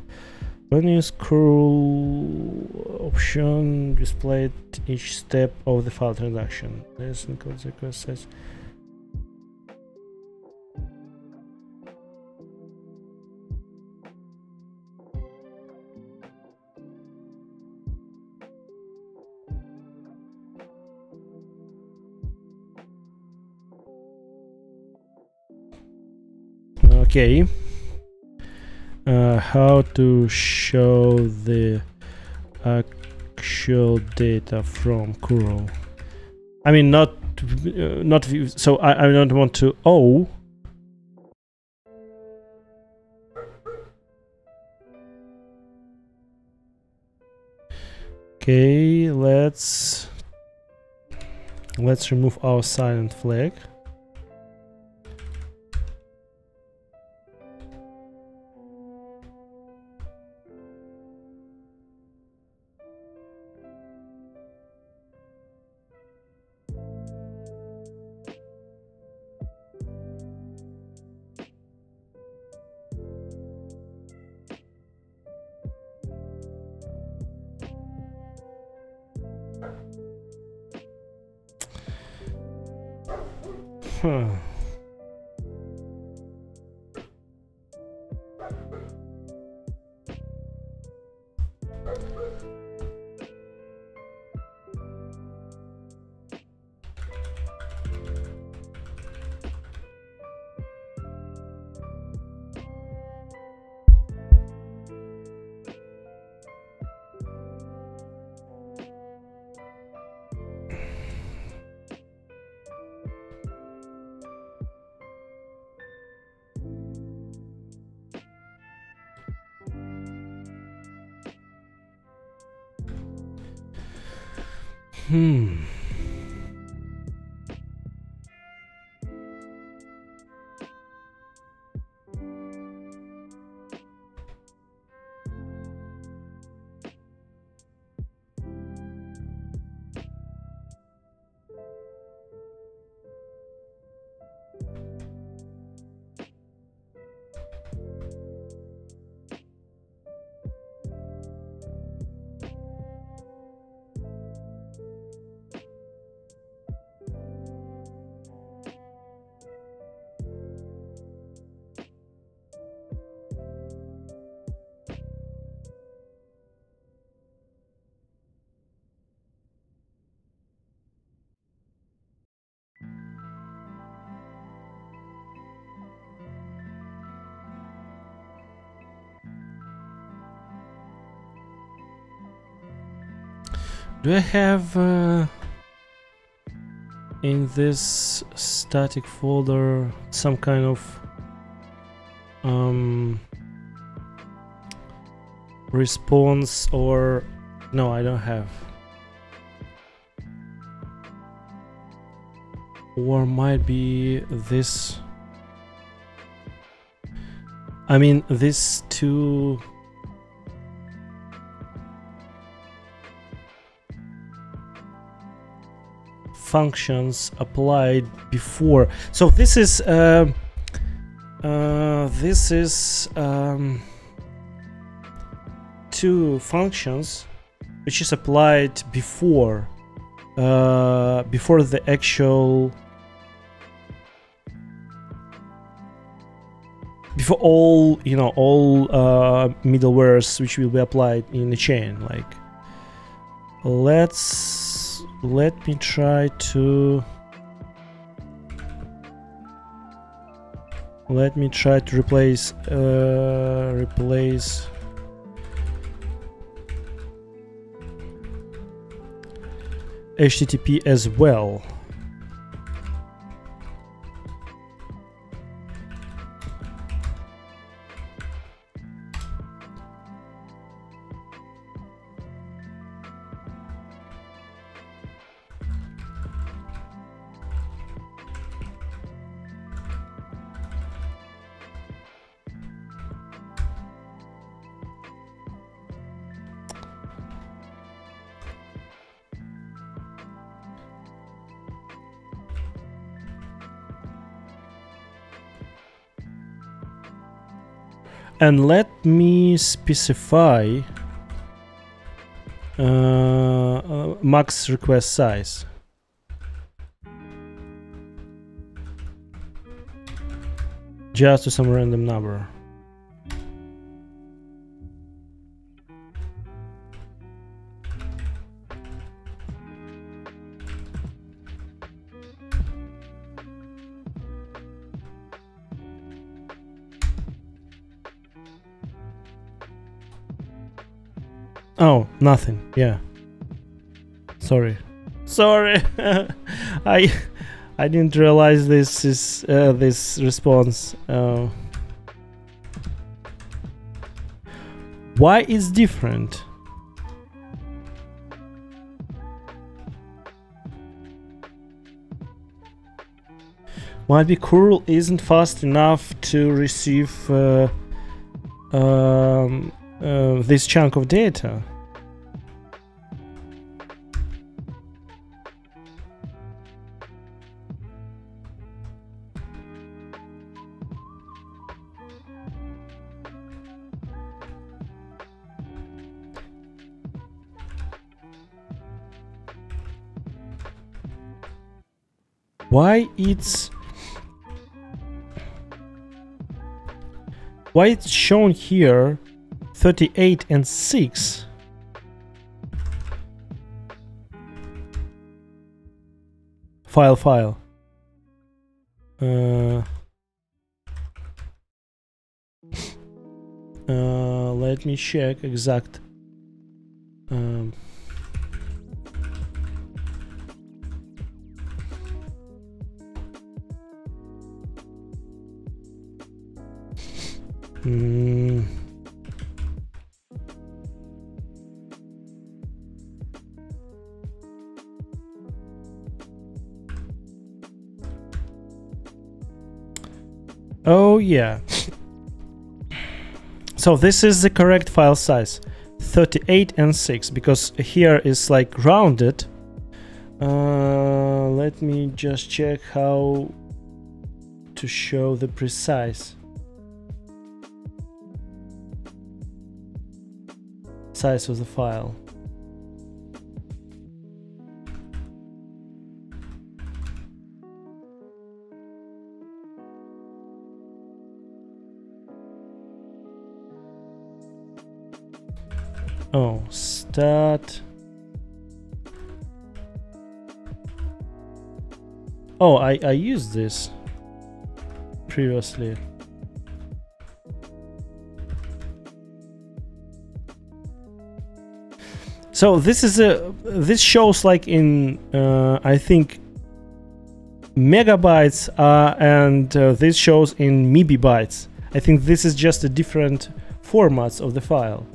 When you use curl option, displayed each step of the file transaction. There's some consequences. Okay. How to show the actual data from curl? I mean, not view. So I don't want to. Oh. Okay, let's remove our silent flag. Huh. Do I have in this static folder some kind of response, or no, I don't have. Or might be this. I mean, these two functions applied before. So this is two functions which is applied before before the actual, before all, you know, all middlewares which will be applied in the chain. Like, let me try to replace HTTP as well. And let me specify max request size. Just to some random number. Oh, nothing. Yeah. Sorry. I didn't realize this is this response. Why is different? Might be curl isn't fast enough to receive this chunk of data. Why it's shown here 38 and 6? File. Let me check exact. Oh yeah. So this is the correct file size, 38 and 6, because here is like rounded. Let me just check how to show the precise size of the file. Oh, stat. Oh, I used this previously. So this is this shows like in I think megabytes, and this shows in MB. I think this is just a different formats of the file,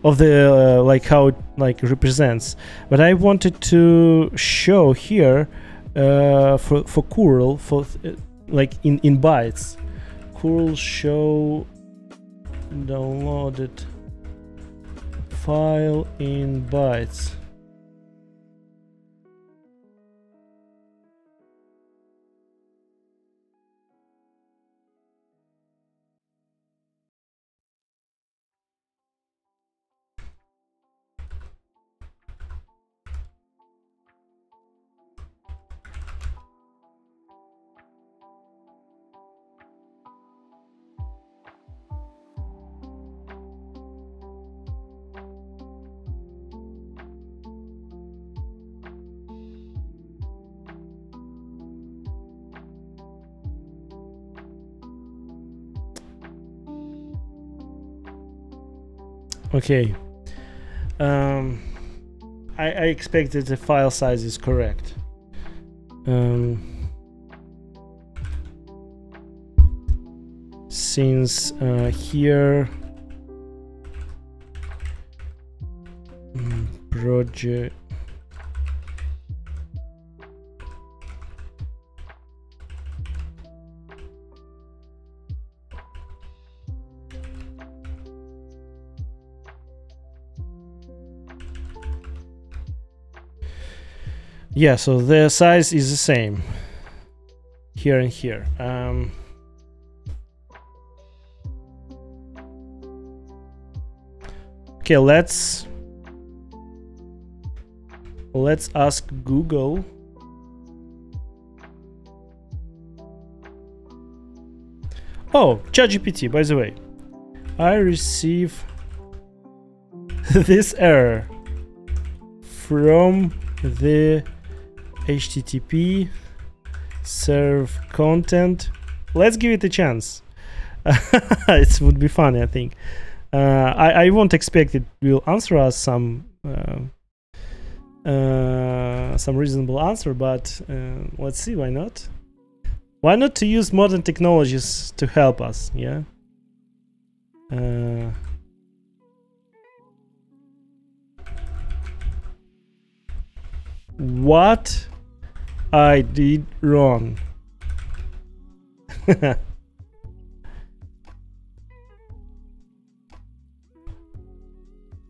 of the like how it like represents. But I wanted to show here for curl for like in bytes. Curl show downloaded file in bytes. Okay, I expect that the file size is correct. Since here project yeah, so the size is the same here and here. Okay, let's ask Google. Oh, ChatGPT, by the way. I receive this error from the HTTP serve content. Let's give it a chance. It would be funny, I think. I won't expect it will answer us some reasonable answer, but let's see, why not? Why not to use modern technologies to help us, yeah? What I did wrong.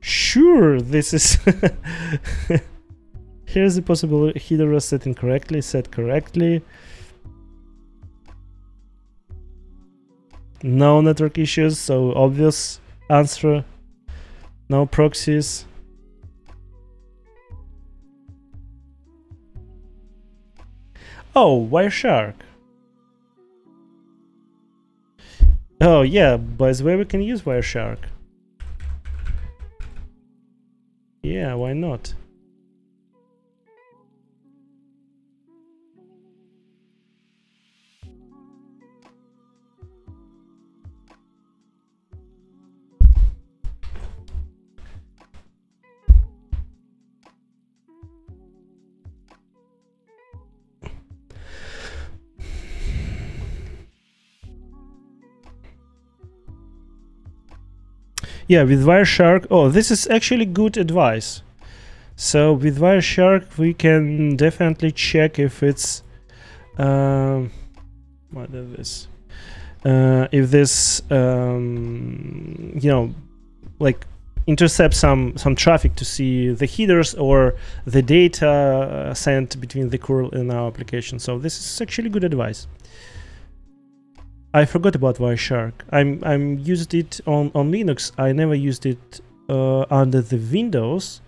Sure, this is here's the possible header was set incorrectly, set correctly. No network issues, so obvious answer. No proxies. Oh, Wireshark. Oh yeah, by the way, we can use Wireshark. Yeah, why not? Yeah, with Wireshark, oh, this is actually good advice. So with Wireshark, we can definitely check if it's what is this? If this you know, like intercept some traffic to see the headers or the data sent between the curl and our application. So this is actually good advice. I forgot about Wireshark. I'm used it on Linux. I never used it under the Windows.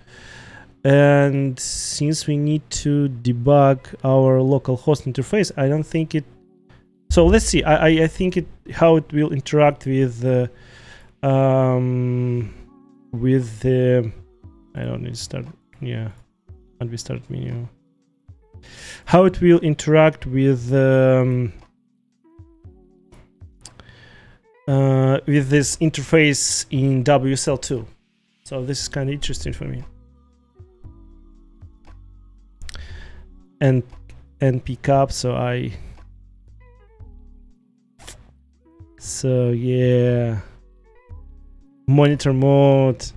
And since we need to debug our local host interface, I don't think it. So let's see. I think it how it will interact with the I don't need to start. Yeah, and we start menu. How it will interact with this interface in WSL2. So this is kind of interesting for me. And pick up, so yeah, monitor mode.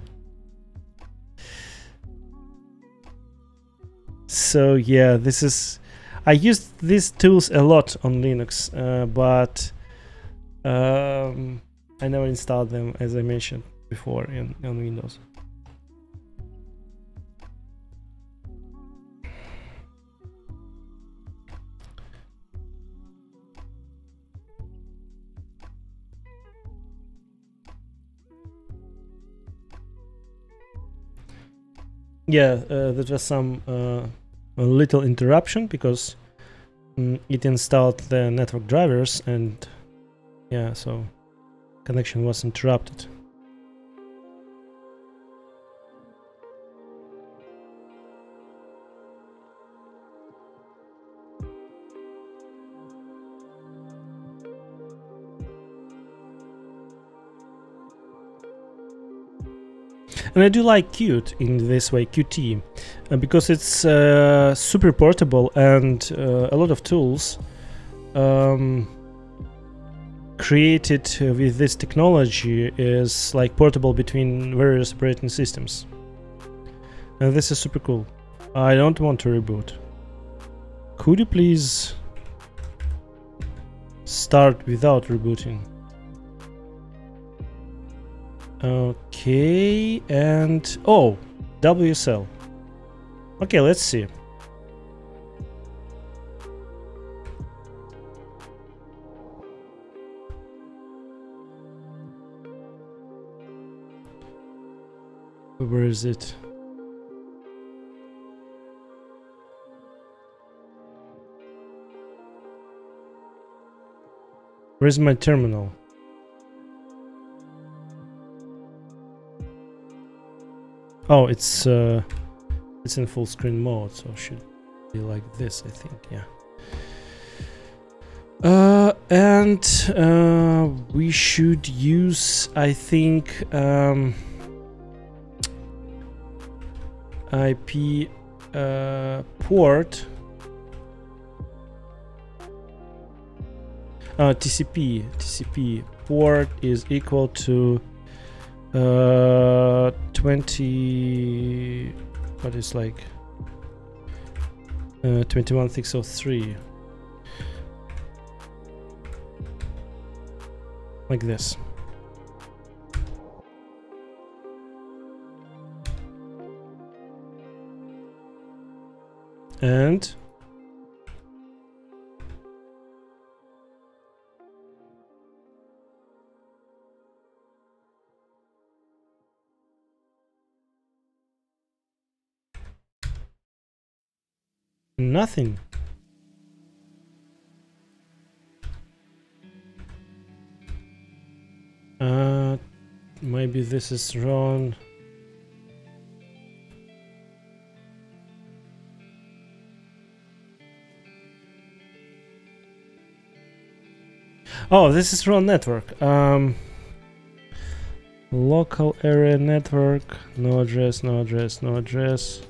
So yeah, this is, I used these tools a lot on Linux, but I never installed them, as I mentioned before, on Windows. Yeah, that was some a little interruption because it installed the network drivers, and yeah, so connection was interrupted. And I do like Qt in this way, Qt, because it's super portable, and a lot of tools created with this technology is like portable between various operating systems. And this is super cool. I don't want to reboot. Could you please start without rebooting? Okay, and oh, WSL. Okay, let's see. Where is it? Where's my terminal? Oh, it's in full screen mode, so it should be like this, I think. Yeah. And we should use, I think, IP port. TCP port is equal to 20. What is like 21603. Like this. And nothing. Maybe this is wrong. Oh, this is wrong network. Local area network, no address, no address, no address.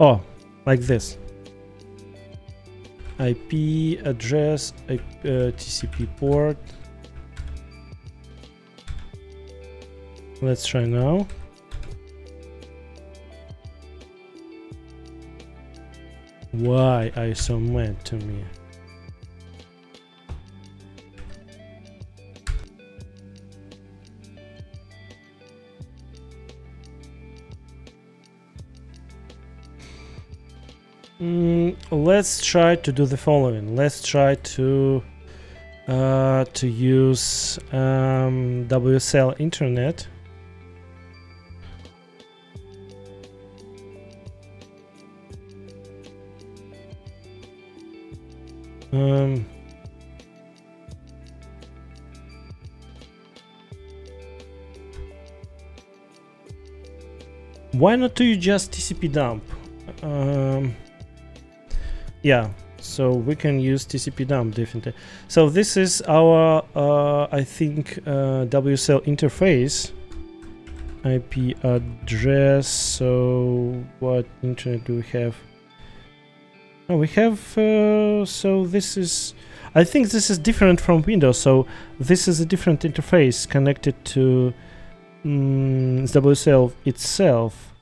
Oh, like this. IP address, TCP port. Let's try now. Why are you so mad to me? Let's try to do the following. Let's try to use WSL internet. Why not do you just TCP dump? Yeah, so we can use TCP dump definitely. So this is our I think WSL interface. IP address. So what internet do we have? Oh, we have so this is, I think this is different from Windows. So this is a different interface connected to WSL itself.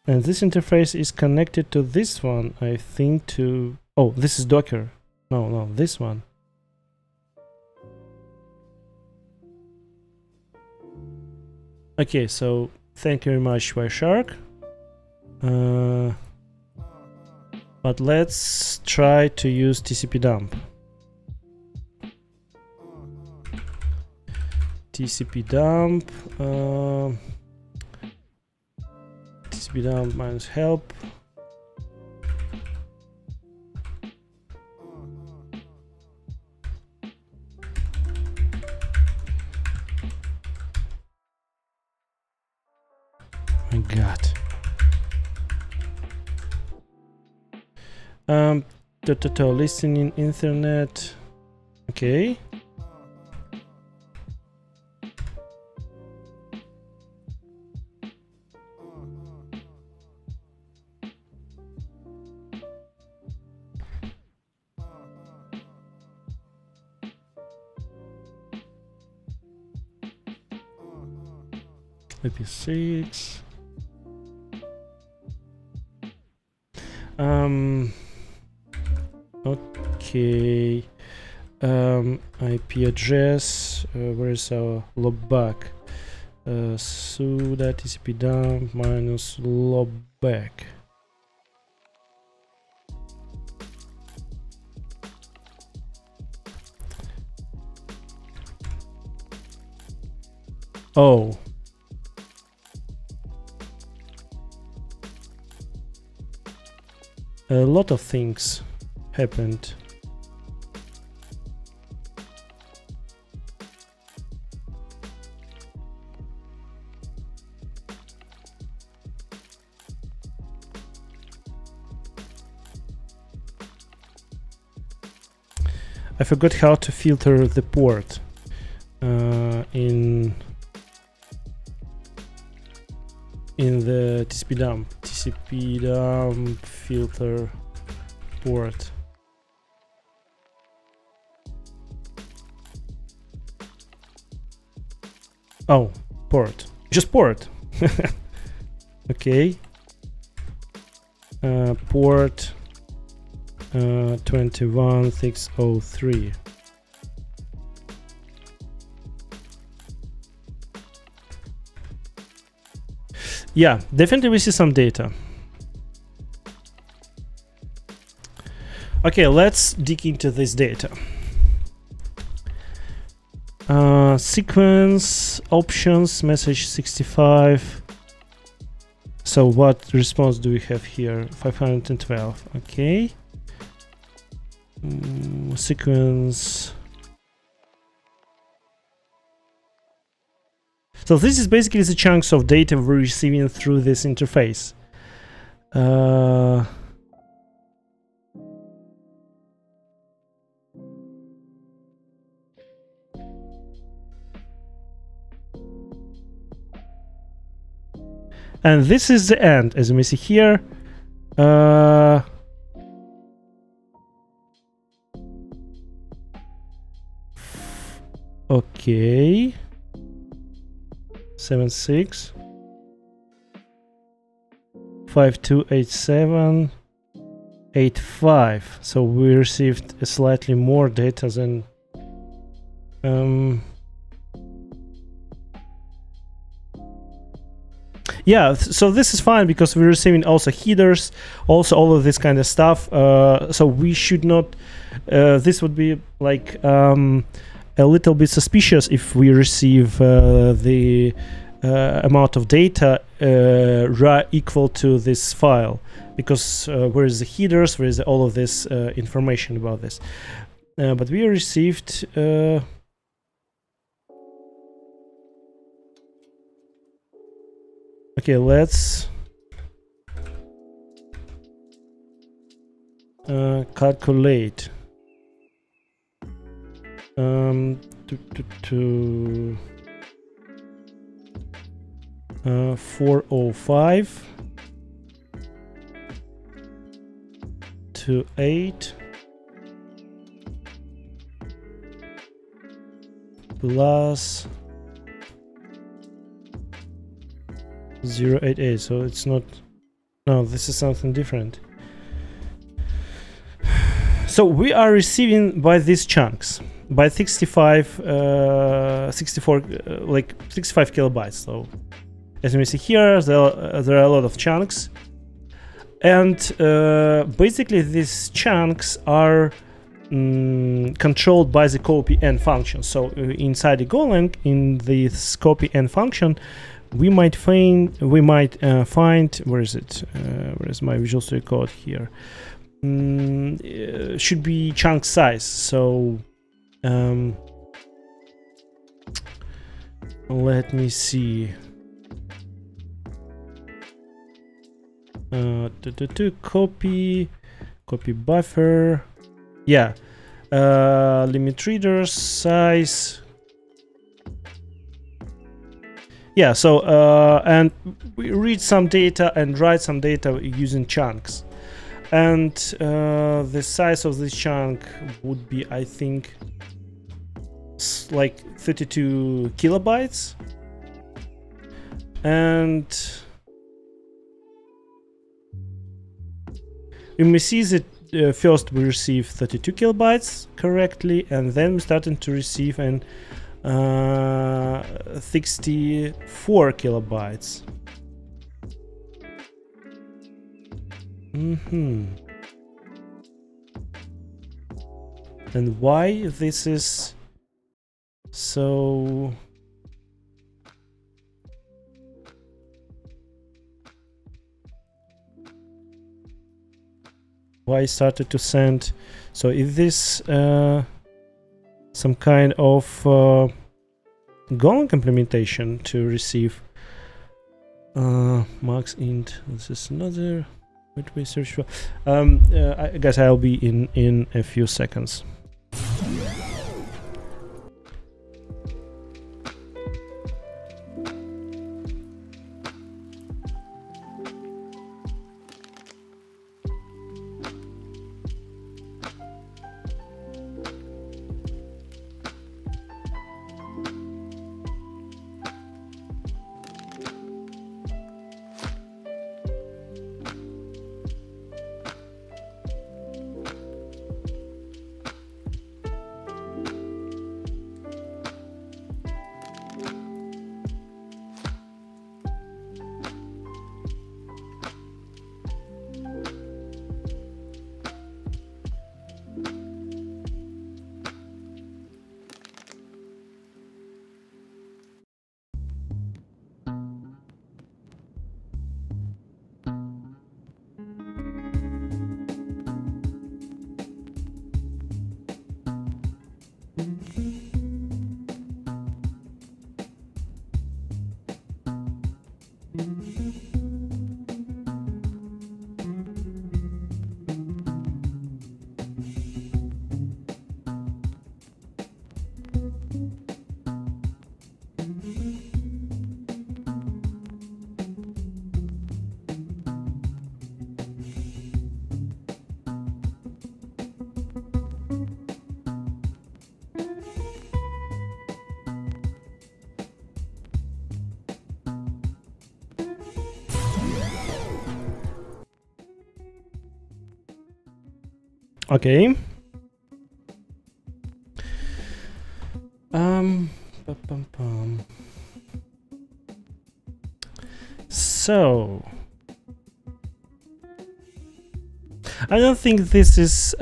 And this interface is connected to this one, I think, to... Oh, this is Docker. No, this one. Okay, so thank you very much, Wireshark. But let's try to use TCP dump. TCP dump. TCP dump minus help. My God. Listening internet. Okay. IP6. Okay. IP address. Where is our logback? Sudo TCP dump minus logback. Oh. a lot of things happened. I forgot how to filter the port in the TCP dump filter port. Oh, port, just port. Okay. Port 21603. Yeah, definitely we see some data. Okay, let's dig into this data. Sequence, options, message 65. So what response do we have here? 512. Okay. Sequence. So this is basically the chunks of data we're receiving through this interface. And this is the end, as you may see here. Okay. 76 5287 85. So we received a slightly more data than yeah, so this is fine because we're receiving also headers, also all of this kind of stuff. So we should not this would be like a little bit suspicious if we receive the amount of data equal to this file, because where is the headers, where is all of this information about this. But we received okay, let's calculate. 405 to 8 plus 088. So it's not, no, this is something different. So we are receiving by these chunks, by 64 like 65 kilobytes. So as you may see here, there are a lot of chunks, and basically these chunks are controlled by the copy-n function. So inside the Golang, in this copy-n function, we might find where is it? Where is my Visual Studio Code here? Should be chunk size. So let me see. Copy buffer. Yeah. Limit reader size. Yeah, so and we read some data and write some data using chunks. And the size of this chunk would be, I think, like 32 kilobytes. And you may see that first we receive 32 kilobytes correctly, and then we're starting to receive an 64 kilobytes. And why this is so? why I started to send. So is this some kind of Golang implementation to receive max int? This is another way search for. I guess I'll be in a few seconds. Okay. So I don't think this is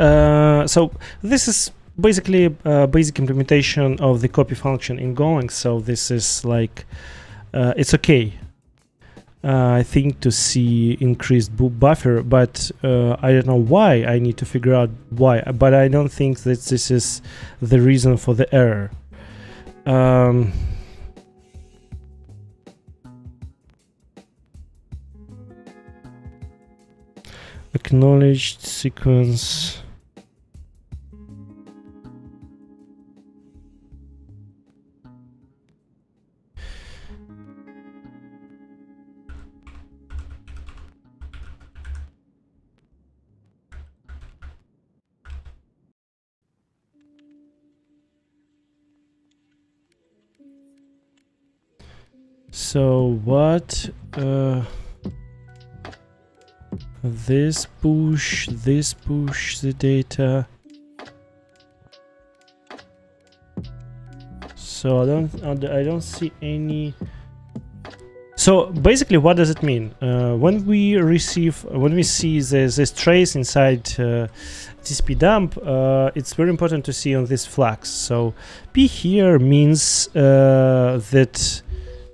so this is basically a basic implementation of the copy function in Golang. So this is like it's okay. I think to see increased buffer, but I don't know why. I need to figure out why, but I don't think that this is the reason for the error. Acknowledged sequence. So what this push the data. So I don't see any. So basically, what does it mean? When we see this trace inside TCP dump, it's very important to see on this flags. So P here means that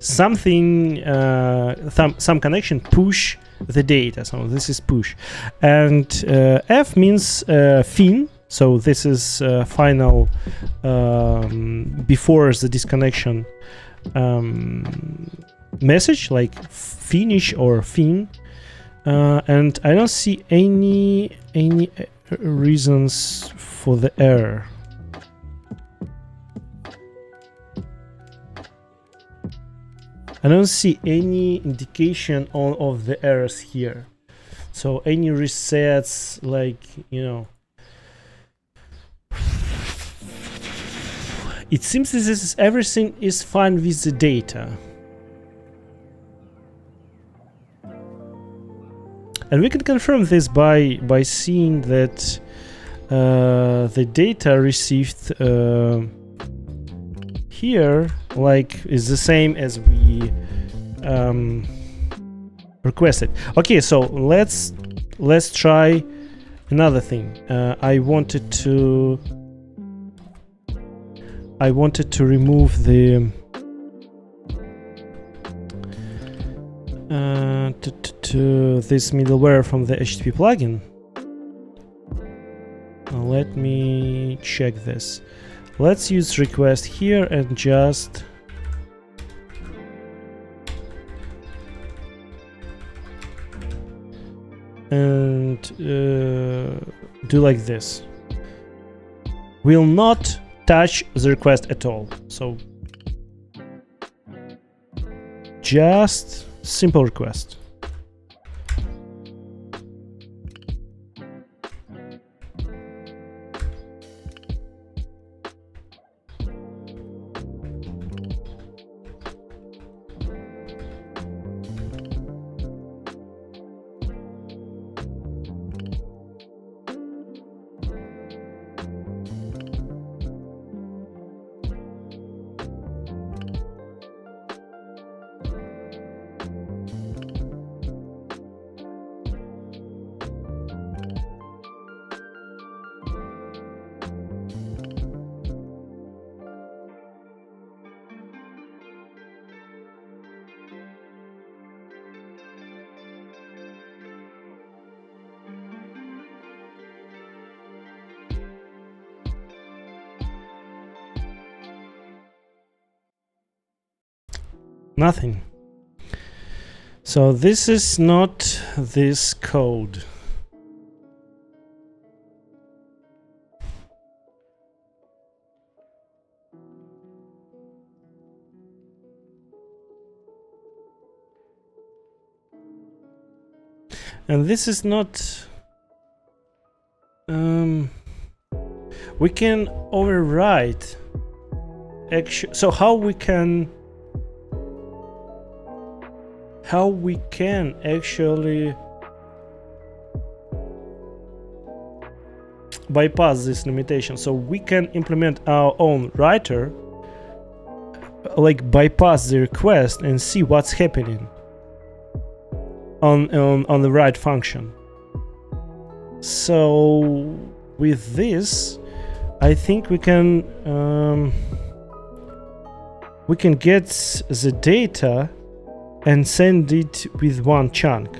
something, some connection push the data. So this is push, and F means fin. So this is final before the disconnection message, like finish or fin, and I don't see any reasons for the error. I don't see any indication of the errors here. So any resets, like, you know, it seems that this is, everything is fine with the data. And we can confirm this by seeing that the data received here, like, is the same as we requested. Okay, so let's try another thing. I wanted to remove the this middleware from the HTTP plugin. let me check this. Let's use request here and just do like this. Will not touch the request at all. So just simple request. Nothing. So this is not this code. And this is not... we can overwrite. So how we can actually bypass this limitation. So we can implement our own writer, like bypass the request and see what's happening on the write function. So with this, I think we can get the data and send it with one chunk,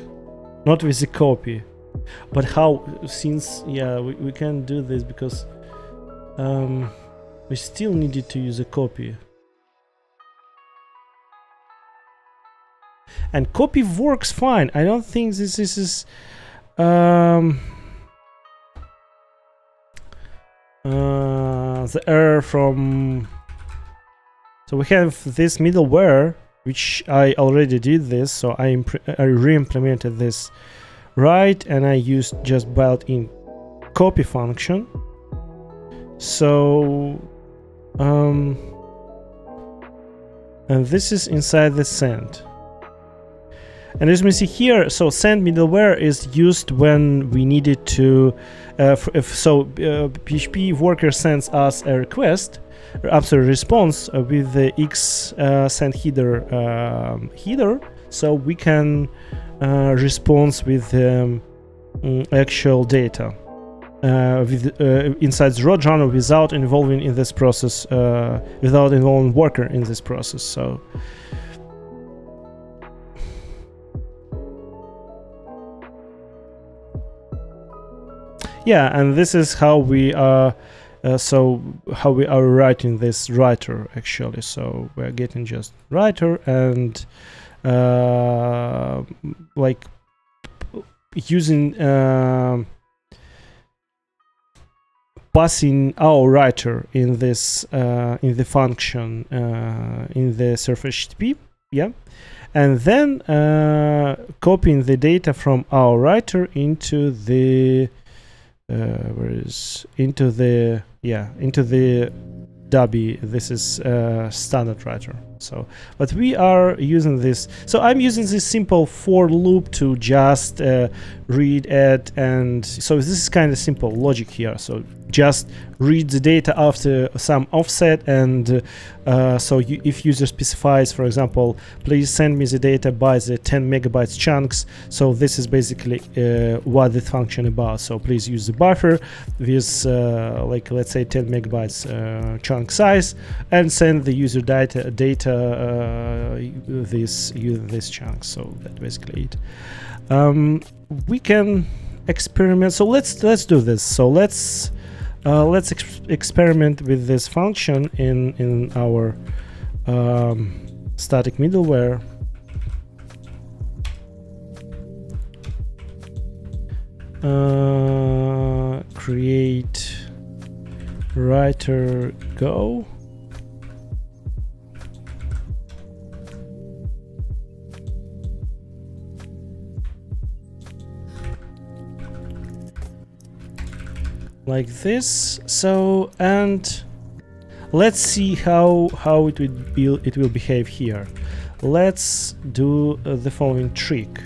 not with a copy. But how, since, yeah, we can't do this because we still needed to use a copy. And copy works fine. I don't think this is the error from... So we have this middleware, which I already did this, so I re-implemented this right, and I used just built-in copy function. So and this is inside the send. And as we see here, so send middleware is used when we needed to PHP worker sends us a request after a response with the X send header, so we can respond with actual data inside the raw journal without involving in this process, without involving worker in this process. So yeah, and this is how we are. How we are writing this writer actually. So we're getting just writer and like using passing our writer in this in the function in the surface HTTP, yeah, and then copying the data from our writer into the into the Dubby. This is standard writer. So, but we are using this. So I'm using this simple for loop to just read it, and so this is kind of simple logic here. So just read the data after some offset, and if user specifies, for example, please send me the data by the 10 megabytes chunks. So this is basically what the function about. So please use the buffer with like, let's say 10 megabytes chunk size, and send the user data this chunk. So that's basically it. We can experiment. So let's do this. So let's Let's experiment with this function in our static middleware. Create writer go. Like this. So, and let's see how it will behave here. Let's do the following trick.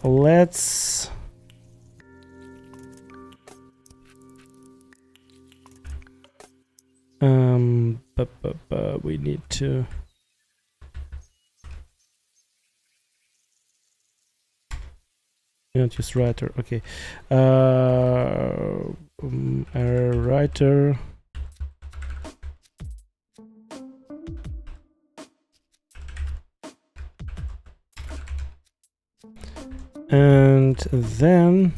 Let's we need to not use writer. Okay, writer and then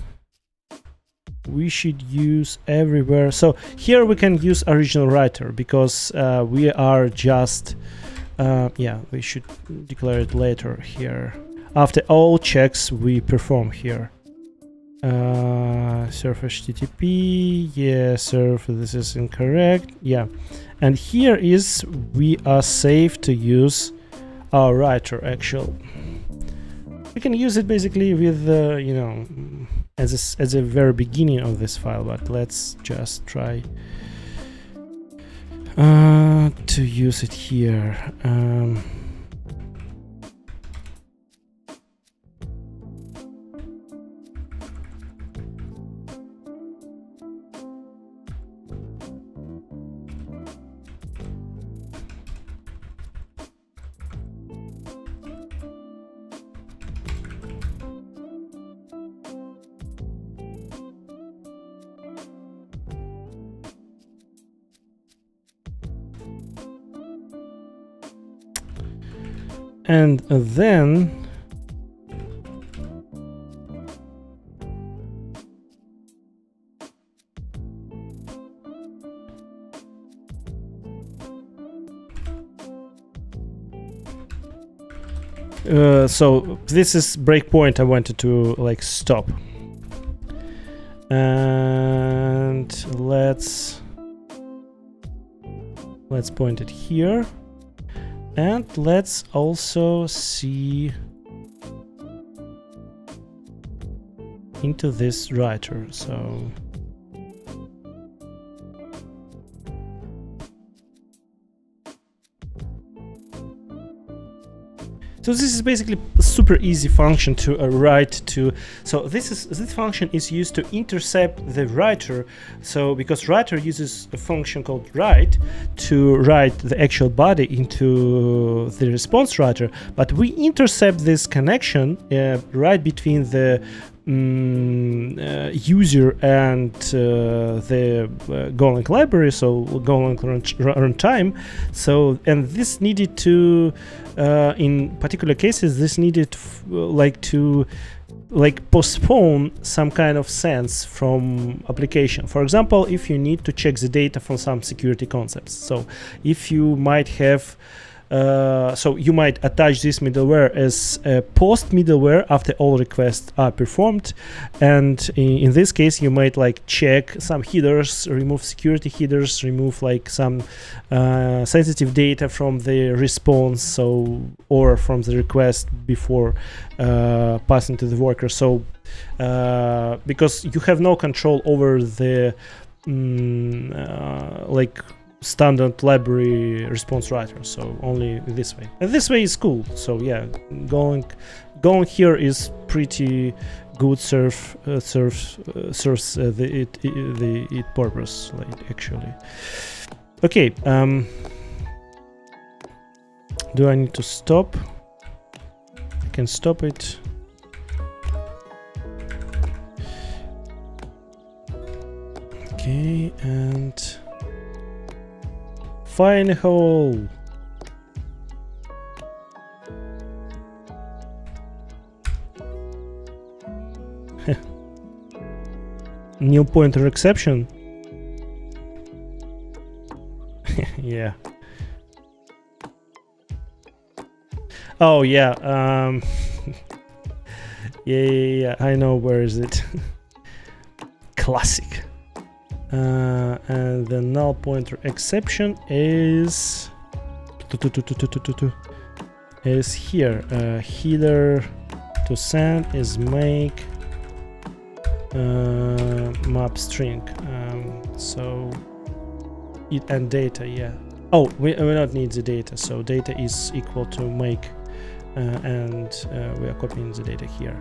we should use everywhere. So here we can use original writer because we are just yeah, we should declare it later here after all checks we perform here. Serve HTTP, yeah, serve, this is incorrect, yeah, and here is we are safe to use our writer actual. We can use it basically with you know, as a very beginning of this file, but let's just try to use it here. And then so this is breakpoint I wanted to like stop, and let's point it here. And let's also see into this writer. So this is basically a super easy function to write to. So this function is used to intercept the writer. So because writer uses a function called write to write the actual body into the response writer, but we intercept this connection right between the user and the Golang library, so Golang runtime. So, and this needed to in particular cases this needed to postpone some kind of sense from application. For example, if you need to check the data from some security concepts, so if you might have so you might attach this middleware as a post middleware after all requests are performed, and in this case you might like check some headers, remove security headers, remove like some sensitive data from the response, so or from the request before passing to the worker. So because you have no control over the like standard library response writer, so only this way, and this way is cool. So yeah, Golang here is pretty good, serves the purpose, like actually. Okay, do I need to stop? I can stop it. Okay, and find a hole. null pointer exception. Yeah. Oh yeah. Yeah. I know where is it. Classic. And the null pointer exception is here. Header to send is make map string. So it and data, yeah. Oh, we not need the data, so data is equal to make, and we are copying the data here.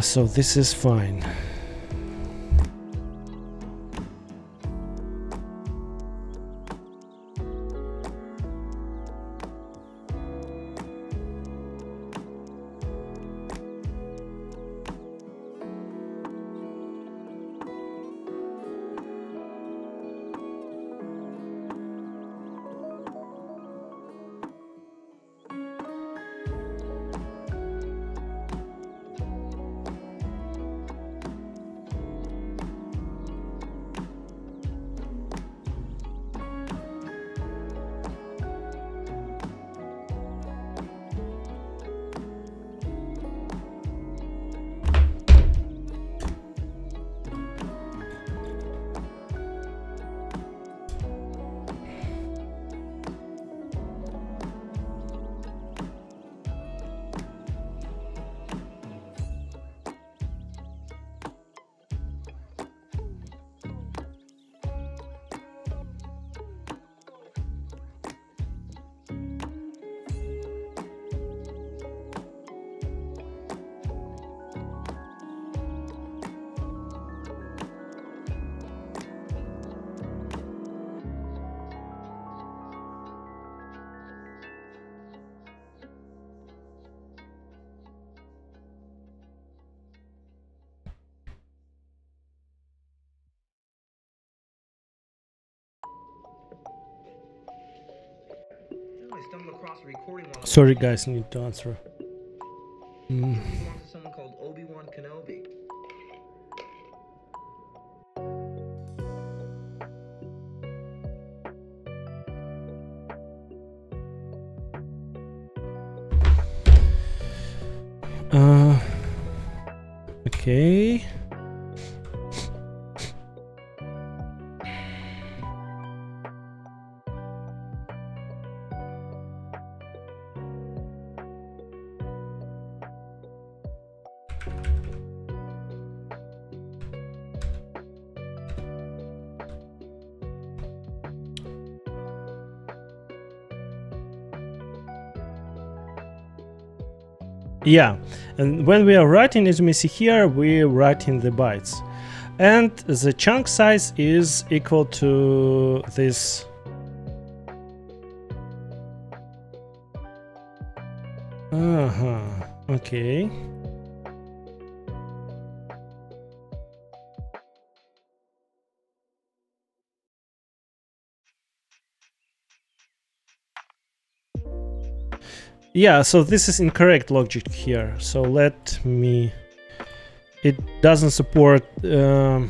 So this is fine. Sorry guys, I need to answer. Someone called Obi-Wan Kenobi. Okay. Yeah, and when we are writing, as you may see here, we're writing the bytes, and the chunk size is equal to this. Okay. Yeah, so this is incorrect logic here. So let me. It doesn't support. It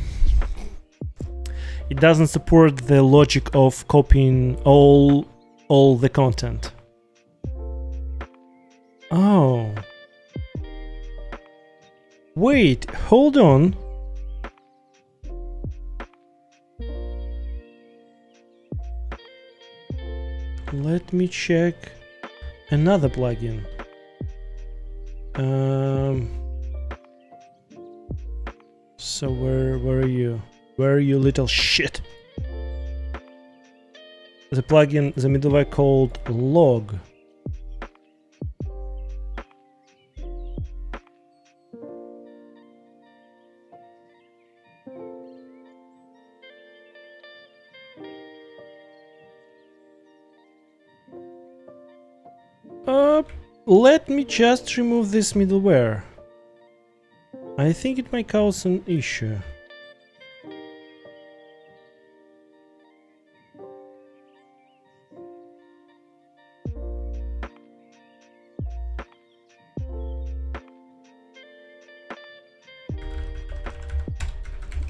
doesn't support the logic of copying all the content. Oh. Wait, hold on. Let me check another plugin. So where are you? Where are you, little shit? The plugin, the middleware called log. Let me just remove this middleware. I think it might cause an issue.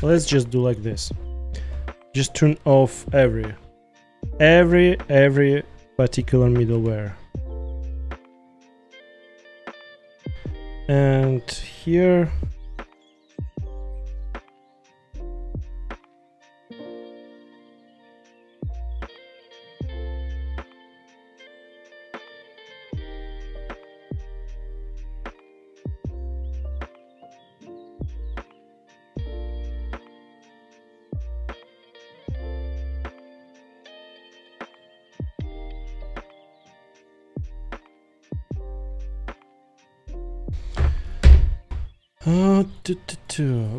let's just do like this. Just turn off every particular middleware. And here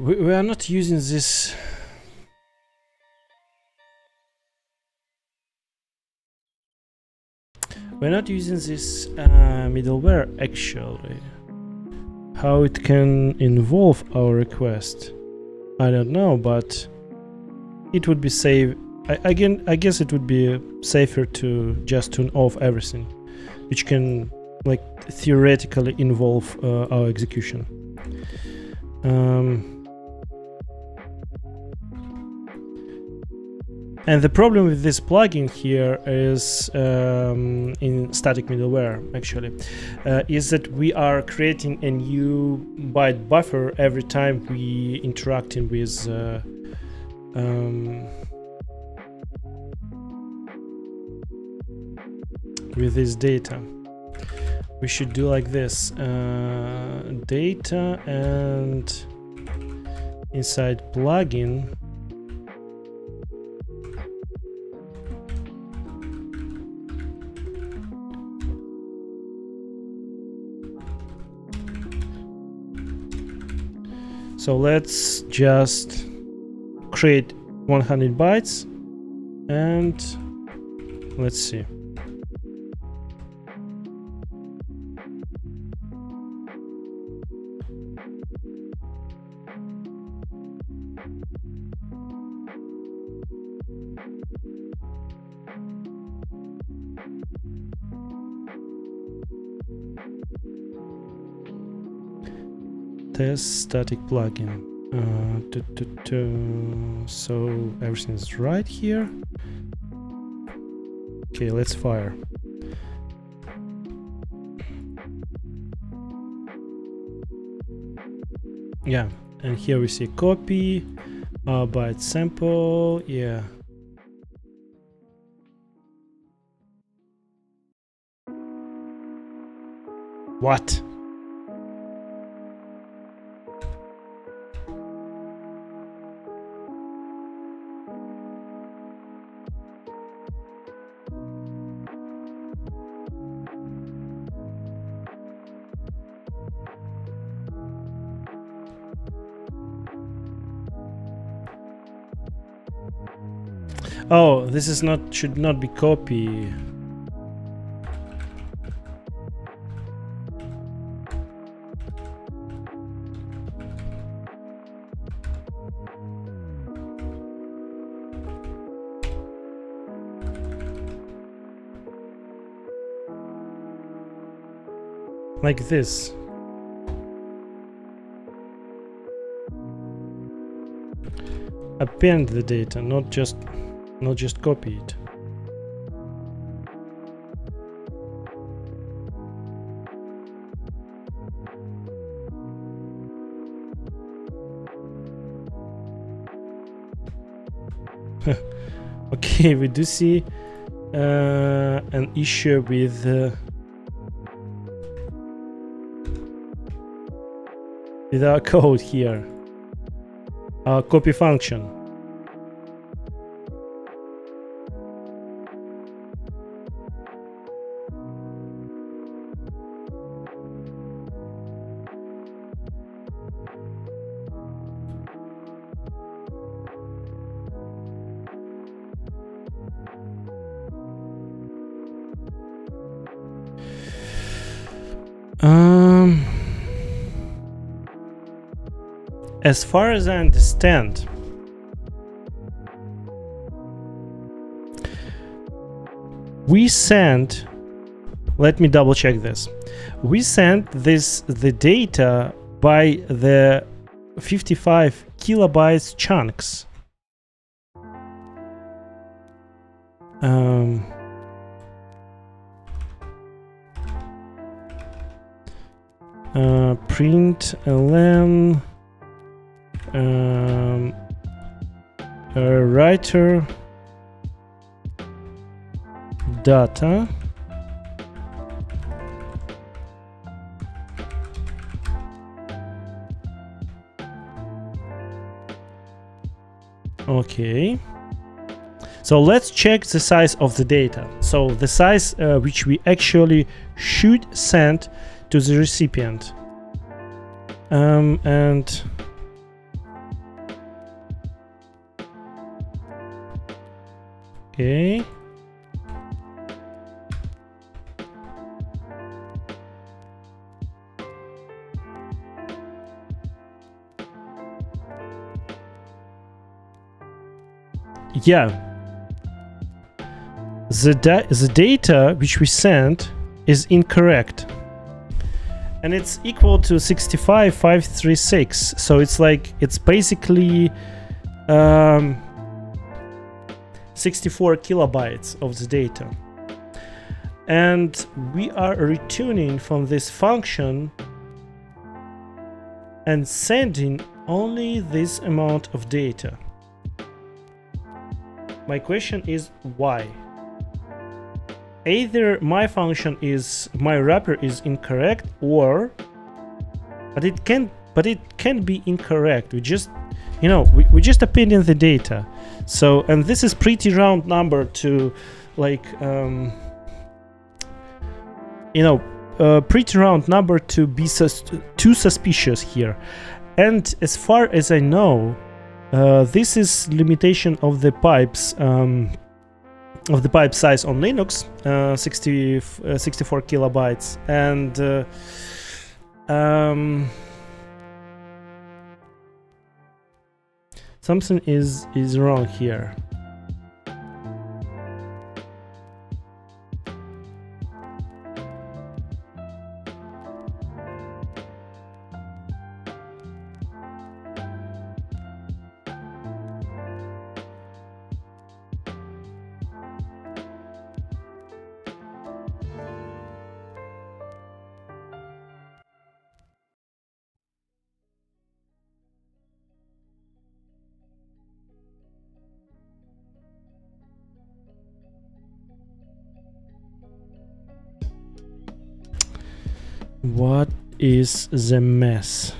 we are not using this. We're not using this middleware actually. How it can involve our request, I don't know, but it would be safe. I guess it would be safer to just turn off everything, which can like theoretically involve our execution. And the problem with this plugin here is in static middleware actually is that we are creating a new byte buffer every time we interacting with this data. We should do like this, data, and inside plugin so let's just create 100 bytes and let's see. Test static plugin. So everything's right here. Okay, let's fire. Yeah, and here we see copy, byte sample. Yeah. What? Oh, this is not, should not be copy. Like this. Append the data, not just copy it. Okay, we do see an issue with our code here, our copy function. As far as I understand, we send, let me double check this. We send the data by the 55 kilobytes chunks. Print ln writer data okay. So let's check the size of the data. So the size which we actually should send to the recipient. And okay. Yeah. The data which we sent is incorrect. And it's equal to 65536. So it's like, it's basically 64 kilobytes of the data. And we are returning from this function and sending only this amount of data. My question is why? Either my wrapper is incorrect, or but it can be incorrect. We just, you know, we just append in the data. So, and this is pretty round number to like you know, pretty round number to be too suspicious here. And as far as I know, this is limitation of the pipes. Of the pipe size on Linux, 64 kilobytes, and something is wrong here. What is the mess?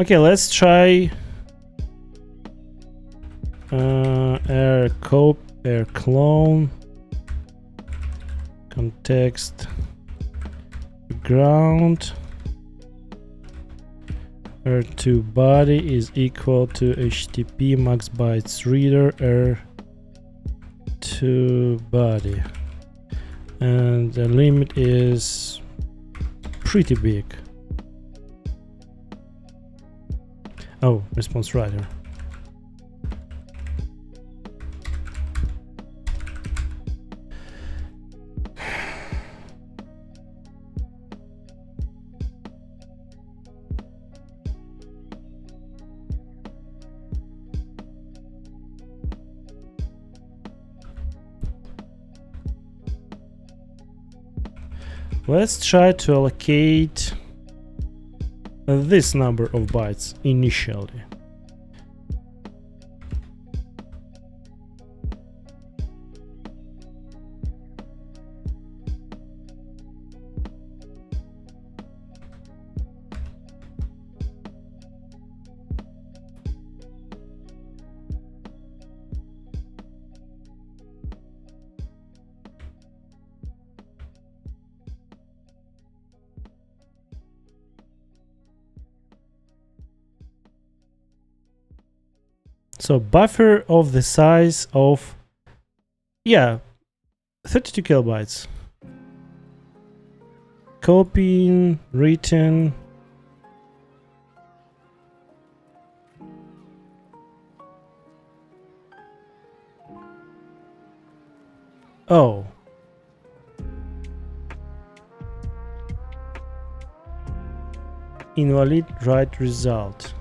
Okay, let's try air clone context ground R2 body is equal to HTTP max bytes reader R2 body, and the limit is pretty big. Oh, response writer. Let's try to allocate this number of bytes initially. So buffer of the size of, yeah, 32 kilobytes. Copying, written. Oh. Invalid write result.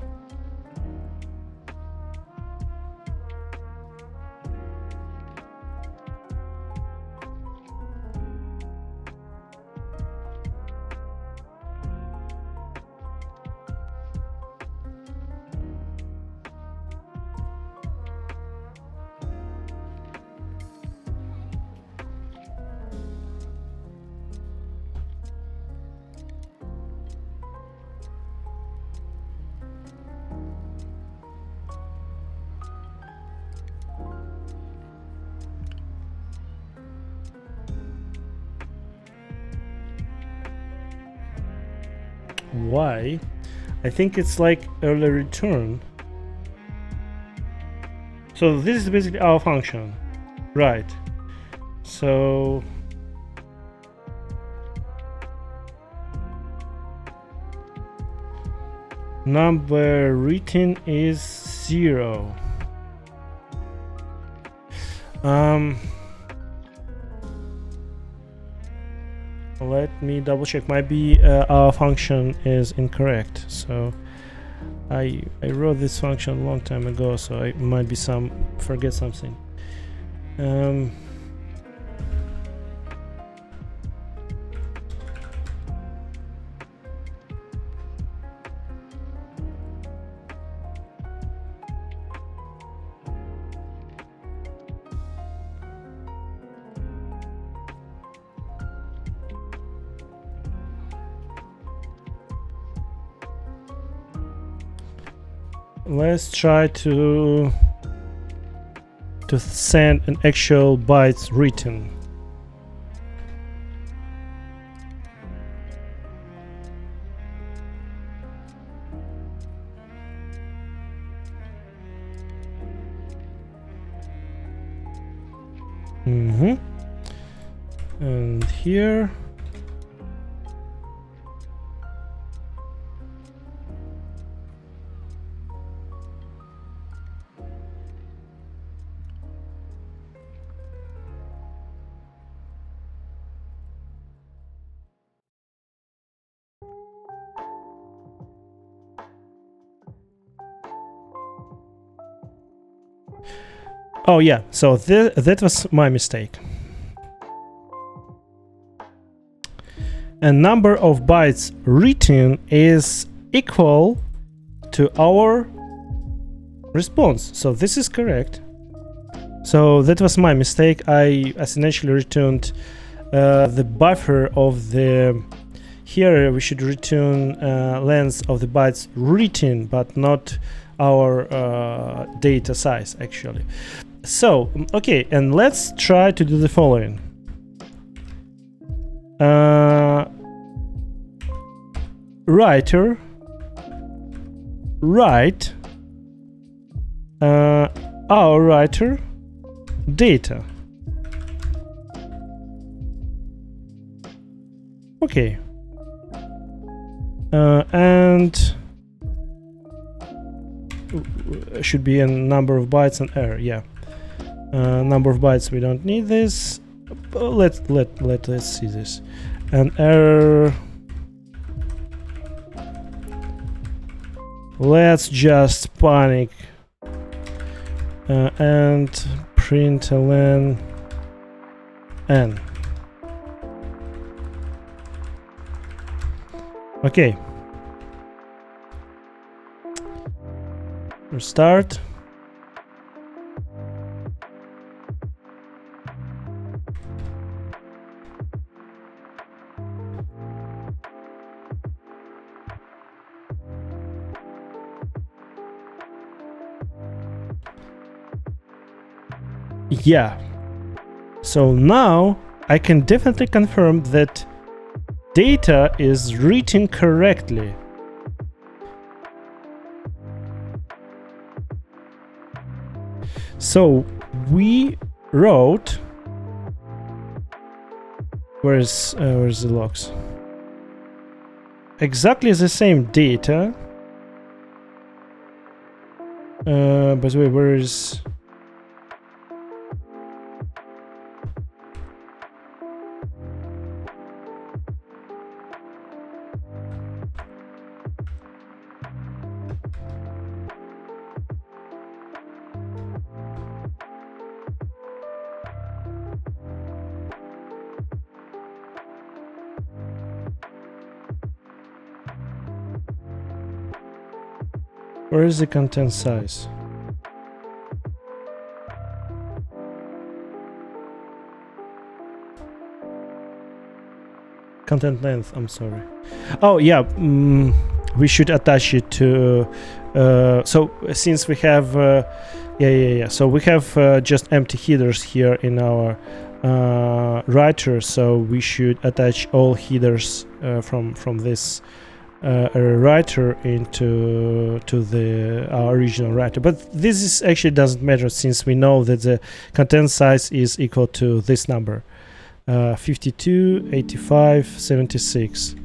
Why? I think it's like early return. So this is basically our function, right? So number written is 0. Let me double check. Maybe our function is incorrect. So I wrote this function a long time ago, so I might be forget something. Let's try to send an actual bytes written. And here. Oh yeah, so that was my mistake. And number of bytes written is equal to our response. So this is correct. So that was my mistake. I essentially returned the buffer of the... Here we should return length of the bytes written, but not our data size actually. So, okay, and let's try to do the following. Writer, write, our writer, data. Okay. And should be a number of bytes and error, yeah. Number of bytes, we don't need this. Let's see this. An error. Let's just panic and println n. Okay. Restart. Yeah. So now I can definitely confirm that data is written correctly. So we wrote, where's the logs? Exactly the same data. By the way, where is... Where is the content size? Content length, I'm sorry. Oh yeah, we should attach it to so since we have so we have just empty headers here in our writer, so we should attach all headers from this writer into our original writer. But this is actually doesn't matter, since we know that the content size is equal to this number, 52, 85, 76.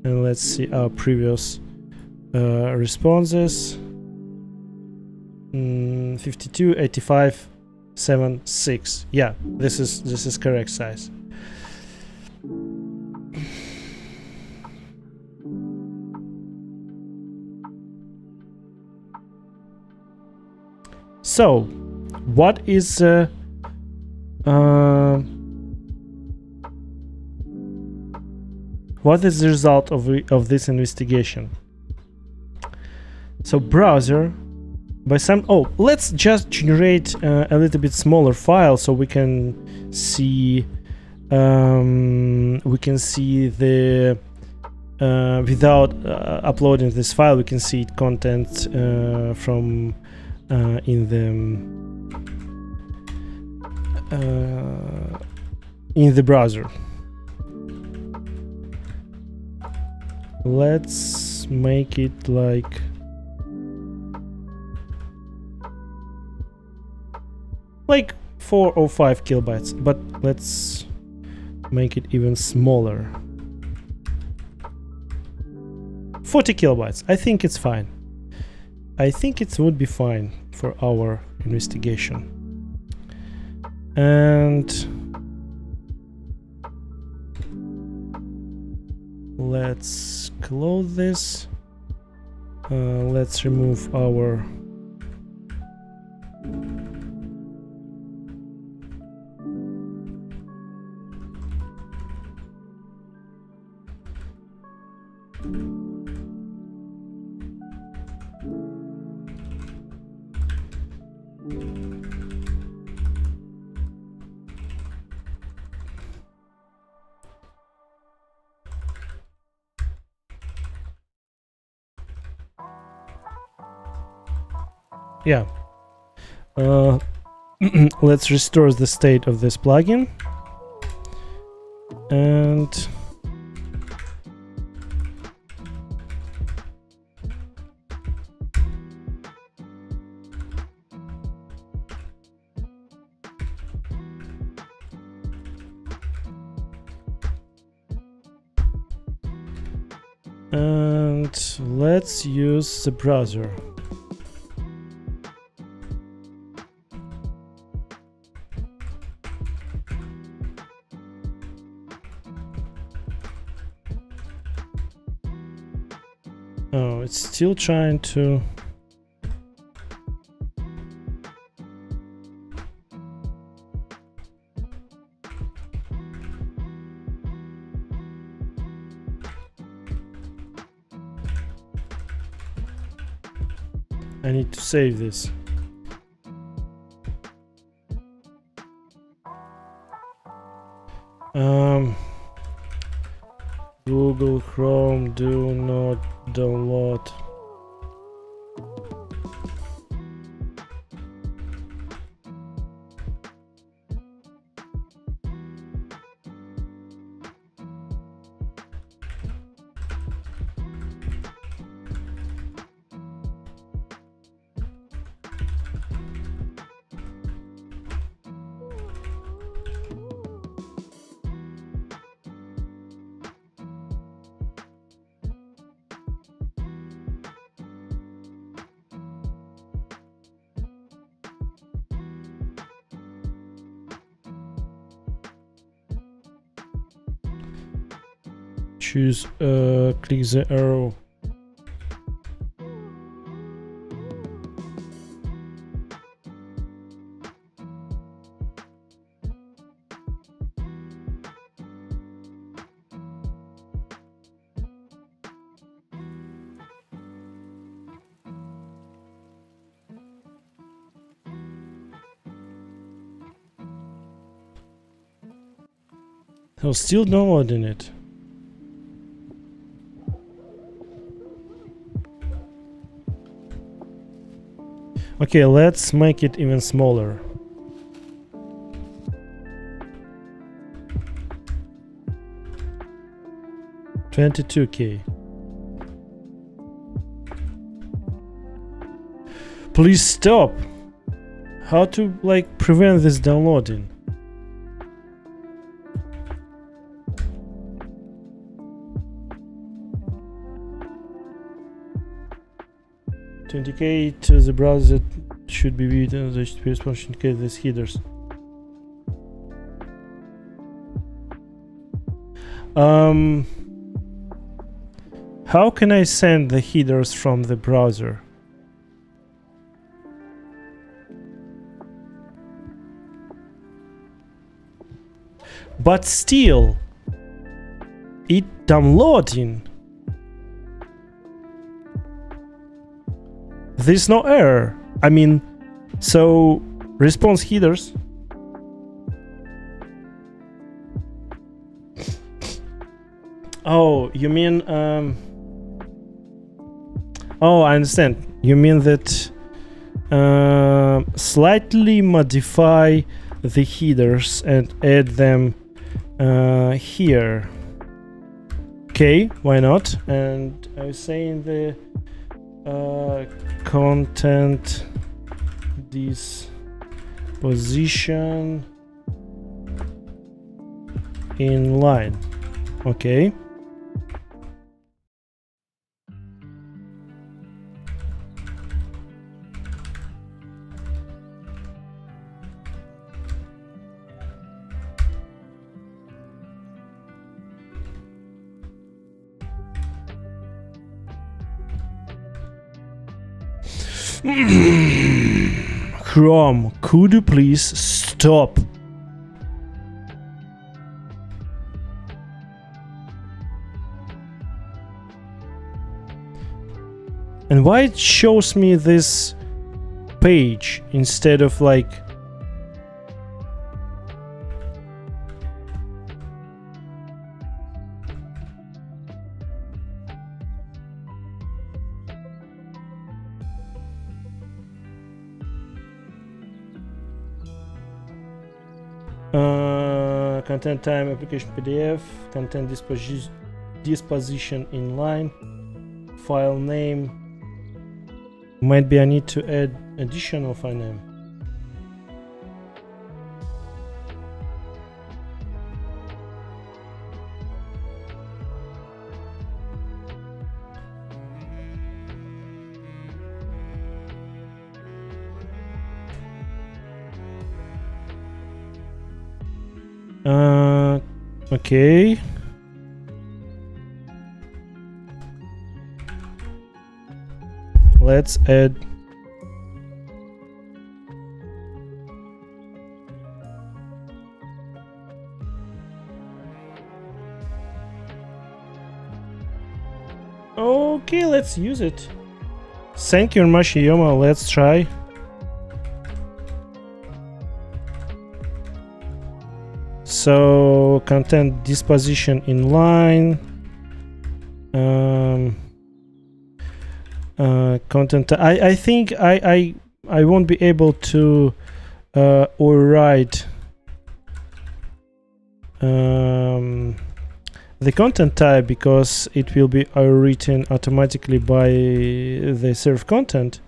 And let's see our previous responses. 52, 85, 76. Yeah, this is correct size. So, what is the result of this investigation? So browser by some let's just generate a little bit smaller file so we can see the without uploading this file, we can see content from in the browser. Let's make it like like 4 or 5 kilobytes, but let's make it even smaller. 40 kilobytes. I think it's fine. I think it would be fine for our investigation. And let's close this. Let's remove our yeah. Let's restore the state of this plugin. And let's use the browser. Oh, it's still trying to... I need to save this. Google Chrome, do not download. Choose, click the arrow. I'm still downloading it. Okay, let's make it even smaller. $22K. Please stop. How to like prevent this downloading? $20K to the browser should be viewed as HTTP response to indicate these headers. How can I send the headers from the browser? But still, it downloading. There's no error. I mean, so response headers. Oh, you mean oh, I understand. You mean that slightly modify the headers and add them here. Okay, why not? And I was saying the content disposition inline. Okay. Chrome, could you please stop? And why it shows me this page instead of like content time, application PDF, content disposition inline, file name. Might be I need to add additional file name. Okay. Let's add okay, let's use it. Thank you, Mashiyama. Let's try. So content disposition inline, content. I think I won't be able to override the content type because it will be written automatically by the serve content.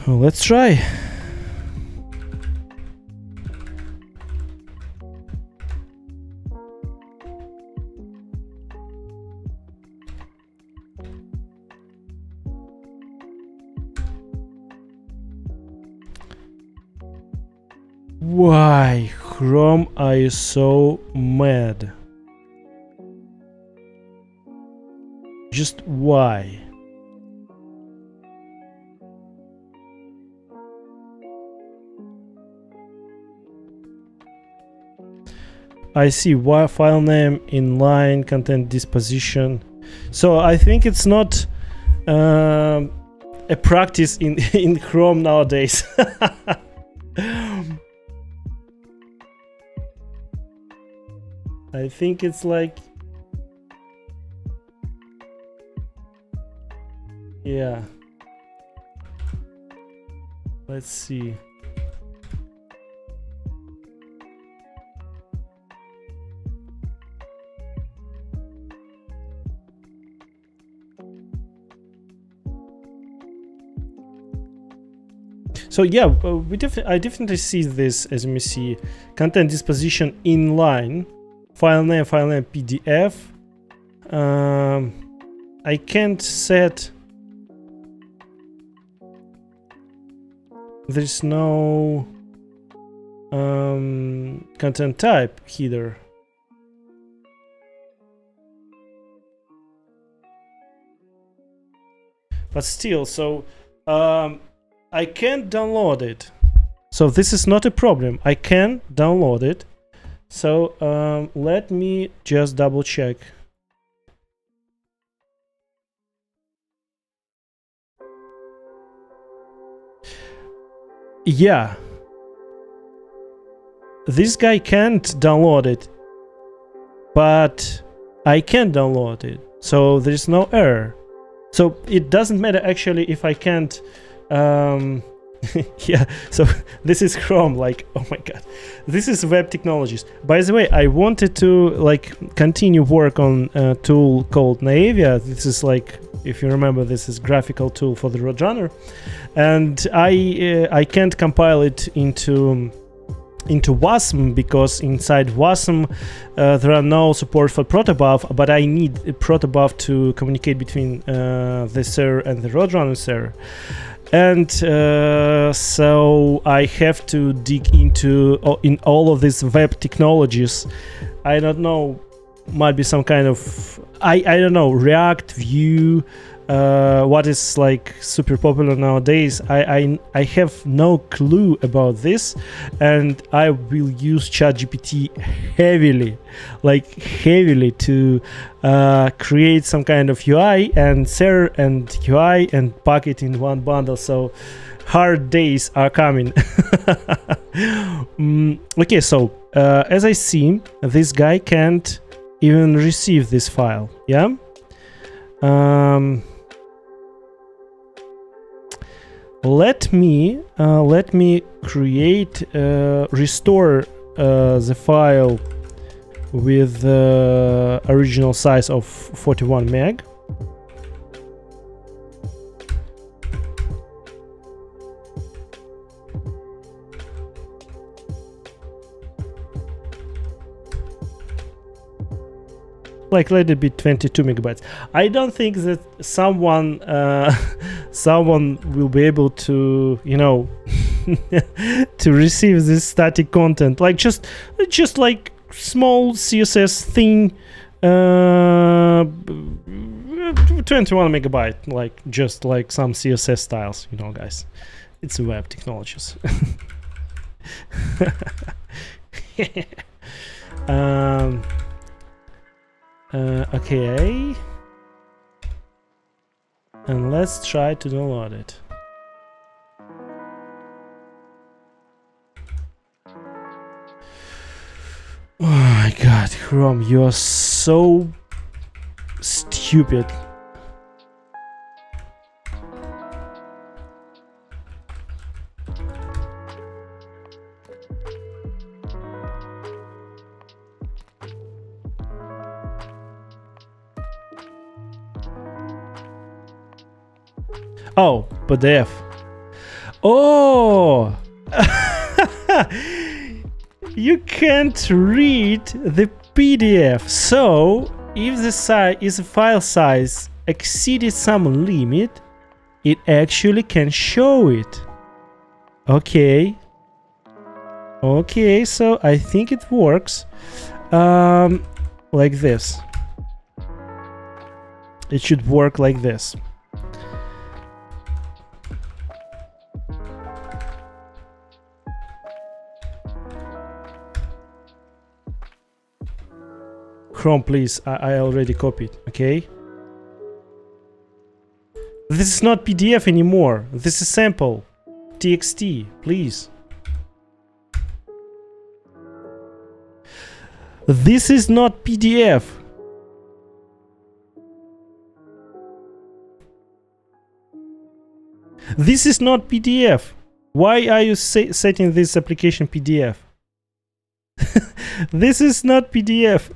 Well, let's try. Why, Chrome, are you so mad? Just why? I see. Why file name inline, content disposition. So I think it's not a practice in in Chrome nowadays. I think it's like, yeah. Let's see. So yeah, I definitely see this, as you may see, content disposition inline, file name PDF. I can't set. There's no content type header. But still, so I can't download it. So this is not a problem. I can download it. So let me just double check. Yeah. This guy can't download it, but I can download it. So there's no error. So it doesn't matter actually if I can't. Yeah, so this is Chrome, like, oh my god, this is web technologies. By the way, I wanted to like continue work on a tool called Naivia. This is like, if you remember, this is graphical tool for the Roadrunner, and I can't compile it into WASM because inside WASM there are no support for protobuf, but I need a protobuf to communicate between the server and the Roadrunner server. And so I have to dig into in all of these web technologies. I don't know, might be some kind of I don't know, React, Vue, what is like super popular nowadays. I have no clue about this, and I will use ChatGPT heavily, like heavily, to create some kind of UI and server and UI and pack it in one bundle. So hard days are coming. Okay, so as I see, this guy can't even receive this file. Yeah. Let me create restore the file with the original size of 41 meg. Like, let it be 22 megabytes. I don't think that someone will be able to, you know, to receive this static content. Like just like small CSS thing, 21 megabyte, like just like some CSS styles, you know, guys. It's web technologies. Okay, and let's try to download it. Oh my god, Chrome, you're so stupid. Oh, PDF. Oh, you can't read the PDF. So if the file size exceeded some limit, it actually can show it. Okay. Okay, so I think it works like this. It should work like this. Chrome, please. I already copied. Okay. This is not PDF anymore. This is sample. TXT, please. This is not PDF. This is not PDF. Why are you setting this application PDF? This is not PDF.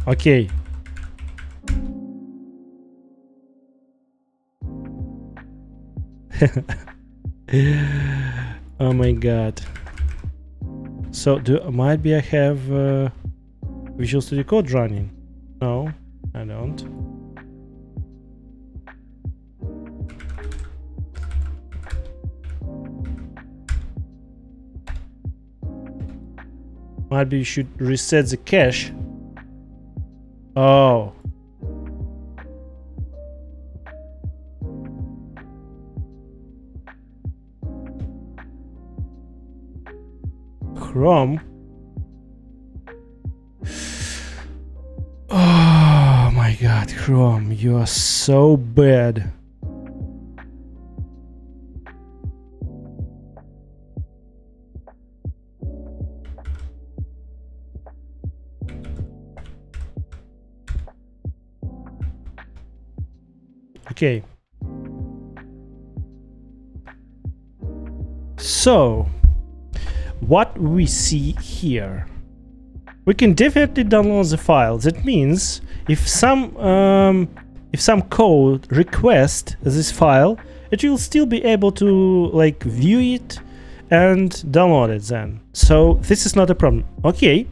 Okay. Oh my god. So might be I have Visual Studio Code running? No, I don't. Might be you should reset the cache. Oh. Chrome. Oh my god, Chrome, you are so bad. Okay. So, what we see here, we can definitely download the file. That means if some code requests this file, it will still be able to like view it and download it then. So this is not a problem. Okay,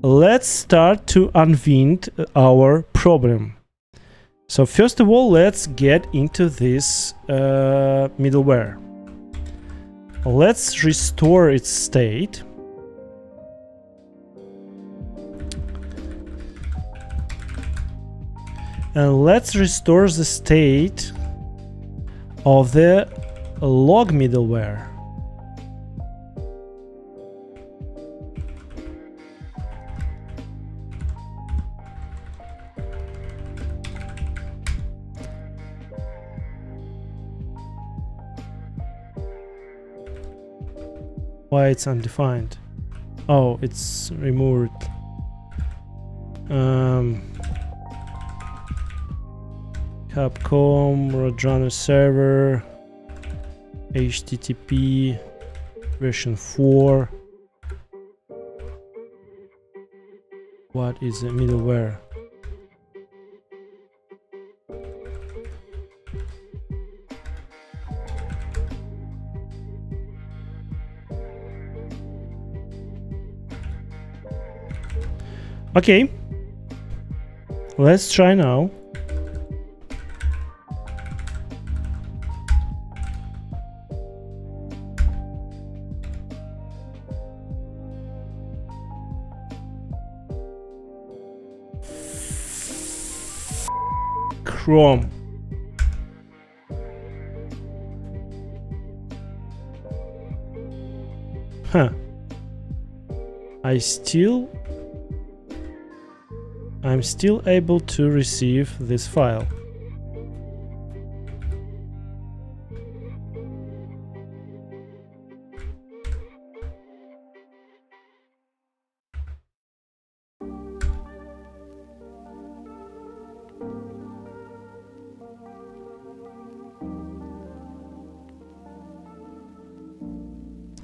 let's start to unwind our problem. So first of all, let's get into this middleware. Let's restore its state. And let's restore the state of the log middleware. Why it's undefined? Oh, it's removed. Capcom, Roadrunner server, HTTP, version 4. What is the middleware? Okay, let's try now. Chrome. Huh. I'm still able to receive this file.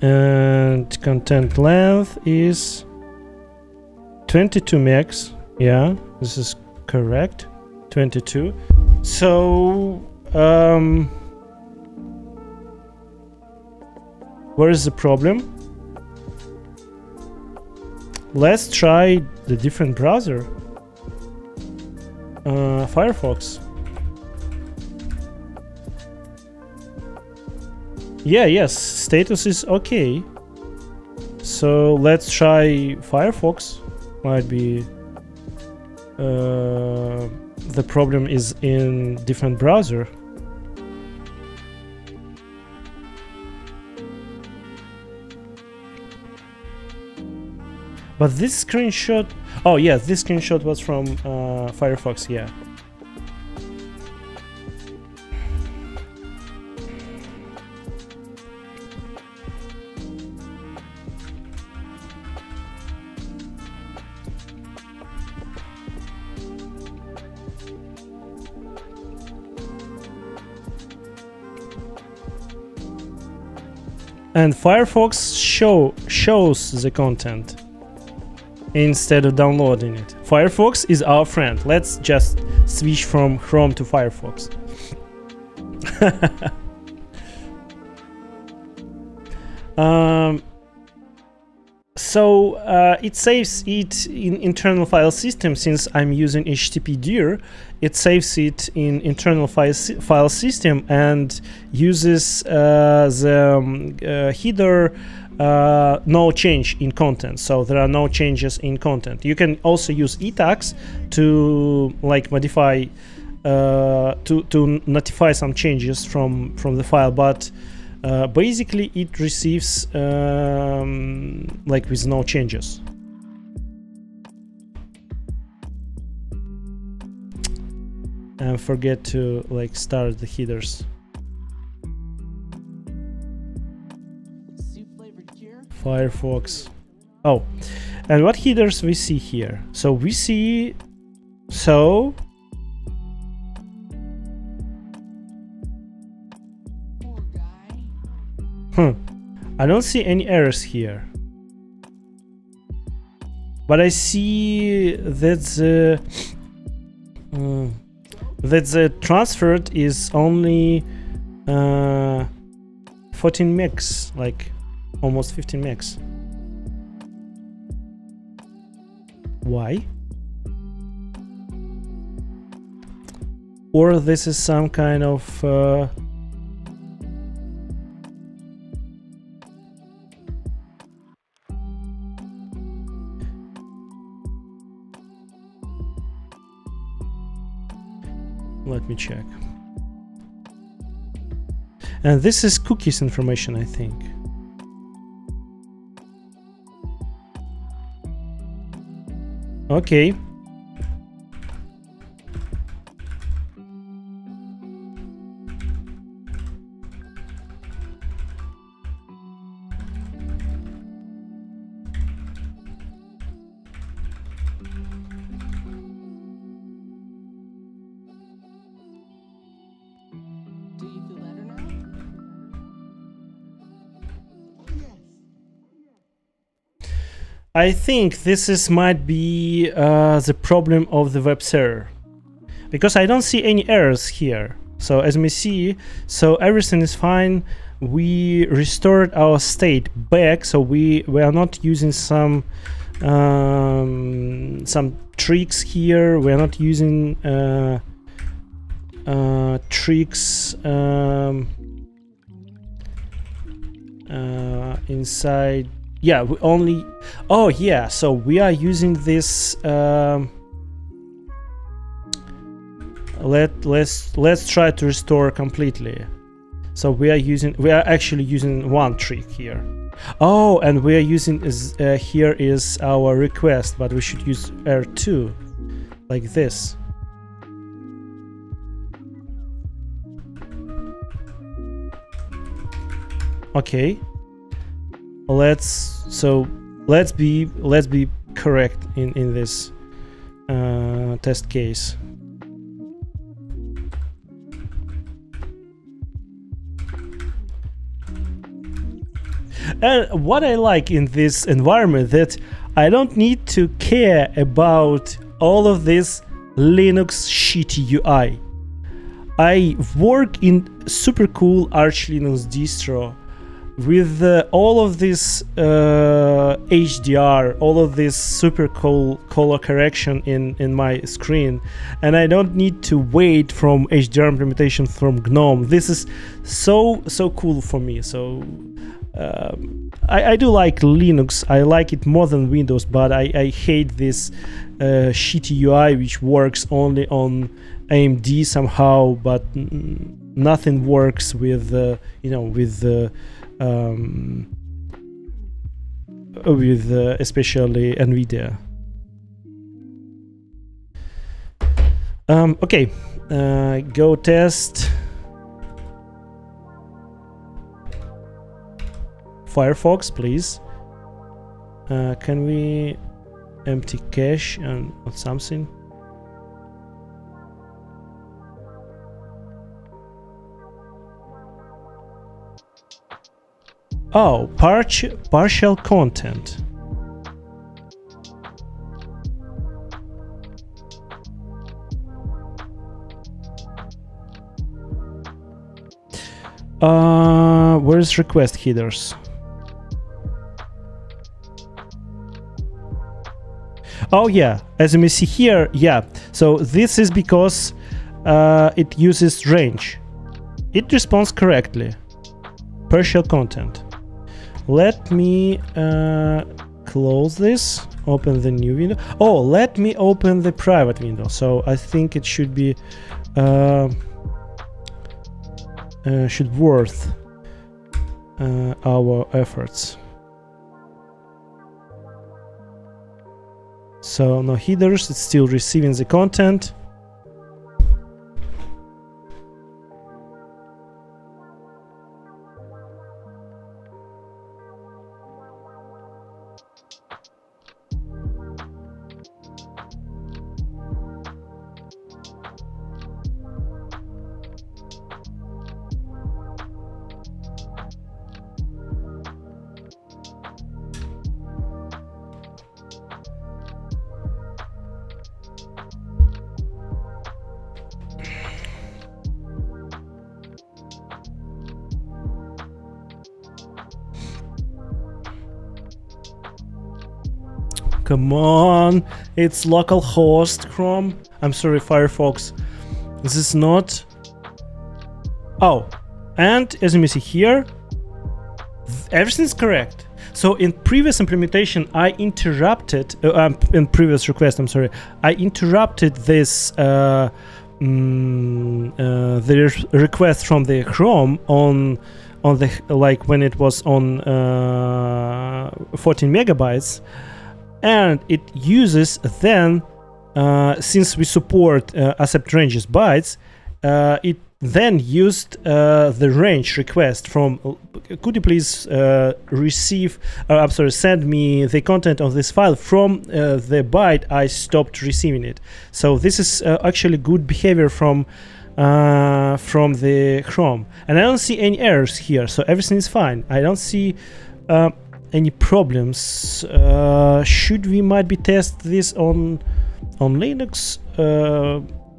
And content length is 22 megs. Yeah, this is correct. 22. So, where is the problem? Let's try the different browser. Firefox. Yeah, yes, status is okay. So let's try Firefox. Might be the problem is in different browser. But this screenshot, oh yeah, this screenshot was from Firefox, yeah. And Firefox shows the content instead of downloading it. Firefox is our friend. Let's just switch from Chrome to Firefox. So it saves it in internal file system. Since I'm using HTTP dir, it saves it in internal file system and uses the header no change in content. So there are no changes in content. You can also use etags to like modify to notify some changes from the file, but basically it receives like with no changes. And forget to like start the headers. Firefox. Oh, and what headers we see here? So we see I don't see any errors here, but I see that the transferred is only 14 megs, like almost 15 megs. Why? Or this is some kind of let me check. And this is cookies information, I think. Okay. I think this might be the problem of the web server, because I don't see any errors here. So as we see, so everything is fine. We restored our state back, so we are not using some tricks here. We are not using tricks inside. Yeah, we only. Oh yeah, so we are using this. Let's try to restore completely. So we are actually using one trick here. Oh, and we are using here is our request, but we should use R2 like this. Okay. Let's be correct in this test case. And what I like in this environment, that I don't need to care about all of this Linux shitty UI. I work in super cool Arch Linux distro with all of this HDR, all of this super cool color correction in my screen, and I don't need to wait from HDR implementation from GNOME. This is so cool for me. So I do like Linux. I like it more than Windows, but I hate this shitty UI which works only on AMD somehow, but nothing works with with especially NVIDIA. Okay, go test Firefox, please. Can we empty cache and something? Oh, partial content. Where's request headers? Oh yeah, as you may see here, yeah. So this is because it uses range. It responds correctly. Partial content. Let me close this, open the new window. Oh, let me open the private window. So I think it should be should worth our efforts. So no headers, it's still receiving the content. Come on, it's localhost Chrome. I'm sorry, Firefox. This is not. Oh, and as you may see here, everything's correct. So in previous implementation, I interrupted. In previous request, I'm sorry, I interrupted this the request from the Chrome on the like when it was on 14 megabytes. And it uses then, since we support accept ranges bytes, it then used the range request from, could you please send me the content of this file from the byte I stopped receiving it. So this is actually good behavior from the Chrome. And I don't see any errors here, so everything is fine. I don't see any problems. Should we might be test this on Linux?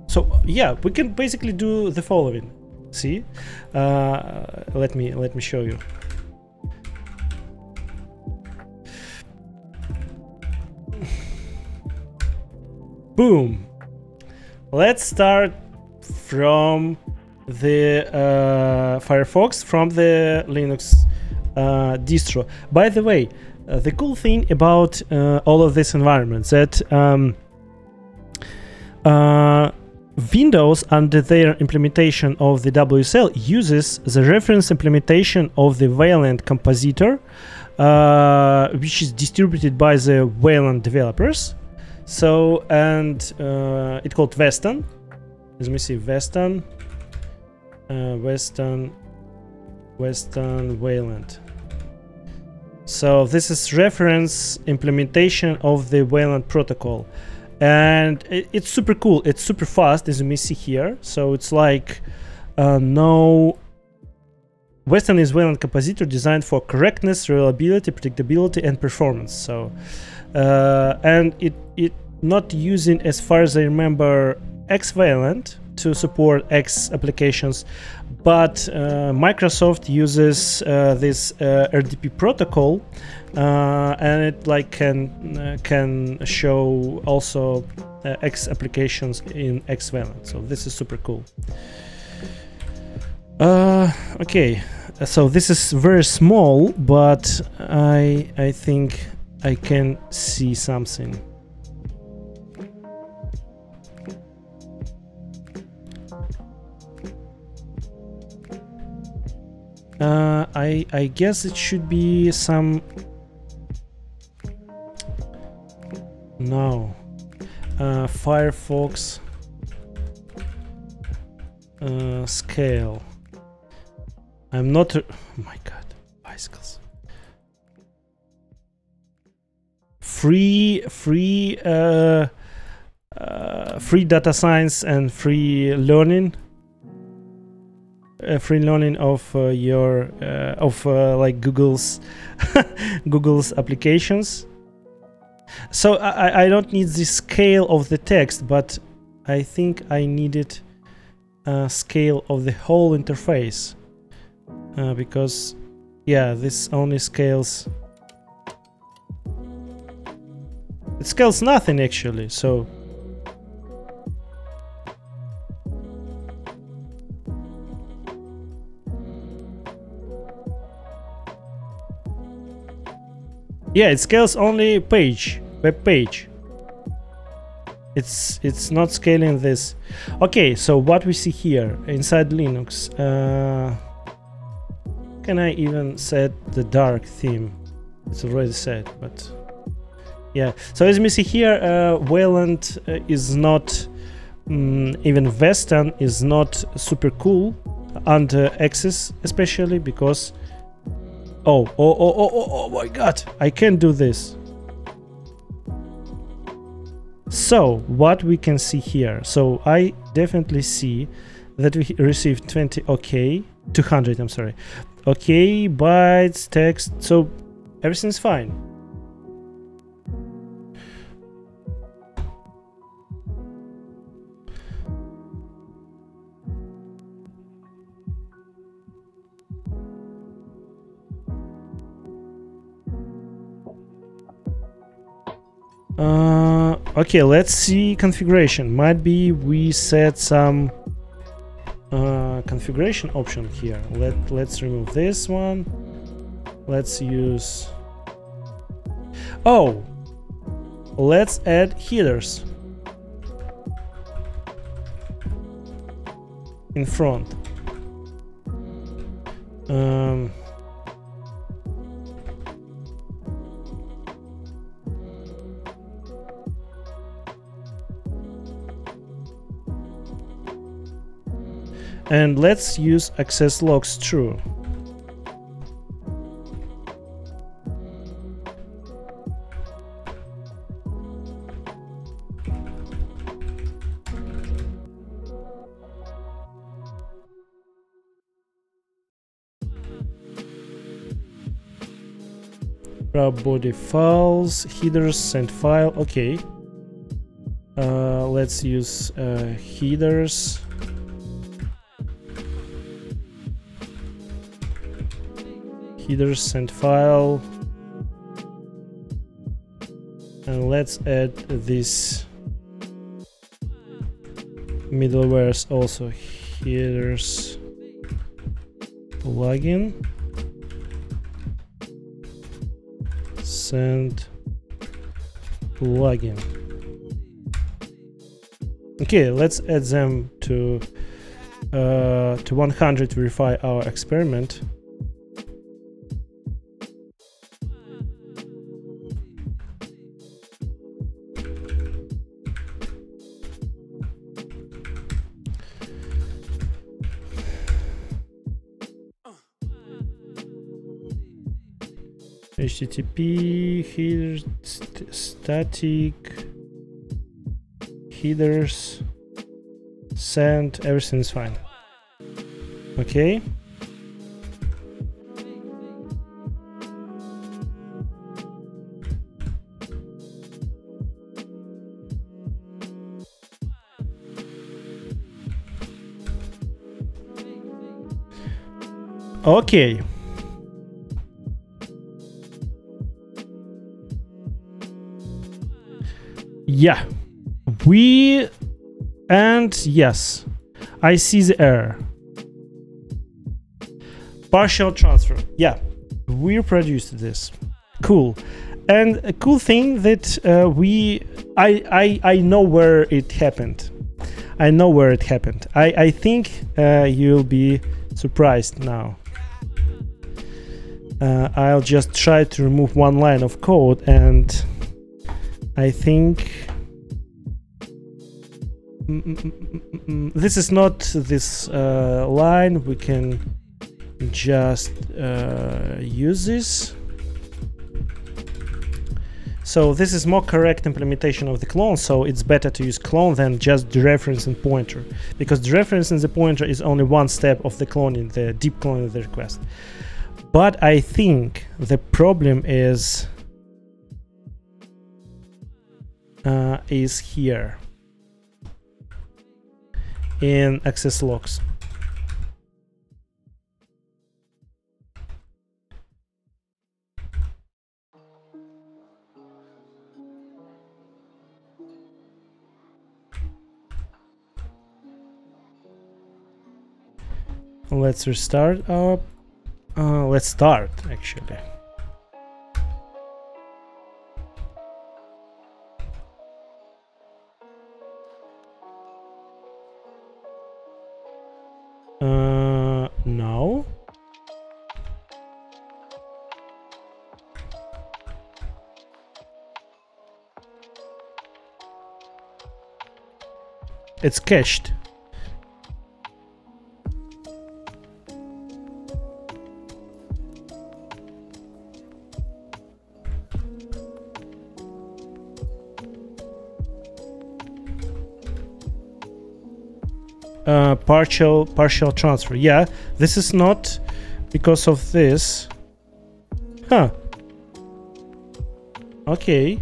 So yeah, we can basically do the following. See, let me show you. Boom. Let's start from the Firefox, from the Linux distro. By the way, the cool thing about all of this environment that Windows, under their implementation of the WSL, uses the reference implementation of the Wayland compositor, which is distributed by the Wayland developers. So, and it's called Western. Let me see, Western Wayland. So this is reference implementation of the Wayland protocol, and it's super cool. It's super fast, as you may see here. So it's like no. Western is Wayland compositor designed for correctness, reliability, predictability, and performance. So and it not using, as far as I remember, X Wayland to support X applications, but Microsoft uses this RDP protocol, and it like can show also X applications in X Wayland. So this is super cool. Okay, so this is very small, but I think I can see something. I guess it should be some No. Firefox scale. I'm not. Oh my god, bicycles. Free data science and free learning. Free learning of your like Google's Google's applications. So I don't need the scale of the text, but I think I needed a scale of the whole interface, because yeah, this only scales. It scales nothing actually, so yeah, it scales only web page. It's not scaling this. Okay, so what we see here inside Linux, can I even set the dark theme? It's already set, but yeah. So as we see here, Wayland is not even Western is not super cool under Access, especially because oh my god, I can't do this. So what we can see here, so I definitely see that we received 200, I'm sorry, okay, bytes, text, so everything's fine. Okay, let's see configuration. Might be we set some configuration option here. Let's remove this one. Let's use. Oh, let's add headers in front. And let's use access logs true. Grab body files, headers, send file. Okay. Let's use headers. Headers, send file, and let's add this middlewares also. Headers plugin, send plugin. Okay, let's add them to 100 to verify our experiment. HTTP header static headers send, everything's fine. Okay. Okay. Yeah, yes, I see the error. Partial transfer. Yeah, we produced this. Cool. And a cool thing that I know where it happened. I know where it happened. I think you'll be surprised now. I'll just try to remove one line of code, and I think this is not this line. We can just use this. So this is more correct implementation of the clone, so it's better to use clone than just dereference and pointer, because dereference and the pointer is only one step of the cloning, the deep cloning of the request. But I think the problem is here in access logs. Let's restart our let's start actually. No. It's cached. Partial transfer. Yeah, this is not because of this. Huh. Okay.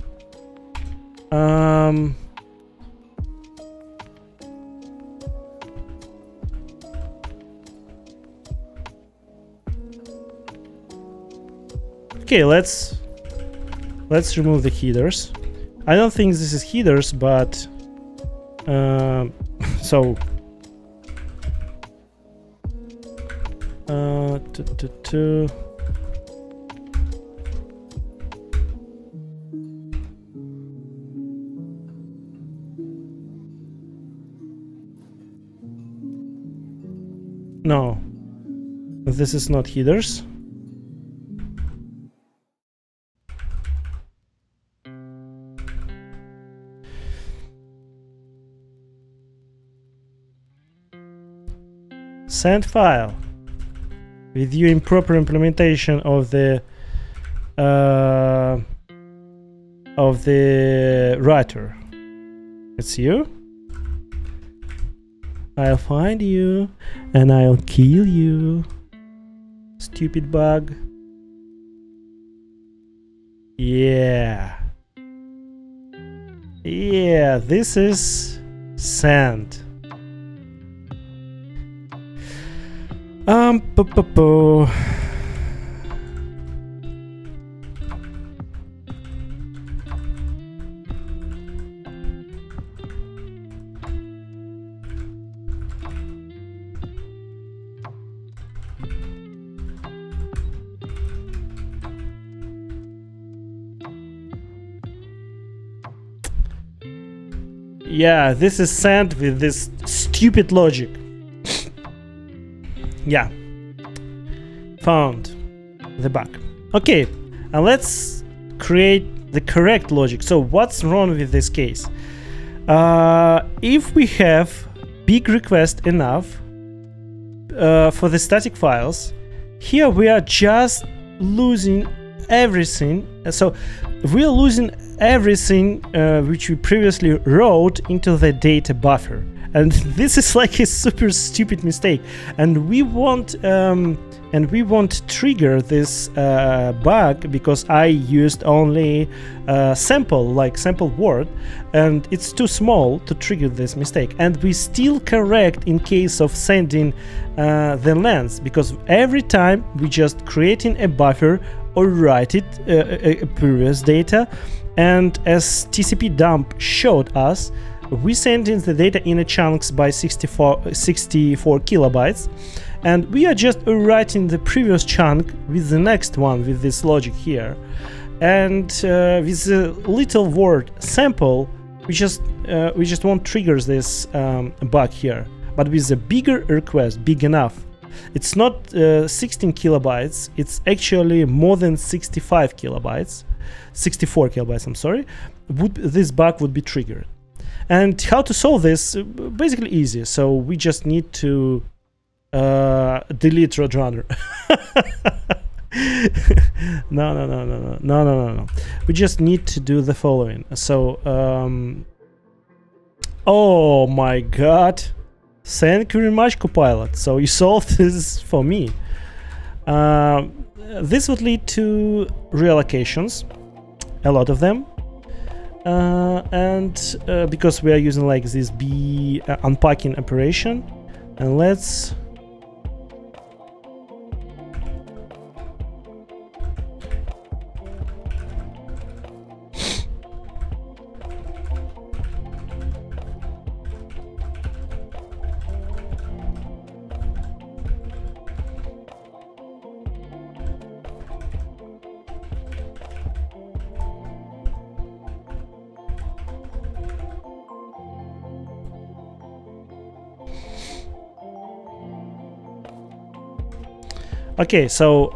Okay, let's remove the headers. I don't think this is headers, but so no, this is not headers. Sendfile. With your improper implementation of the writer. It's you. I'll find you and I'll kill you. Stupid bug. Yeah. Yeah, this is send. Yeah, this is sent with this stupid logic. Yeah, found the bug. Okay, and let's create the correct logic. So what's wrong with this case? If we have big request enough for the static files, here we are just losing everything. So we are losing everything which we previously wrote into the data buffer. And this is like a super stupid mistake, and we won't trigger this bug because I used only sample word, and it's too small to trigger this mistake. And we still correct in case of sending the length, because every time we just creating a buffer or write it a previous data, and as TCP dump showed us, we send in the data in a chunks by 64 kilobytes, and we are just writing the previous chunk with the next one with this logic here. And with the little word sample, we just won't trigger this bug here. But with the bigger request, big enough, it's not 16 kilobytes, it's actually more than 65 kilobytes, 64 kilobytes, I'm sorry, this bug would be triggered. And how to solve this? Basically easy. So we just need to delete Roadrunner. No. We just need to do the following. So, oh my god. Thank you very much, Copilot. So you solved this for me. This would lead to reallocations, a lot of them. And because we are using like this B unpacking operation, and let's okay, so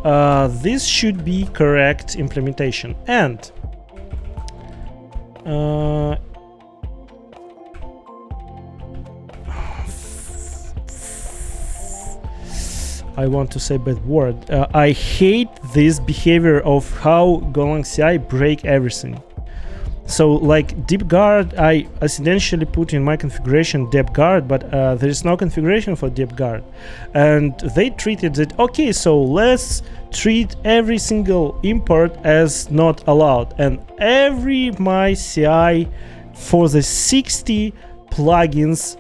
this should be correct implementation, and I want to say bad word. I hate this behavior of how Golang CI break everything. So like deep guard, I accidentally put in my configuration deep guard, but there is no configuration for deep guard, and they treated it okay. So let's treat every single import as not allowed, and every my CI for the 60 plugins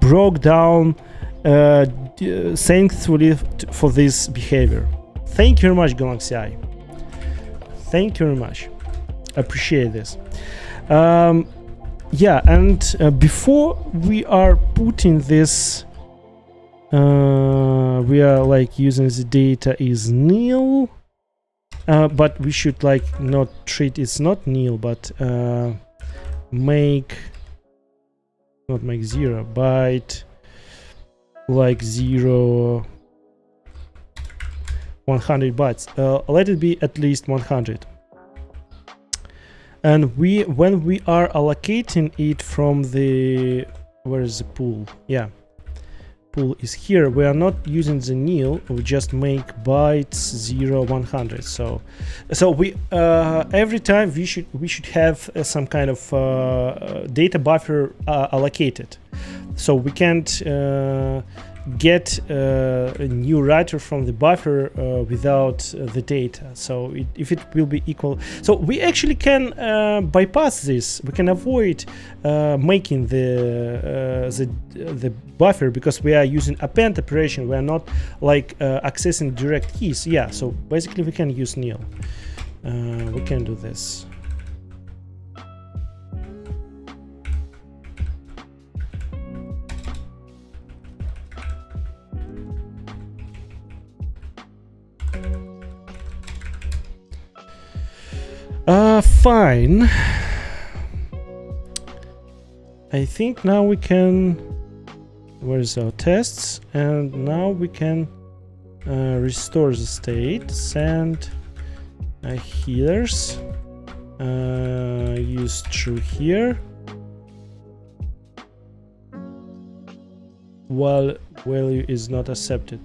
broke down. Thankfully for this behavior. Thank you very much, Golang CI. Thank you very much. Appreciate this. Yeah, and before we are putting this, we are like using the data is nil, but we should like not treat it's not nil, but not make 0 byte like 0 100 bytes. Let it be at least 100. And when we are allocating it from the, where is the pool? Yeah, pool is here. We are not using the nil. We just make bytes 0 100. So we every time we should have some kind of data buffer allocated. So we can't get a new writer from the buffer without the data. So if it will be equal, so we actually can bypass this. We can avoid making the buffer because we are using append operation. We are not like accessing direct keys. Yeah, so basically we can use nil. We can do this. Fine. I think now we can, where's our tests, and now we can restore the state, send headers, use true here, while value is not accepted.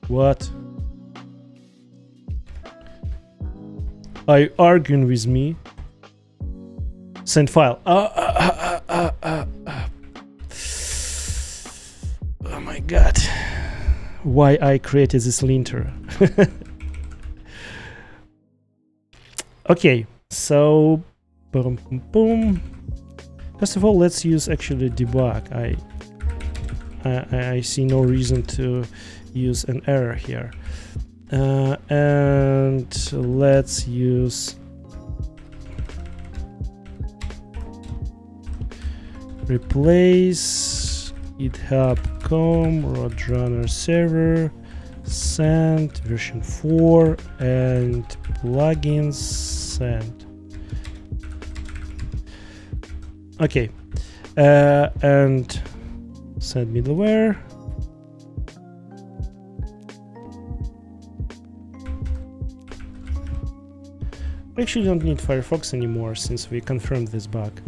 What? Are you arguing with me? Send file. Oh my god. Why I created this linter. Okay, so boom, boom, boom. First of all, let's use actually debug. I see no reason to use an error here. And let's use replace github.com Roadrunner server, send version 4 and plugins send. Okay, and Send middleware. We actually don't need Firefox anymore since we confirmed this bug.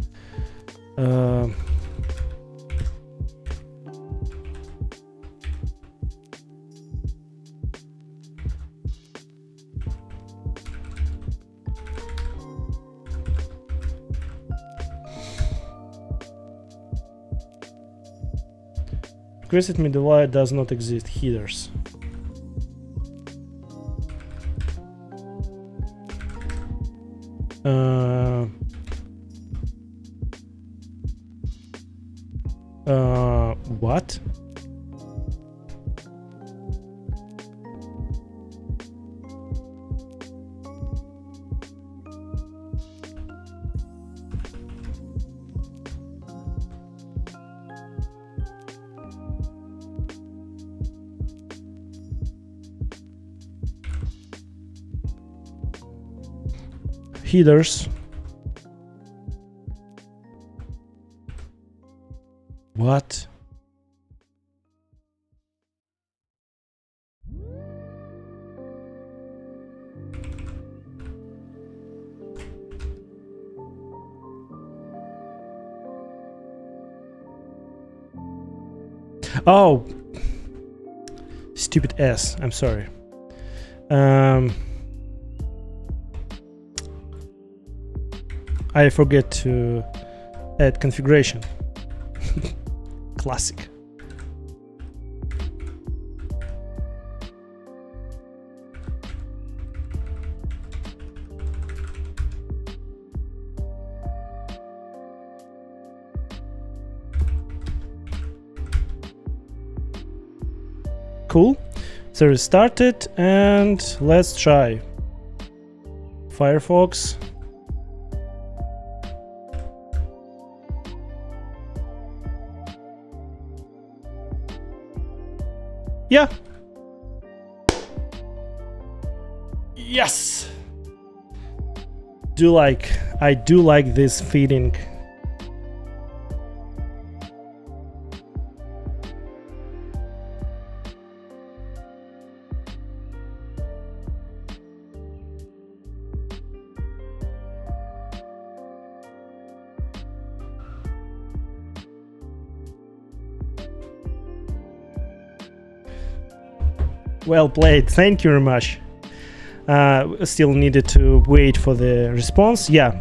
Requested middleware does not exist. Headers. What? Headers. What? Oh, stupid S. I'm sorry. I forget to add configuration. Classic. Cool. So restart it and let's try. Firefox. Yeah. Yes. I do like this feeding. Well played, thank you very much. Still needed to wait for the response. Yeah.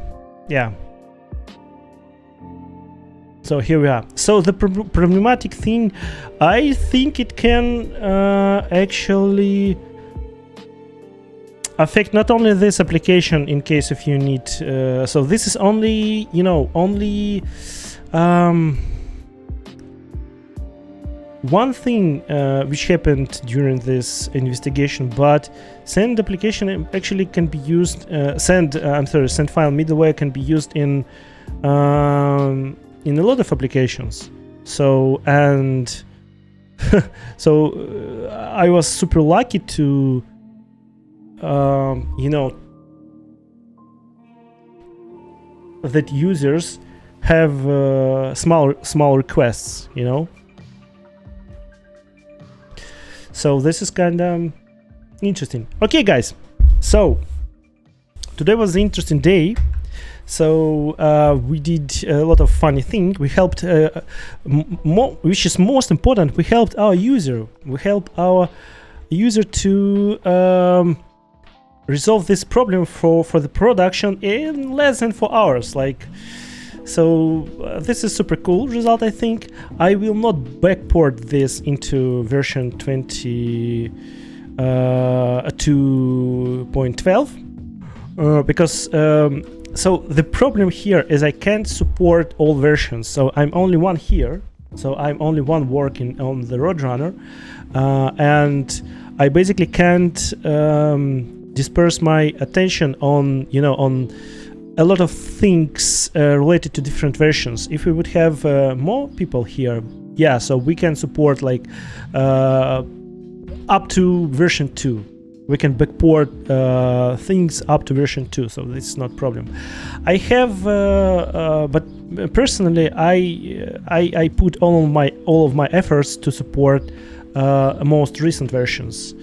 So here we are. So the problematic thing, I think it can actually affect not only this application in case if you need. So this is only, only one thing which happened during this investigation, but send application actually can be used. Sendfile middleware can be used in a lot of applications. So so I was super lucky to that users have small requests, So this is kind of interesting. Okay, guys. So today was an interesting day. So we did a lot of funny things. We helped, which is most important, we helped our user. We helped our user to resolve this problem for the production in less than 4 hours. So this is super cool result, I think. I will not backport this into version 2.12 because so the problem here is I can't support all versions. So I'm only one here. So I'm only one working on the Roadrunner, and I basically can't disperse my attention on on a lot of things related to different versions. If we would have more people here, yeah, so we can support up to version 2. we can backport things up to version 2, so this is not problem. I have, but personally, I put all of my efforts to support most recent versions,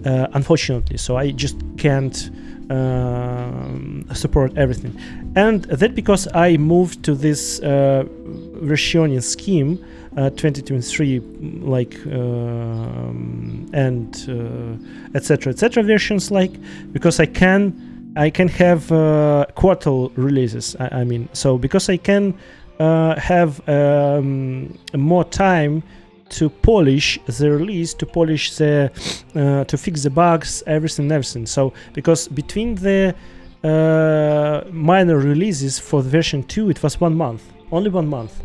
unfortunately. So I just can't support everything, and that because I moved to this versioning scheme 2023, like and etc versions, like, because I can have quartal releases. I mean, so because I can have more time to polish the release, to polish the to fix the bugs, everything. So because between the minor releases for the version 2, it was 1 month, only 1 month,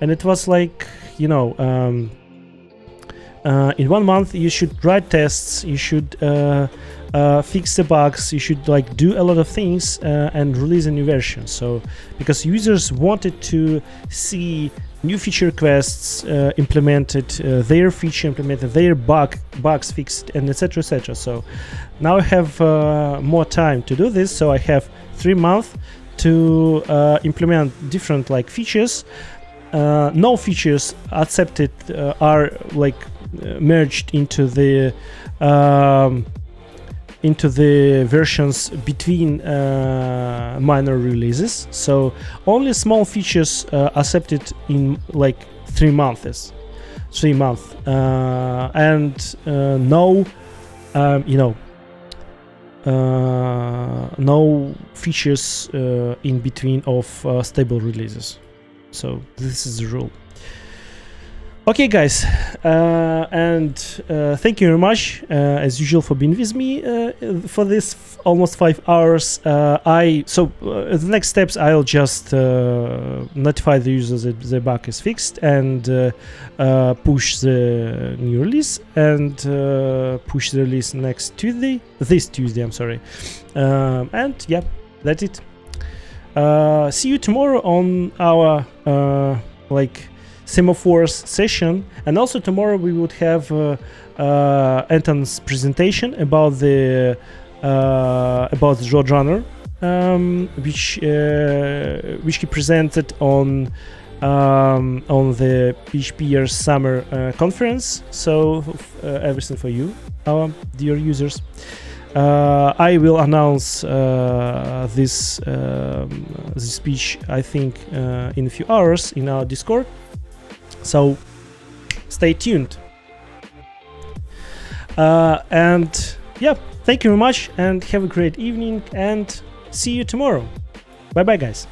and it was like, you know, in 1 month you should write tests, you should fix the bugs, you should like do a lot of things and release a new version. So because users wanted to see new feature requests implemented, their feature implemented, their bugs fixed, and etc. So now I have more time to do this, so I have 3 months to implement different like features. No features accepted are like merged into the versions between minor releases. So only small features accepted in like 3 months, and no, you know, no features in between of stable releases. So this is the rule. Okay, guys, and thank you very much, as usual, for being with me for this almost 5 hours. The next steps, I'll just notify the users that the bug is fixed, and push the new release, and push the release this Tuesday, I'm sorry. And yeah, that's it. See you tomorrow on our like semaphores session, and also tomorrow we would have Anton's presentation about the Roadrunner, which he presented on the PHPers summer conference. So everything for you, our dear users. I will announce this speech, I think, in a few hours in our Discord. So stay tuned. And yeah, thank you very much, and have a great evening, and see you tomorrow. Bye bye, guys.